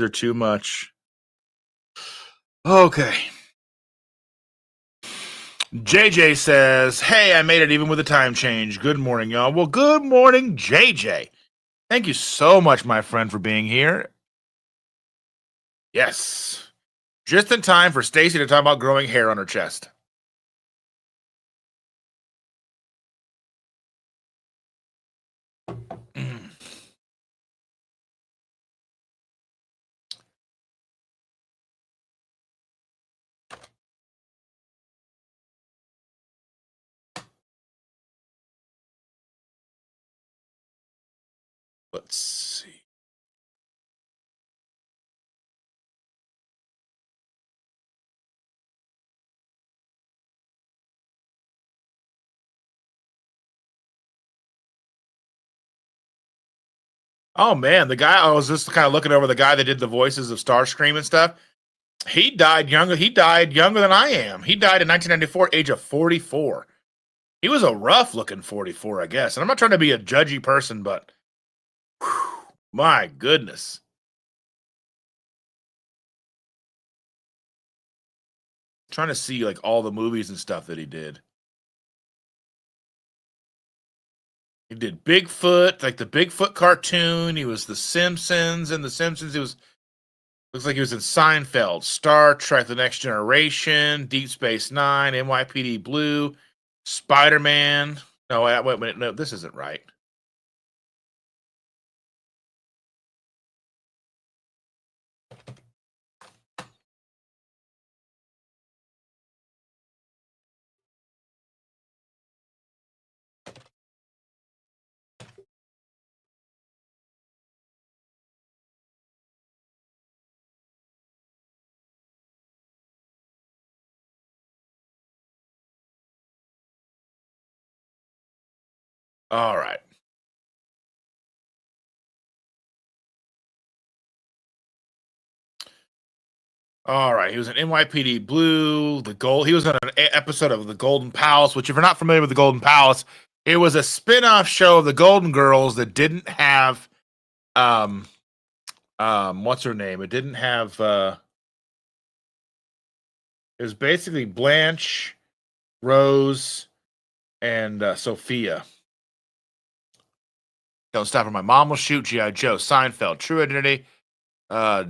are too much. Okay. JJ says, "Hey, I made it even with the time change. Good morning, y'all." Well, good morning, JJ. Thank you so much, my friend, for being here. Yes. Just in time for Stacy to talk about growing hair on her chest. Mm. Let's see. Oh man, the guy I was just kind of looking over, the guy that did the voices of Starscream and stuff. He died younger. He died younger than I am. He died in 1994, age of 44. He was a rough looking 44, I guess. And I'm not trying to be a judgy person, but whew, my goodness. Trying to see like all the movies and stuff that he did. He did Bigfoot, like the Bigfoot cartoon. He was the Simpsons and the Simpsons. He was looks like he was in Seinfeld, Star Trek: The Next Generation, Deep Space Nine, NYPD Blue, Spider-Man. No, wait, no, this isn't right. All right. All right, he was in NYPD Blue, the Gold. He was on an episode of the Golden Palace. Which, if you're not familiar with the Golden Palace, it was a spin-off show of the Golden Girls that didn't have, what's her name? It didn't have. It was basically Blanche, Rose, and Sophia. Don't Stop Her, My Mom Will Shoot, G.I. Joe, Seinfeld, True Identity, uh,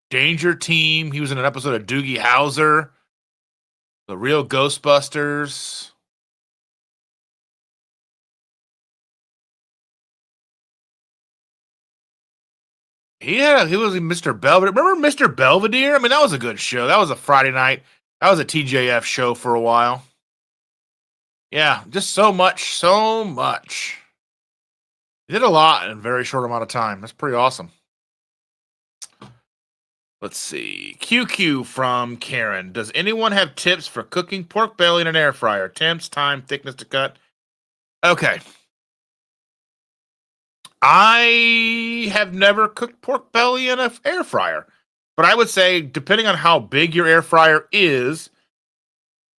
Danger Team. He was in an episode of Doogie Howser, The Real Ghostbusters. He was in Mr. Belvedere. Remember Mr. Belvedere? I mean, that was a good show. That was a Friday night. That was a TJF show for a while. Yeah, just so much, so much. He did a lot in a very short amount of time. That's pretty awesome. Let's see. QQ from Karen. Does anyone have tips for cooking pork belly in an air fryer? Temps, time, thickness to cut. Okay. I have never cooked pork belly in an air fryer, but I would say, depending on how big your air fryer is,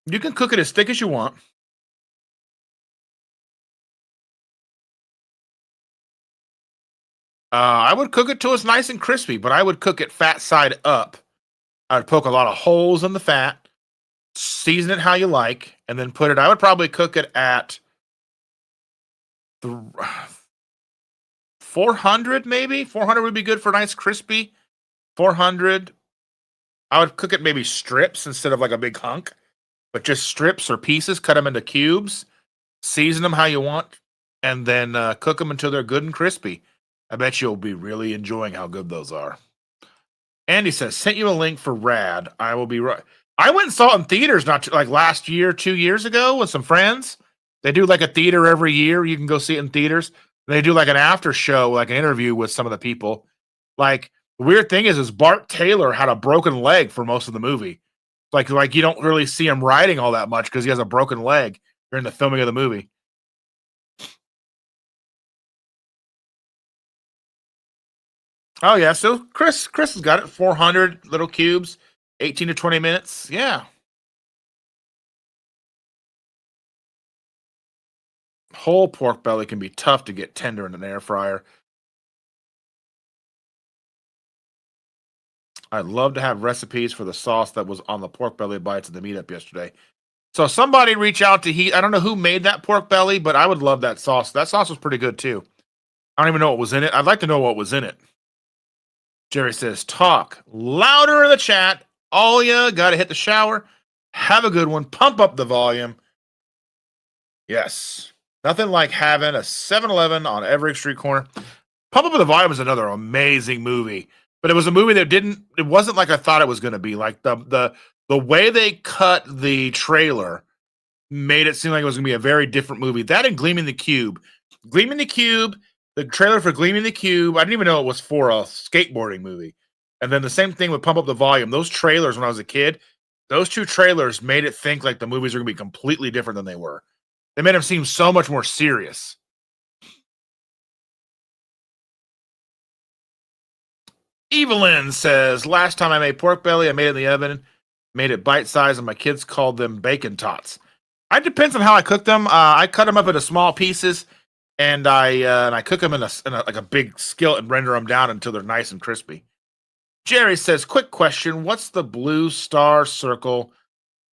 you can cook it as thick as you want. I would cook it till it's nice and crispy, but I would cook it fat side up. I would poke a lot of holes in the fat, season it how you like, and then put it. I would probably cook it at 400, maybe 400 would be good for nice crispy. 400. I would cook it maybe strips instead of like a big hunk, but just strips or pieces. Cut them into cubes, season them how you want, and then cook them until they're good and crispy. I bet you'll be really enjoying how good those are. Andy says, sent you a link for Rad. I will be right. I went and saw it in theaters like last year, 2 years ago with some friends. They do like a theater every year. You can go see it in theaters. They do like an after show, like an interview with some of the people. Like the weird thing is Bart Taylor had a broken leg for most of the movie. Like you don't really see him riding all that much because he has a broken leg during the filming of the movie. Oh yeah, so Chris has got it. 400 little cubes, 18 to 20 minutes. Yeah. Whole pork belly can be tough to get tender in an air fryer. I'd love to have recipes for the sauce that was on the pork belly bites at the meetup yesterday. So somebody reach out to Heat. I don't know who made that pork belly, but I would love that sauce. That sauce was pretty good too. I don't even know what was in it. I'd like to know what was in it. Jerry says, talk louder in the chat. All ya got to hit the shower. Have a good one. Pump up the volume. Yes. Nothing like having a 7-Eleven on every street corner. Pump Up the Volume is another amazing movie, but it was a movie that it wasn't like I thought it was going to be. Like the way they cut the trailer made it seem like it was going to be a very different movie. That and Gleaming the Cube. Gleaming the Cube, the trailer for Gleaming the Cube, I didn't even know it was for a skateboarding movie. And then the same thing with Pump Up the Volume. Those trailers when I was a kid, those two trailers made it think like the movies are going to be completely different than they were. They made them seem so much more serious. Evelyn says, last time I made pork belly, I made it in the oven, made it bite-sized, and my kids called them bacon tots. It depends on how I cook them. I cut them up into small pieces, and I cook them in a big skillet and render them down until they're nice and crispy. Jerry says, quick question, what's the blue star circle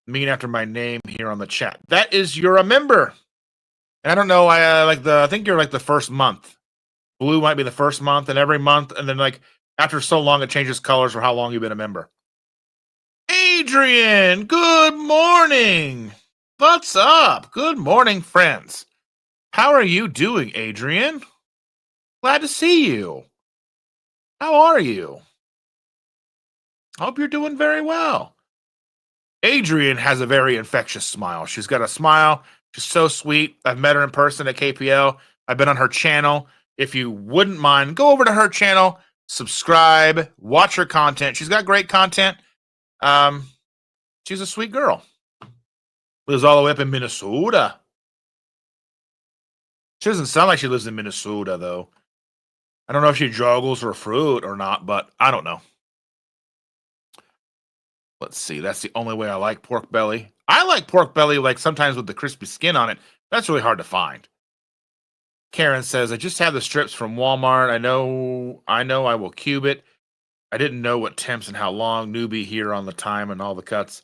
mean after my name here on the chat? That is you're a member. And I don't know, I think you're like the first month. Blue might be the first month, and every month, and then like after so long, it changes colors for how long you've been a member. Adrian, good morning. What's up? Good morning, friends. How are you doing, Adrian? Glad to see you. How are you? Hope you're doing very well. Adrian has a very infectious smile. She's got a smile. She's so sweet. I've met her in person at KPL. I've been on her channel. If you wouldn't mind, go over to her channel, subscribe, watch her content. She's got great content. She's a sweet girl. Lives all the way up in Minnesota. She doesn't sound like she lives in Minnesota, though. I don't know if she juggles her fruit or not, but I don't know. Let's see. That's the only way I like pork belly. I like pork belly, like sometimes with the crispy skin on it. That's really hard to find. Karen says, I just have the strips from Walmart. I know I will cube it. I didn't know what temps and how long. Newbie here on the time and all the cuts.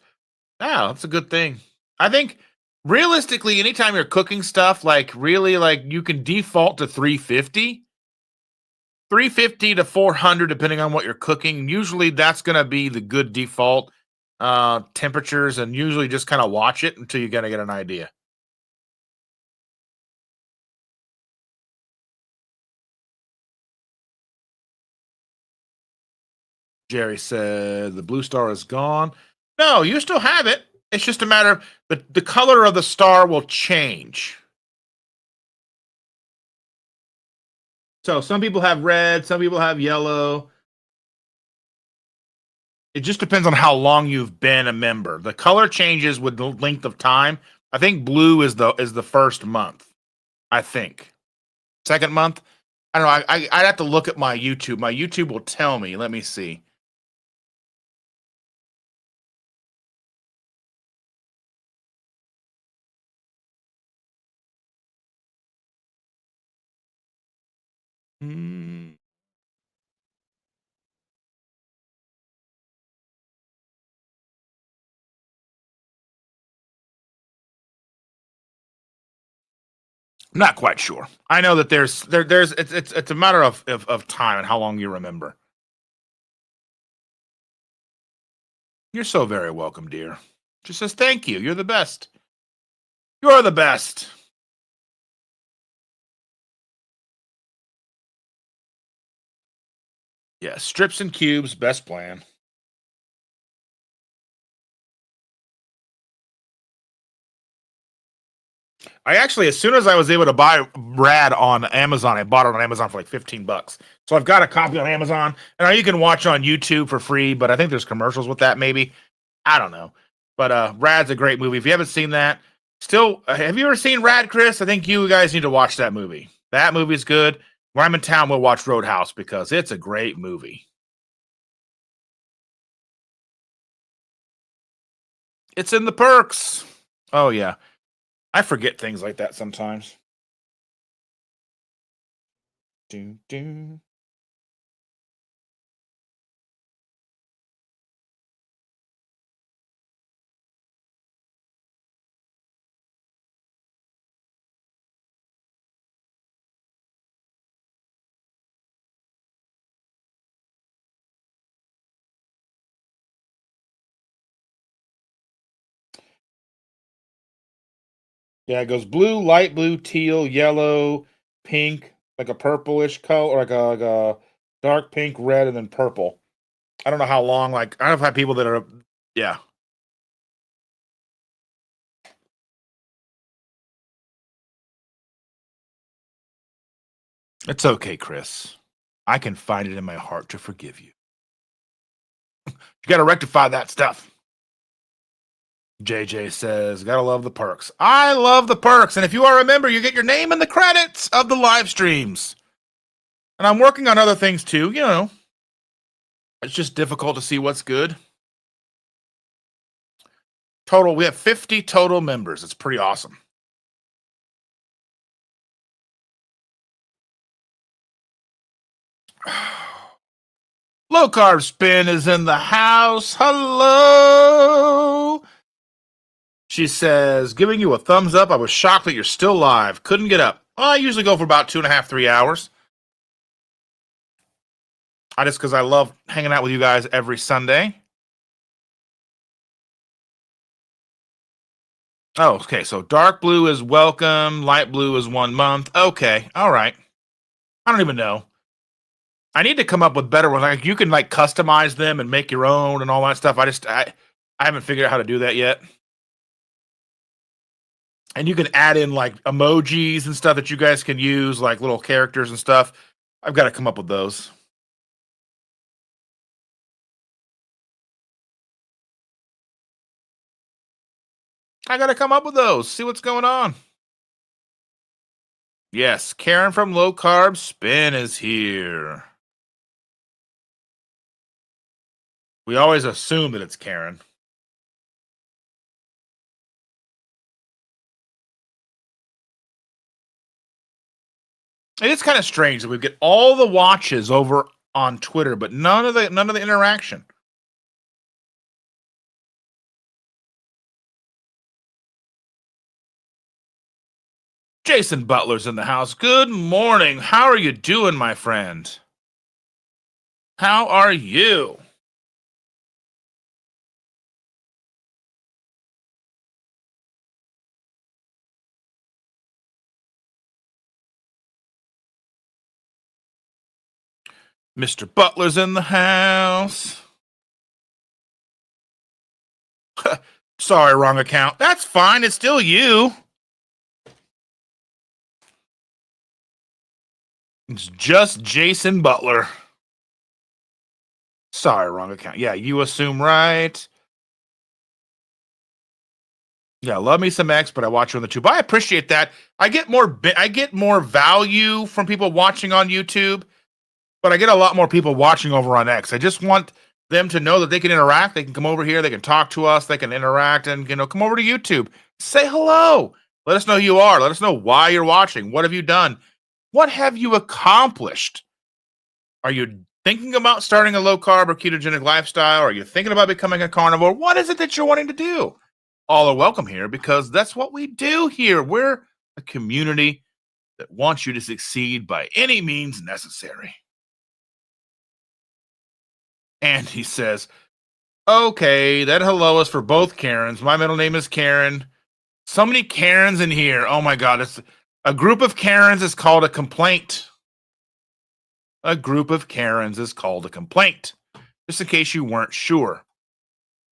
Ah, that's a good thing. I think realistically, anytime you're cooking stuff, like really like you can default to 350. 350 to 400, depending on what you're cooking. Usually that's going to be the good default temperatures, and usually just kind of watch it until you get an idea. Jerry said the blue star is gone. No, you still have it. It's just a matter of the color of the star will change. So some people have red, some people have yellow. It just depends on how long you've been a member. The color changes with the length of time. I think blue is the first month. I think. Second month? I don't know. I'd have to look at my YouTube. My YouTube will tell me. Let me see. I'm not quite sure. I know that there's it's a matter of time and how long you remember. You're so very welcome, dear. She says, thank you. You're the best. You're the best. Yeah, strips and cubes, best plan. I actually, as soon as I was able to buy Rad on Amazon, I bought it on Amazon for like $15. So I've got a copy on Amazon, and now you can watch on YouTube for free. But I think there's commercials with that, maybe. I don't know. But Rad's a great movie. If you haven't seen that, still, have you ever seen Rad, Chris? I think you guys need to watch that movie. That movie's good. When I'm in town, we'll watch Roadhouse because it's a great movie. It's in the perks. Oh yeah, I forget things like that sometimes. Do, do. Yeah, it goes blue, light blue, teal, yellow, pink, like a purplish color, like a dark pink, red, and then purple. I don't know how long. Like I don't know if I have people that are. Yeah, it's okay, Chris. I can find it in my heart to forgive you. You got to rectify that stuff. JJ says, gotta love the perks. I love the perks. And if you are a member, you get your name in the credits of the live streams. And I'm working on other things too, you know. It's just difficult to see what's good. Total, we have 50 total members. It's pretty awesome. Low Carb Spin is in the house. Hello. She says, giving you a thumbs up. I was shocked that you're still live. Couldn't get up. Well, I usually go for about 2.5, 3 hours. Because I love hanging out with you guys every Sunday. Oh, okay. So dark blue is welcome. Light blue is 1 month. Okay. All right. I don't even know. I need to come up with better ones. Like you can like customize them and make your own and all that stuff. I haven't figured out how to do that yet. And you can add in like emojis and stuff that you guys can use, like little characters and stuff. I've got to come up with those. I got to come up with those. See what's going on. Yes, Karen from Low Carb Spin is here. We always assume that it's Karen. It is kind of strange that we get all the watches over on Twitter, but none of the interaction. Jason Butler's in the house. Good morning. How are you doing, my friend? How are you? Mr. Butler's in the house. Sorry, wrong account. That's fine. It's still you. It's just Jason Butler. Sorry, wrong account. Yeah, you assume right. Yeah, love me some X, but I watch you on the tube. I appreciate that. I get more value from people watching on YouTube, but I get a lot more people watching over on X. I just want them to know that they can interact. They can come over here. They can talk to us. They can interact and come over to YouTube. Say hello. Let us know who you are. Let us know why you're watching. What have you done? What have you accomplished? Are you thinking about starting a low carb or ketogenic lifestyle? Are you thinking about becoming a carnivore? What is it that you're wanting to do? All are welcome here because that's what we do here. We're a community that wants you to succeed by any means necessary. And he says, okay, that hello is for both Karens. My middle name is Karen. So many Karens in here. Oh my God. It's a group of Karens is called a complaint. A group of Karens is called a complaint. Just in case you weren't sure.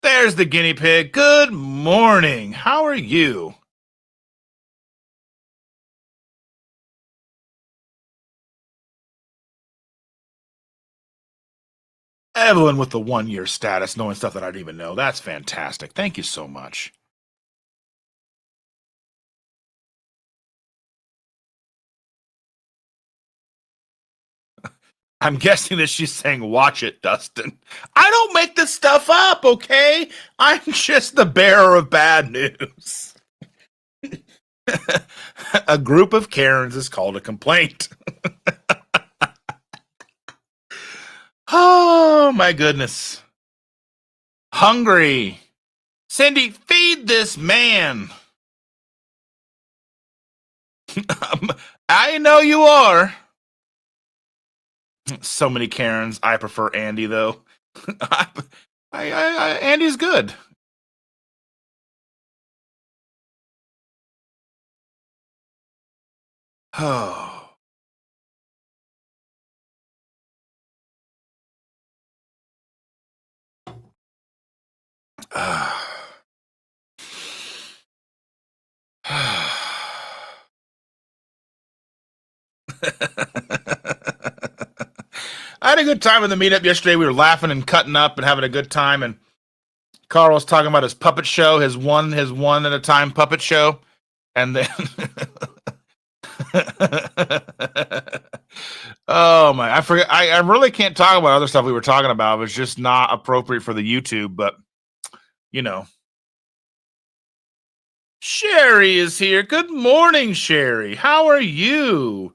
There's the guinea pig. Good morning. How are you? Evelyn with the 1-year status, knowing stuff that I didn't even know. That's fantastic. Thank you so much. I'm guessing that she's saying, watch it, Dustin. I don't make this stuff up, okay? I'm just the bearer of bad news. A group of Karens is called a complaint. Oh my goodness. Hungry. Cindy, feed this man. I know you are. So many Karens. I prefer Andy though. Andy's good. Oh. I had a good time in the meetup yesterday. We were laughing and cutting up and having a good time. And Carl was talking about his puppet show, his one at a time puppet show, and then oh my, I forget. I really can't talk about other stuff we were talking about. It was just not appropriate for the YouTube, but you know. Sherry is here. Good morning, Sherry. How are you?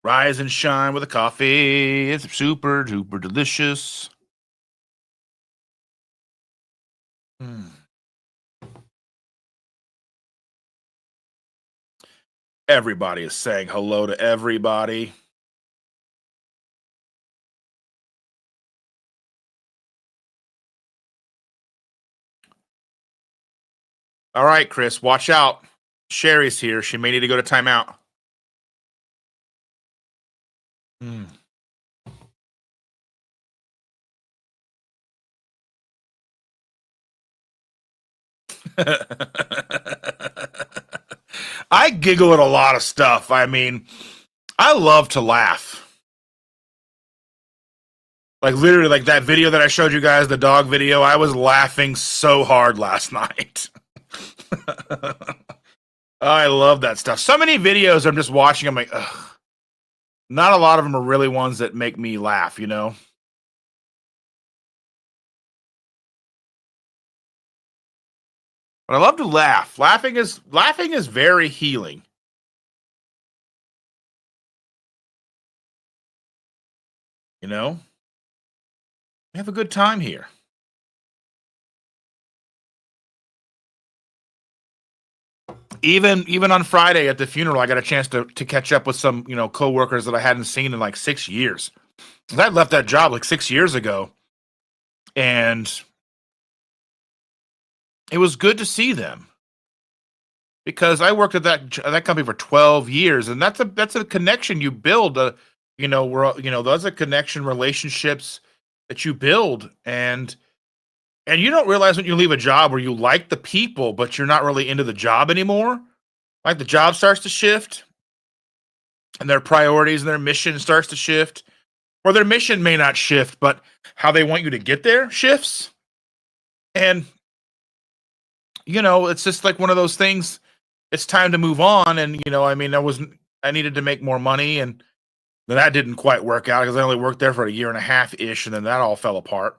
Rise and shine with a coffee. It's super duper delicious. Everybody is saying hello to everybody. All right, Chris, watch out. Sherry's here. She may need to go to timeout. I giggle at a lot of stuff. I mean, I love to laugh. Like literally, like that video that I showed you guys, the dog video, I was laughing so hard last night. I love that stuff. So many videos I'm just watching, I'm like, ugh. Not a lot of them are really ones that make me laugh, you know? But I love to laugh. Laughing is very healing. You know? We have a good time here. Even on Friday at the funeral, I got a chance to catch up with some, you know, coworkers that I hadn't seen in like 6 years. I left that job like 6 years ago, and it was good to see them because I worked at that company for 12 years, and that's a connection you build. You know, those are connection relationships that you build, and you don't realize when you leave a job where you like the people, but you're not really into the job anymore. Like the job starts to shift, and their priorities and their mission starts to shift, or their mission may not shift, but how they want you to get there shifts. And you know, it's just like one of those things. It's time to move on, and you know, I mean, I needed to make more money, and that didn't quite work out because I only worked there for a year and a half ish, and then that all fell apart.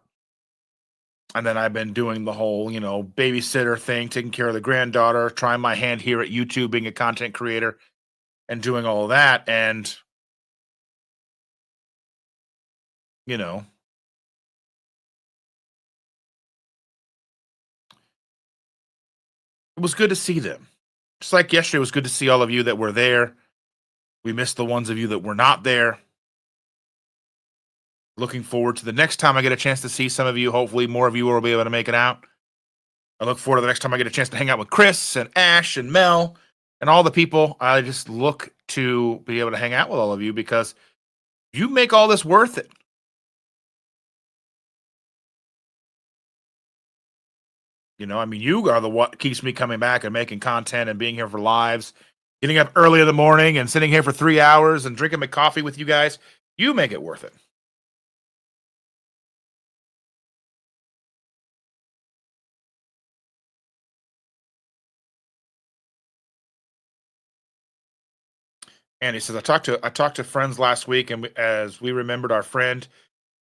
And then I've been doing the whole, you know, babysitter thing, taking care of the granddaughter, trying my hand here at YouTube, being a content creator, and doing all of that. And you know, it was good to see them. Just like yesterday, it was good to see all of you that were there. We missed the ones of you that were not there. Looking forward to the next time I get a chance to see some of you. Hopefully, more of you will be able to make it out. I look forward to the next time I get a chance to hang out with Chris and Ash and Mel and all the people. I just look to be able to hang out with all of you because you make all this worth it. You know, I mean, you are the what keeps me coming back and making content and being here for lives, getting up early in the morning and sitting here for 3 hours and drinking my coffee with you guys. You make it worth it. And he says, I talked to friends last week, and as we remembered our friend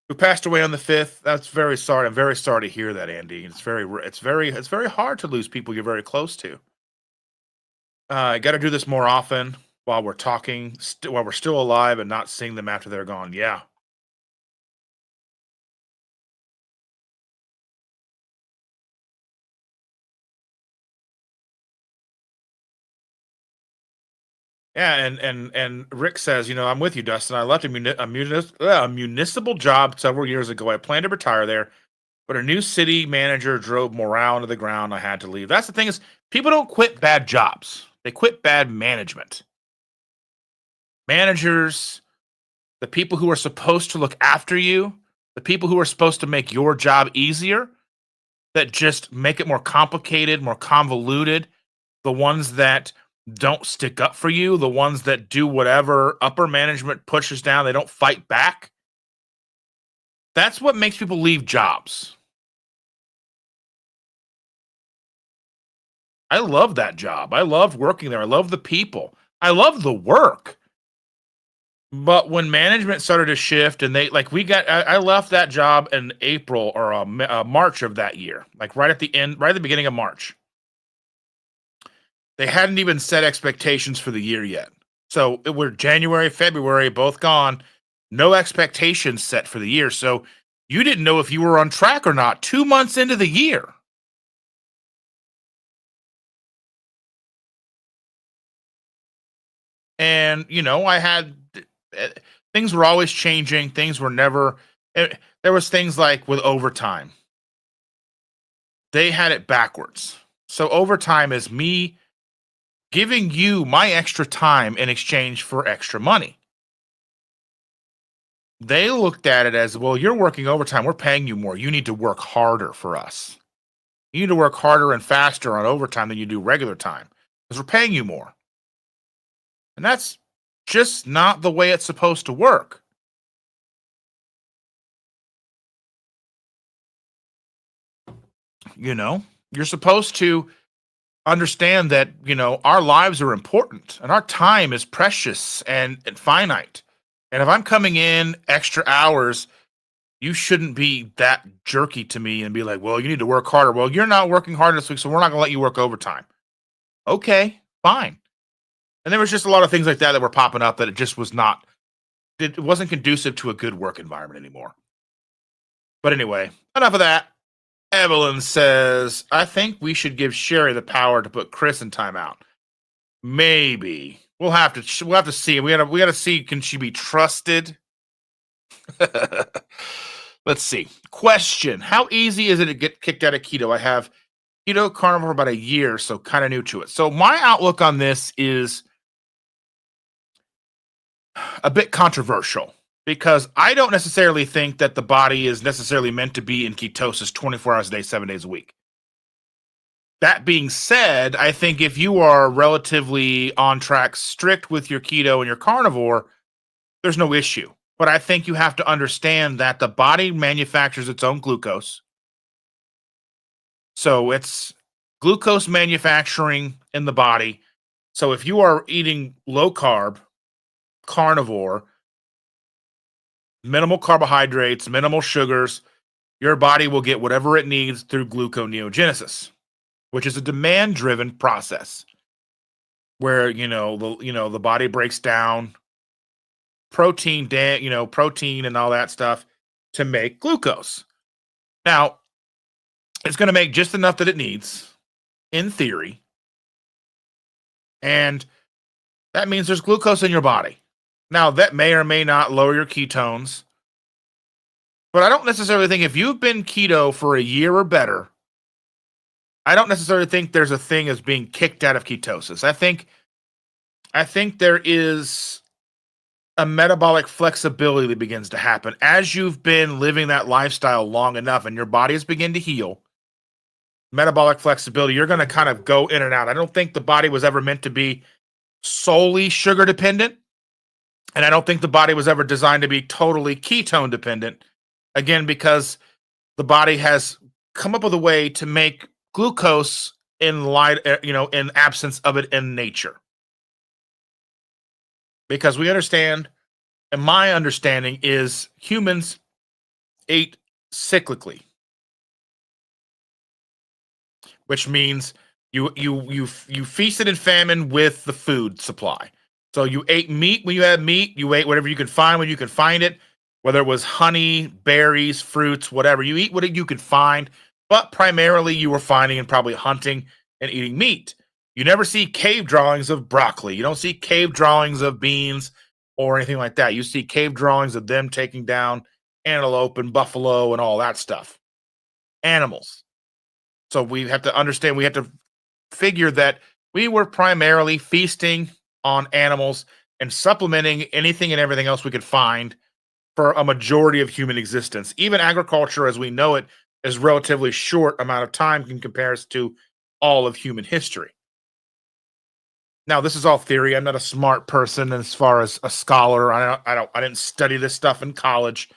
who passed away on the 5th. That's very sorry. I'm very sorry to hear that, Andy. It's very hard to lose people you're very close to. I got to do this more often while we're talking, while we're still alive, and not seeing them after they're gone. Yeah, Yeah, and Rick says, I'm with you, Dustin. I left a municipal job several years ago. I planned to retire there, but a new city manager drove morale into the ground. I had to leave. That's the thing is, people don't quit bad jobs. They quit bad management. Managers, the people who are supposed to look after you, the people who are supposed to make your job easier, that just make it more complicated, more convoluted, the ones that don't stick up for you, the ones that do whatever upper management pushes down, they don't fight back. That's what makes people leave jobs. I love that job. I loved working there. I love the people. I love the work. But when management started to shift and I left that job in April or March of that year, like right at the beginning of March. They hadn't even set expectations for the year yet. So we're January, February, both gone. No expectations set for the year. So you didn't know if you were on track or not 2 months into the year. And, things were always changing. Things were never, there was things like with overtime. They had it backwards. So overtime is me giving you my extra time in exchange for extra money. They looked at it as, well, you're working overtime. We're paying you more. You need to work harder for us. You need to work harder and faster on overtime than you do regular time because we're paying you more. And that's just not the way it's supposed to work. You're supposed to understand that, our lives are important and our time is precious and finite. And if I'm coming in extra hours, you shouldn't be that jerky to me and be like, well, you need to work harder. Well, you're not working hard this week, so we're not going to let you work overtime. Okay, fine. And there was just a lot of things like that were popping up that it wasn't conducive to a good work environment anymore. But anyway, enough of that. Evelyn says, I think we should give Sherry the power to put Chris in timeout. Maybe. We'll have to see. We gotta see, can she be trusted? Let's see. Question. How easy is it to get kicked out of keto? I have keto carnivore for about a year, so kind of new to it. So my outlook on this is a bit controversial because I don't necessarily think that the body is necessarily meant to be in ketosis 24 hours a day, 7 days a week. That being said, I think if you are relatively on track, strict with your keto and your carnivore, there's no issue. But I think you have to understand that the body manufactures its own glucose. So it's glucose manufacturing in the body. So if you are eating low carb, carnivore, minimal carbohydrates, minimal sugars, your body will get whatever it needs through gluconeogenesis, which is a demand-driven process where the body breaks down protein and all that stuff to make glucose. Now, it's going to make just enough that it needs, in theory, and that means there's glucose in your body. Now, that may or may not lower your ketones, but I don't necessarily think if you've been keto for a year or better, I don't necessarily think there's a thing as being kicked out of ketosis. I think there is a metabolic flexibility that begins to happen as you've been living that lifestyle long enough and your body has begun to heal. Metabolic flexibility, you're going to kind of go in and out. I don't think the body was ever meant to be solely sugar dependent. And I don't think the body was ever designed to be totally ketone dependent. Again, because the body has come up with a way to make glucose in absence of it in nature. Because we understand, and my understanding is humans ate cyclically, which means you feasted and famine with the food supply. So you ate meat when you had meat. You ate whatever you could find when you could find it, whether it was honey, berries, fruits, whatever. You eat what you could find, but primarily you were finding and probably hunting and eating meat. You never see cave drawings of broccoli. You don't see cave drawings of beans or anything like that. You see cave drawings of them taking down antelope and buffalo and all that stuff. Animals. So we have to understand, we have to figure that we were primarily feasting on animals and supplementing anything and everything else we could find for a majority of human existence. Even agriculture as we know it is relatively short amount of time in comparison to all of human history. Now, this is all theory. I'm not a smart person as far as a scholar. I didn't study this stuff in college,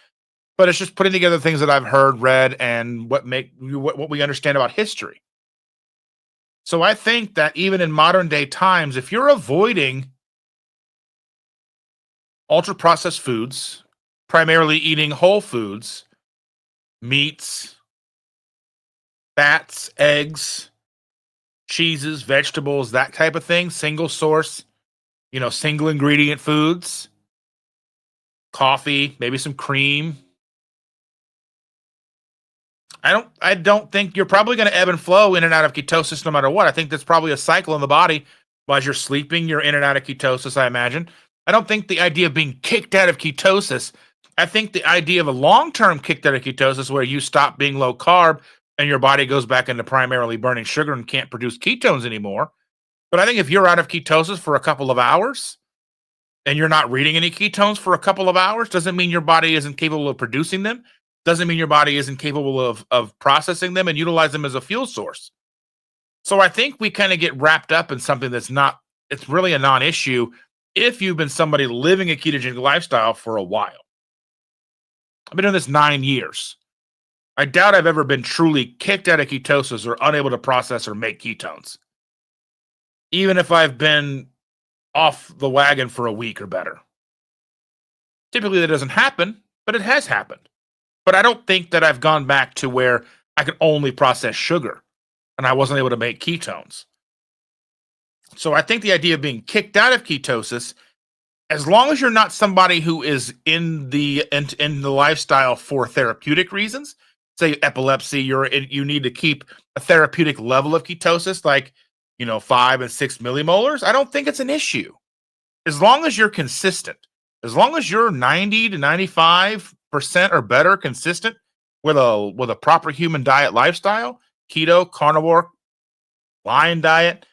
but it's just putting together things that I've heard, read, and what we understand about history. So I think that even in modern day times, if you're avoiding ultra processed foods, primarily eating whole foods, meats, fats, eggs, cheeses, vegetables, that type of thing, single source, single ingredient foods, coffee, maybe some cream. I don't think you're probably going to ebb and flow in and out of ketosis no matter what. I think that's probably a cycle in the body. As you're sleeping, you're in and out of ketosis, I imagine. I don't think the idea of being kicked out of ketosis, I think the idea of a long-term kicked out of ketosis where you stop being low carb and your body goes back into primarily burning sugar and can't produce ketones anymore. But I think if you're out of ketosis for a couple of hours and you're not reading any ketones for a couple of hours, doesn't mean your body isn't capable of producing them. Doesn't mean your body isn't capable of processing them and utilize them as a fuel source. So I think we kind of get wrapped up in something that's not, it's really a non-issue if you've been somebody living a ketogenic lifestyle for a while. I've been doing this 9 years. I doubt I've ever been truly kicked out of ketosis or unable to process or make ketones. Even if I've been off the wagon for a week or better. Typically that doesn't happen, but it has happened. But I don't think that I've gone back to where I could only process sugar and I wasn't able to make ketones. So I think the idea of being kicked out of ketosis, as long as you're not somebody who is in the lifestyle for therapeutic reasons, say epilepsy, you need to keep a therapeutic level of ketosis, like 5 and 6 millimolars. I don't think it's an issue. As long as you're consistent, as long as you're 90 to 95% or better consistent with a proper human diet lifestyle, keto, carnivore, lion diet,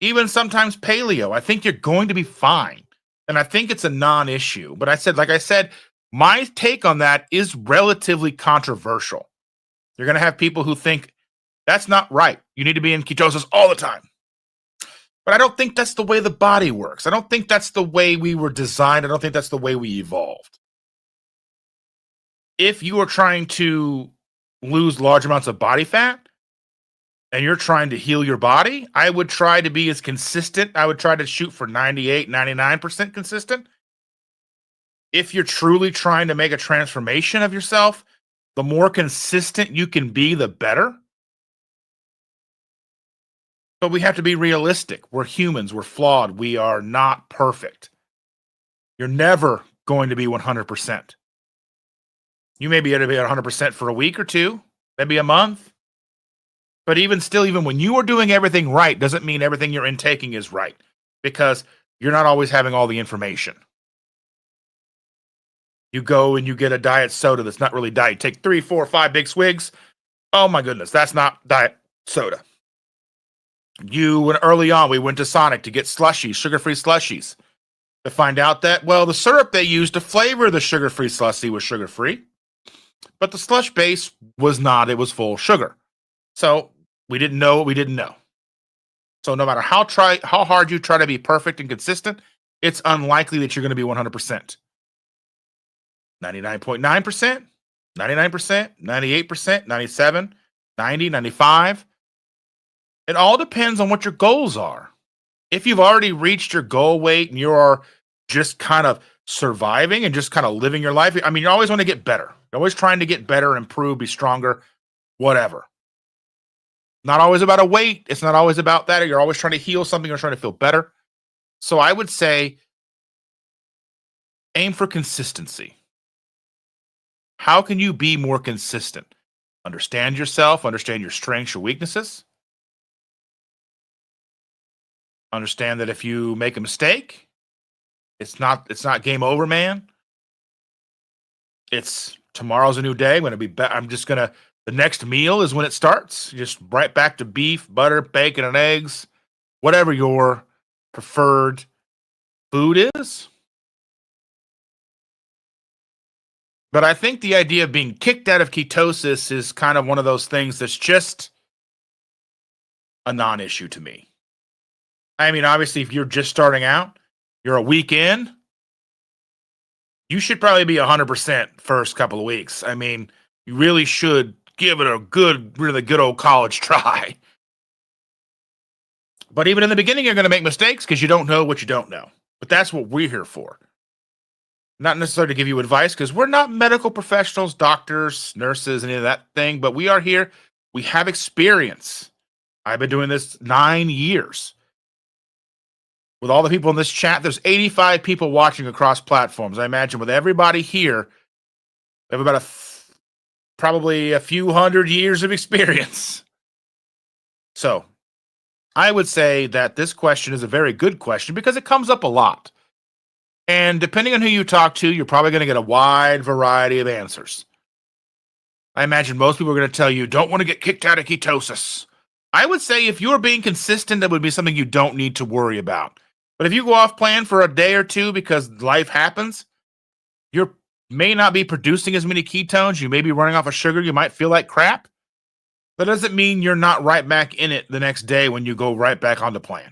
even sometimes paleo, I think you're going to be fine. And I think it's a non-issue. But like I said, my take on that is relatively controversial. You're going to have people who think that's not right. You need to be in ketosis all the time. But I don't think that's the way the body works. I don't think that's the way we were designed. I don't think that's the way we evolved. If you are trying to lose large amounts of body fat and you're trying to heal your body, I would try to be as consistent. I would try to shoot for 98, 99% consistent. If you're truly trying to make a transformation of yourself, the more consistent you can be, the better. But we have to be realistic. We're humans. We're flawed. We are not perfect. You're never going to be 100%. You may be able to be at 100% for a week or two, maybe a month. But even still, even when you are doing everything right, doesn't mean everything you're intaking is right, because you're not always having all the information. You go and you get a diet soda that's not really diet. Take 3, 4, 5 big swigs. Oh my goodness, that's not diet soda. Early on, we went to Sonic to get slushies, sugar-free slushies, to find out that, well, the syrup they used to flavor the sugar-free slushie was sugar-free, but the slush base was not. It was full sugar. So we didn't know what we didn't know. So no matter how hard you try to be perfect and consistent, it's unlikely that you're going to be 100%. 99.9%, 99%, 98%, 97, 90, 95. It all depends on what your goals are. If you've already reached your goal weight and you are just kind of surviving and just kind of living your life, I mean, you always want to get better. You're always trying to get better, improve, be stronger, whatever. Not always about a weight. It's not always about that. You're always trying to heal something or trying to feel better. So I would say aim for consistency. How can you be more consistent? Understand yourself, understand your strengths, your weaknesses. Understand that if you make a mistake, it's not game over, man. It's tomorrow's a new day. The next meal is when it starts. Just right back to beef, butter, bacon, and eggs, whatever your preferred food is. But I think the idea of being kicked out of ketosis is kind of one of those things that's just a non-issue to me. I mean, obviously, if you're just starting out, you're a week in, you should probably be 100% first couple of weeks. I mean, you really should give it a really good old college try. But even in the beginning, you're going to make mistakes because you don't know what you don't know. But that's what we're here for. Not necessarily to give you advice, because we're not medical professionals, doctors, nurses, any of that thing, but we are here. We have experience. I've been doing this 9 years. With all the people in this chat, there's 85 people watching across platforms. I imagine with everybody here, we have about probably a few hundred years of experience. So I would say that this question is a very good question because it comes up a lot. And depending on who you talk to, you're probably going to get a wide variety of answers. I imagine most people are going to tell you, don't want to get kicked out of ketosis. I would say if you're being consistent, that would be something you don't need to worry about. But if you go off plan for a day or two because life happens, you may not be producing as many ketones. You may be running off of sugar. You might feel like crap. That doesn't mean you're not right back in it the next day when you go right back on the plan.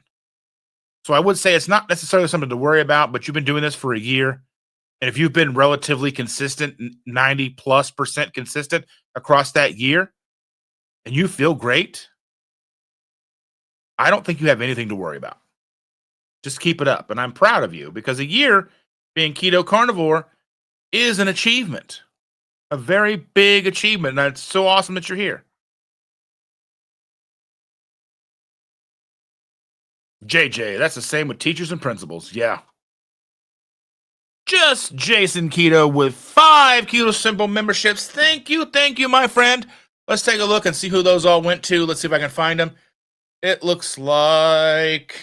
So I would say it's not necessarily something to worry about, but you've been doing this for a year. And if you've been relatively consistent, 90+% consistent across that year, and you feel great, I don't think you have anything to worry about. Just keep it up. And I'm proud of you because a year being keto carnivore is an achievement, a very big achievement. And it's so awesome that you're here. JJ, that's the same with teachers and principals. Yeah. Just Jason Keto with 5 KetoSimple memberships. Thank you, my friend. Let's take a look and see who those all went to. Let's see if I can find them. It looks like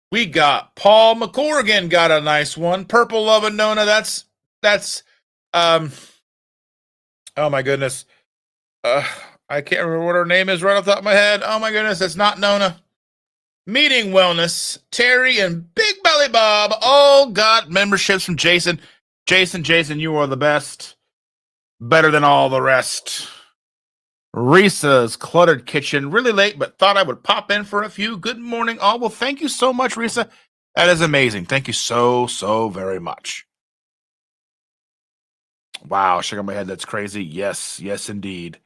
we got Paul McCorrigan got a nice one. Purple Love and Nona. That's oh my goodness. I can't remember what her name is right off the top of my head. Oh my goodness, it's not Nona. Meeting Wellness, Terry and Big Belly Bob all got memberships from Jason. Jason, you are the best. Better than all the rest. Risa's Cluttered Kitchen, really late, but thought I would pop in for a few. Good morning, all. Well, thank you so much, Risa. That is amazing. Thank you so very much. Wow, shaking my head. That's crazy. Yes, indeed.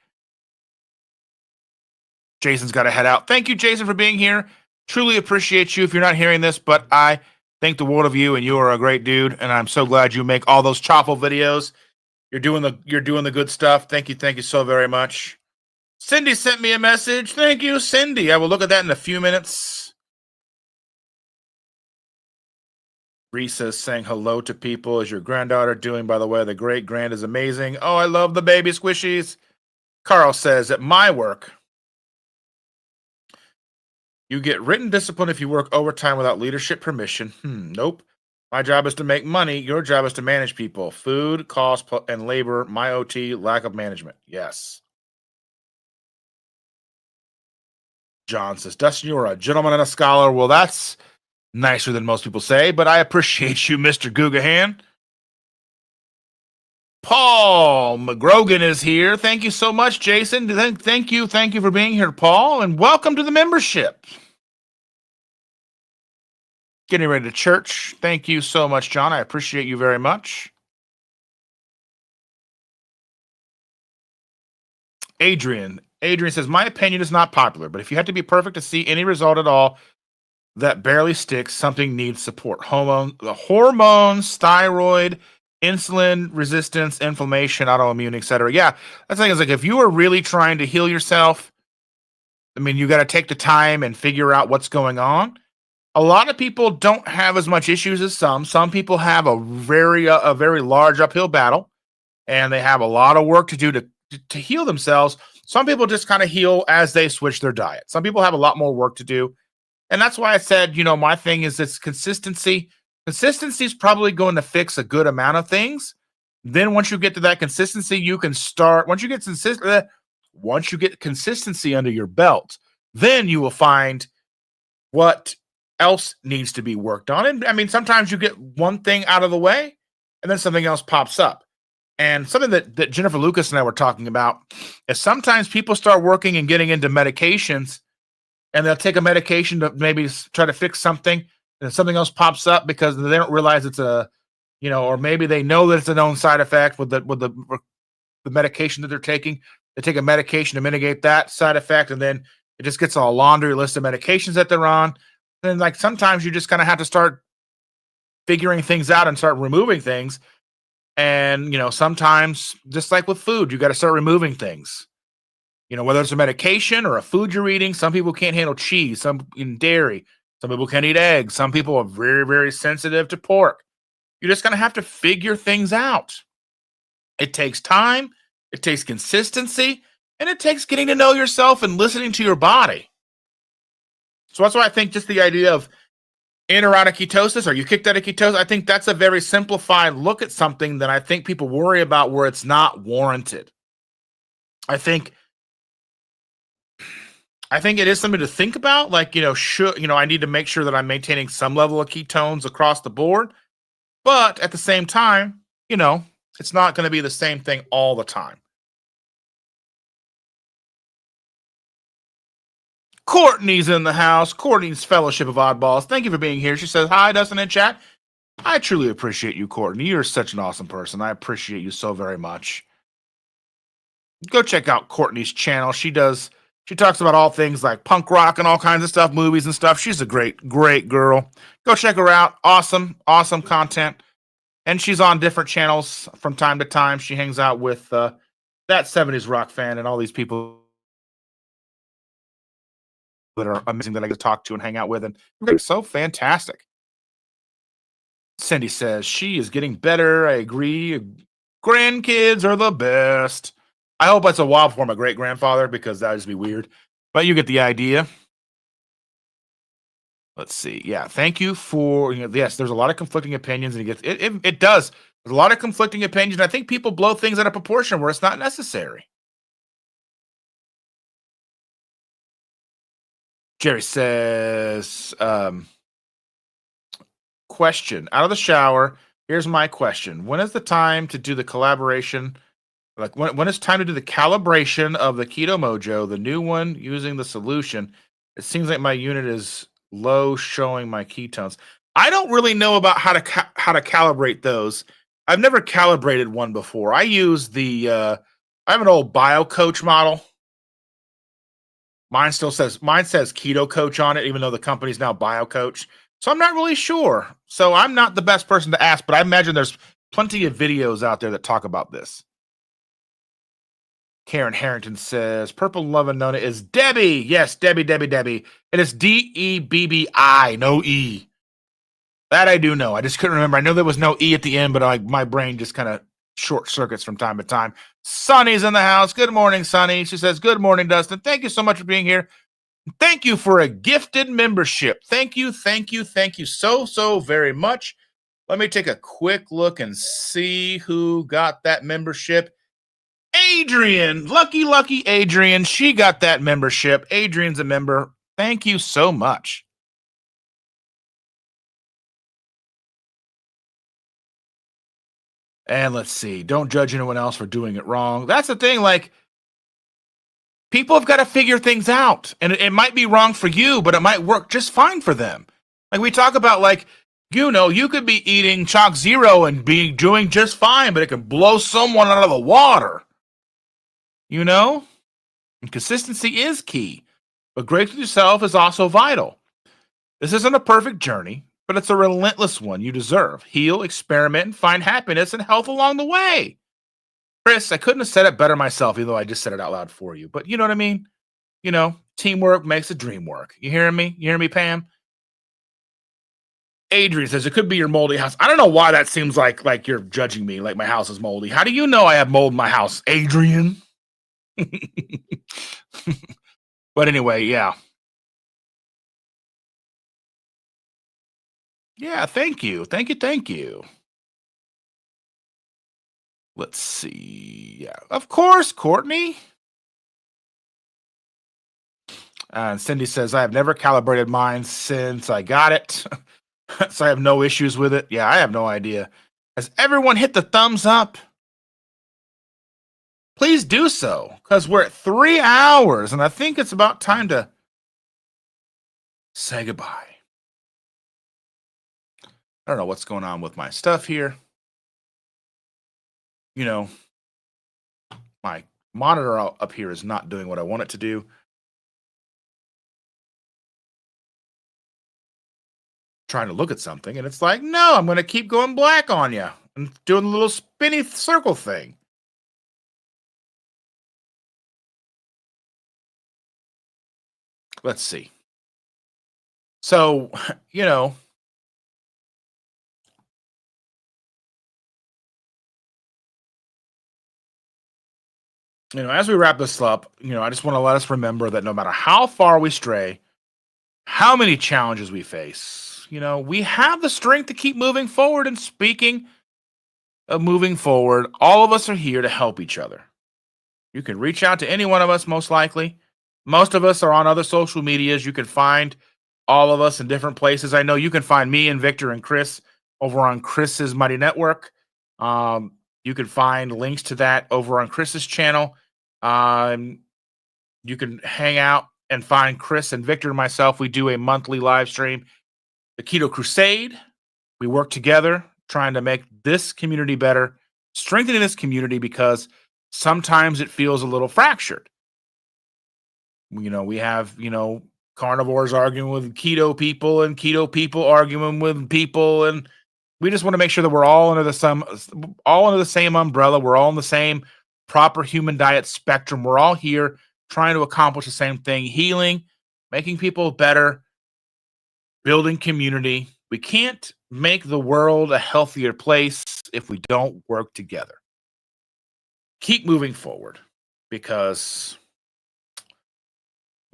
Jason's got to head out. Thank you, Jason, for being here. Truly appreciate you if you're not hearing this, but I think the world of you, and you are a great dude, and I'm so glad you make all those chaffle videos. You're doing the good stuff. Thank you so very much. Cindy sent me a message. Thank you, Cindy. I will look at that in a few minutes. Risa's saying hello to people. Is your granddaughter doing, by the way? The great grand is amazing. Oh, I love the baby squishies. Carl says, at my work, you get written discipline if you work overtime without leadership permission. Nope. My job is to make money. Your job is to manage people. Food, cost, and labor. My OT, lack of management. Yes. John says, Dustin, you're a gentleman and a scholar. Well, that's nicer than most people say, but I appreciate you, Mr. Googahan. Paul McGrogan is here. Thank you so much, Jason. Thank you for being here, Paul, and welcome to the membership. Getting ready to church. Thank you so much, John. I appreciate you very much. Adrian says, my opinion is not popular, but if you have to be perfect to see any result at all that barely sticks, something needs support. The hormones, thyroid, insulin resistance, inflammation, autoimmune, etc. Yeah, that's the thing is, like, if you are really trying to heal yourself, I mean, you got to take the time and figure out what's going on. A lot of people don't have as much issues as some. Some people have a very large uphill battle, and they have a lot of work to do to heal themselves. Some people just kind of heal as they switch their diet. Some people have a lot more work to do. And that's why I said, my thing is it's consistency. Consistency is probably going to fix a good amount of things. Then once you get to that consistency, you can start. Once you get consistency under your belt, then you will find what else needs to be worked on. And I mean, sometimes you get one thing out of the way, and then something else pops up. And something that Jennifer Lucas and I were talking about is sometimes people start working and getting into medications, and they'll take a medication to maybe try to fix something, and something else pops up because they don't realize it's or maybe they know that it's a known side effect with the medication that they're taking. They take a medication to mitigate that side effect, and then it just gets a laundry list of medications that they're on. And like sometimes you just kind of have to start figuring things out and start removing things. And sometimes just like with food, you got to start removing things. Whether it's a medication or a food you're eating, some people can't handle cheese, some in dairy, some people can't eat eggs, some people are very, very sensitive to pork. You're just going to have to figure things out. It takes time, it takes consistency, and it takes getting to know yourself and listening to your body. So that's why I think just the idea of in or out of ketosis, or you kicked out of ketosis, I think that's a very simplified look at something that I think people worry about where it's not warranted. I think it is something to think about. Like, I need to make sure that I'm maintaining some level of ketones across the board. But at the same time, it's not going to be the same thing all the time. Courtney's in the house. Courtney's Fellowship of Oddballs. Thank you for being here. She says, hi, Dustin in chat. I truly appreciate you, Courtney. You're such an awesome person. I appreciate you so very much. Go check out Courtney's channel. She talks about all things like punk rock and all kinds of stuff, movies and stuff. She's a great, great girl. Go check her out. Awesome, awesome content. And she's on different channels from time to time. She hangs out with that 70s rock fan and all these people that are amazing that I get to talk to and hang out with. And they're so fantastic. Cindy says, she is getting better. I agree. Grandkids are the best. I hope that's a while before my great-grandfather, because that would just be weird. But you get the idea. Let's see. Yeah, thank you for, yes, there's a lot of conflicting opinions, and it does. There's a lot of conflicting opinions, and I think people blow things out of proportion where it's not necessary. Jerry says, question, out of the shower, here's my question. When is the time to do the collaboration? Like when it's time to do the calibration of the Keto Mojo, the new one using the solution? It seems like my unit is low, showing my ketones. I don't really know about how to calibrate those. I've never calibrated one before. I use I have an old BioCoach model. Mine says Keto Coach on it, even though the company's now BioCoach. So I'm not really sure. So I'm not the best person to ask, but I imagine there's plenty of videos out there that talk about this. Karen Harrington says, Purple Love and Nona is Debbie. Yes, Debbie. It is DEBBI, no E. That I do know. I just couldn't remember. I know there was no E at the end, but my brain just kind of short circuits from time to time. Sunny's in the house. Good morning, Sunny. She says, good morning, Dustin. Thank you so much for being here. Thank you for a gifted membership. Thank you so very much. Let me take a quick look and see who got that membership. Adrian, lucky Adrian. She got that membership. Adrian's a member. Thank you so much. And let's see. Don't judge anyone else for doing it wrong. That's the thing. Like, people have got to figure things out. And it might be wrong for you, but it might work just fine for them. Like we talk about, like, you could be eating Chalk Zero and be doing just fine, but it can blow someone out of the water. And consistency is key. But grace with yourself is also vital. This isn't a perfect journey, but it's a relentless one you deserve. Heal, experiment, and find happiness and health along the way. Chris, I couldn't have said it better myself, even though I just said it out loud for you. But you know what I mean? Teamwork makes the dream work. You hearing me? You hear me, Pam? Adrian says, it could be your moldy house. I don't know why that seems like you're judging me, like my house is moldy. How do you know I have mold in my house, Adrian? But anyway, yeah. Yeah, thank you. Thank you. Thank you. Let's see. Yeah, of course, Courtney. And Cindy says, I have never calibrated mine since I got it. So I have no issues with it. Yeah, I have no idea. Has everyone hit the thumbs up? Please do so, because we're at 3 hours, and I think it's about time to say goodbye. I don't know what's going on with my stuff here. You know, my monitor up here is not doing what I want it to do. Trying to look at something, and it's like, no, I'm going to keep going black on you and doing a little spinny circle thing. Let's see. So, you know, as we wrap this up, I just want to let us remember that no matter how far we stray, how many challenges we face, we have the strength to keep moving forward. And speaking of moving forward, all of us are here to help each other. You can reach out to any one of us, most likely. Most of us are on other social medias. You can find all of us in different places. I know you can find me and Victor and Chris over on Chris's Mighty Network. You can find links to that over on Chris's channel. You can hang out and find Chris and Victor and myself. We do a monthly live stream, the Keto Crusade. We work together trying to make this community better, strengthening this community because sometimes it feels a little fractured. We have, carnivores arguing with keto people and keto people arguing with people. And we just want to make sure that we're all under the same umbrella. We're all in the same proper human diet spectrum. We're all here trying to accomplish the same thing: healing, making people better, building community. We can't make the world a healthier place if we don't work together. Keep moving forward, because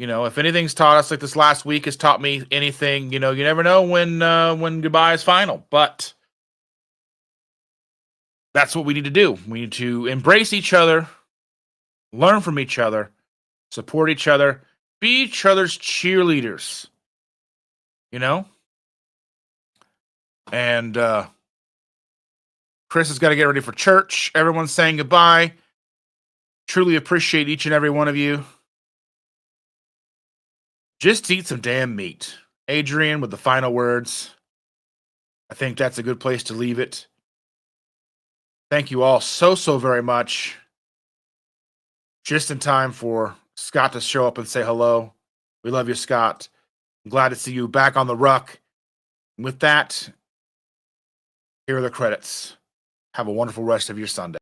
if anything's taught us, like this last week has taught me anything, you never know when goodbye is final. But that's what we need to do. We need to embrace each other, learn from each other, support each other, be each other's cheerleaders. And Chris has got to get ready for church. Everyone's saying goodbye. Truly appreciate each and every one of you. Just eat some damn meat. Adrian with the final words. I think that's a good place to leave it. Thank you all so very much. Just in time for Scott to show up and say hello. We love you, Scott. I'm glad to see you back on the ruck. With that, here are the credits. Have a wonderful rest of your Sunday.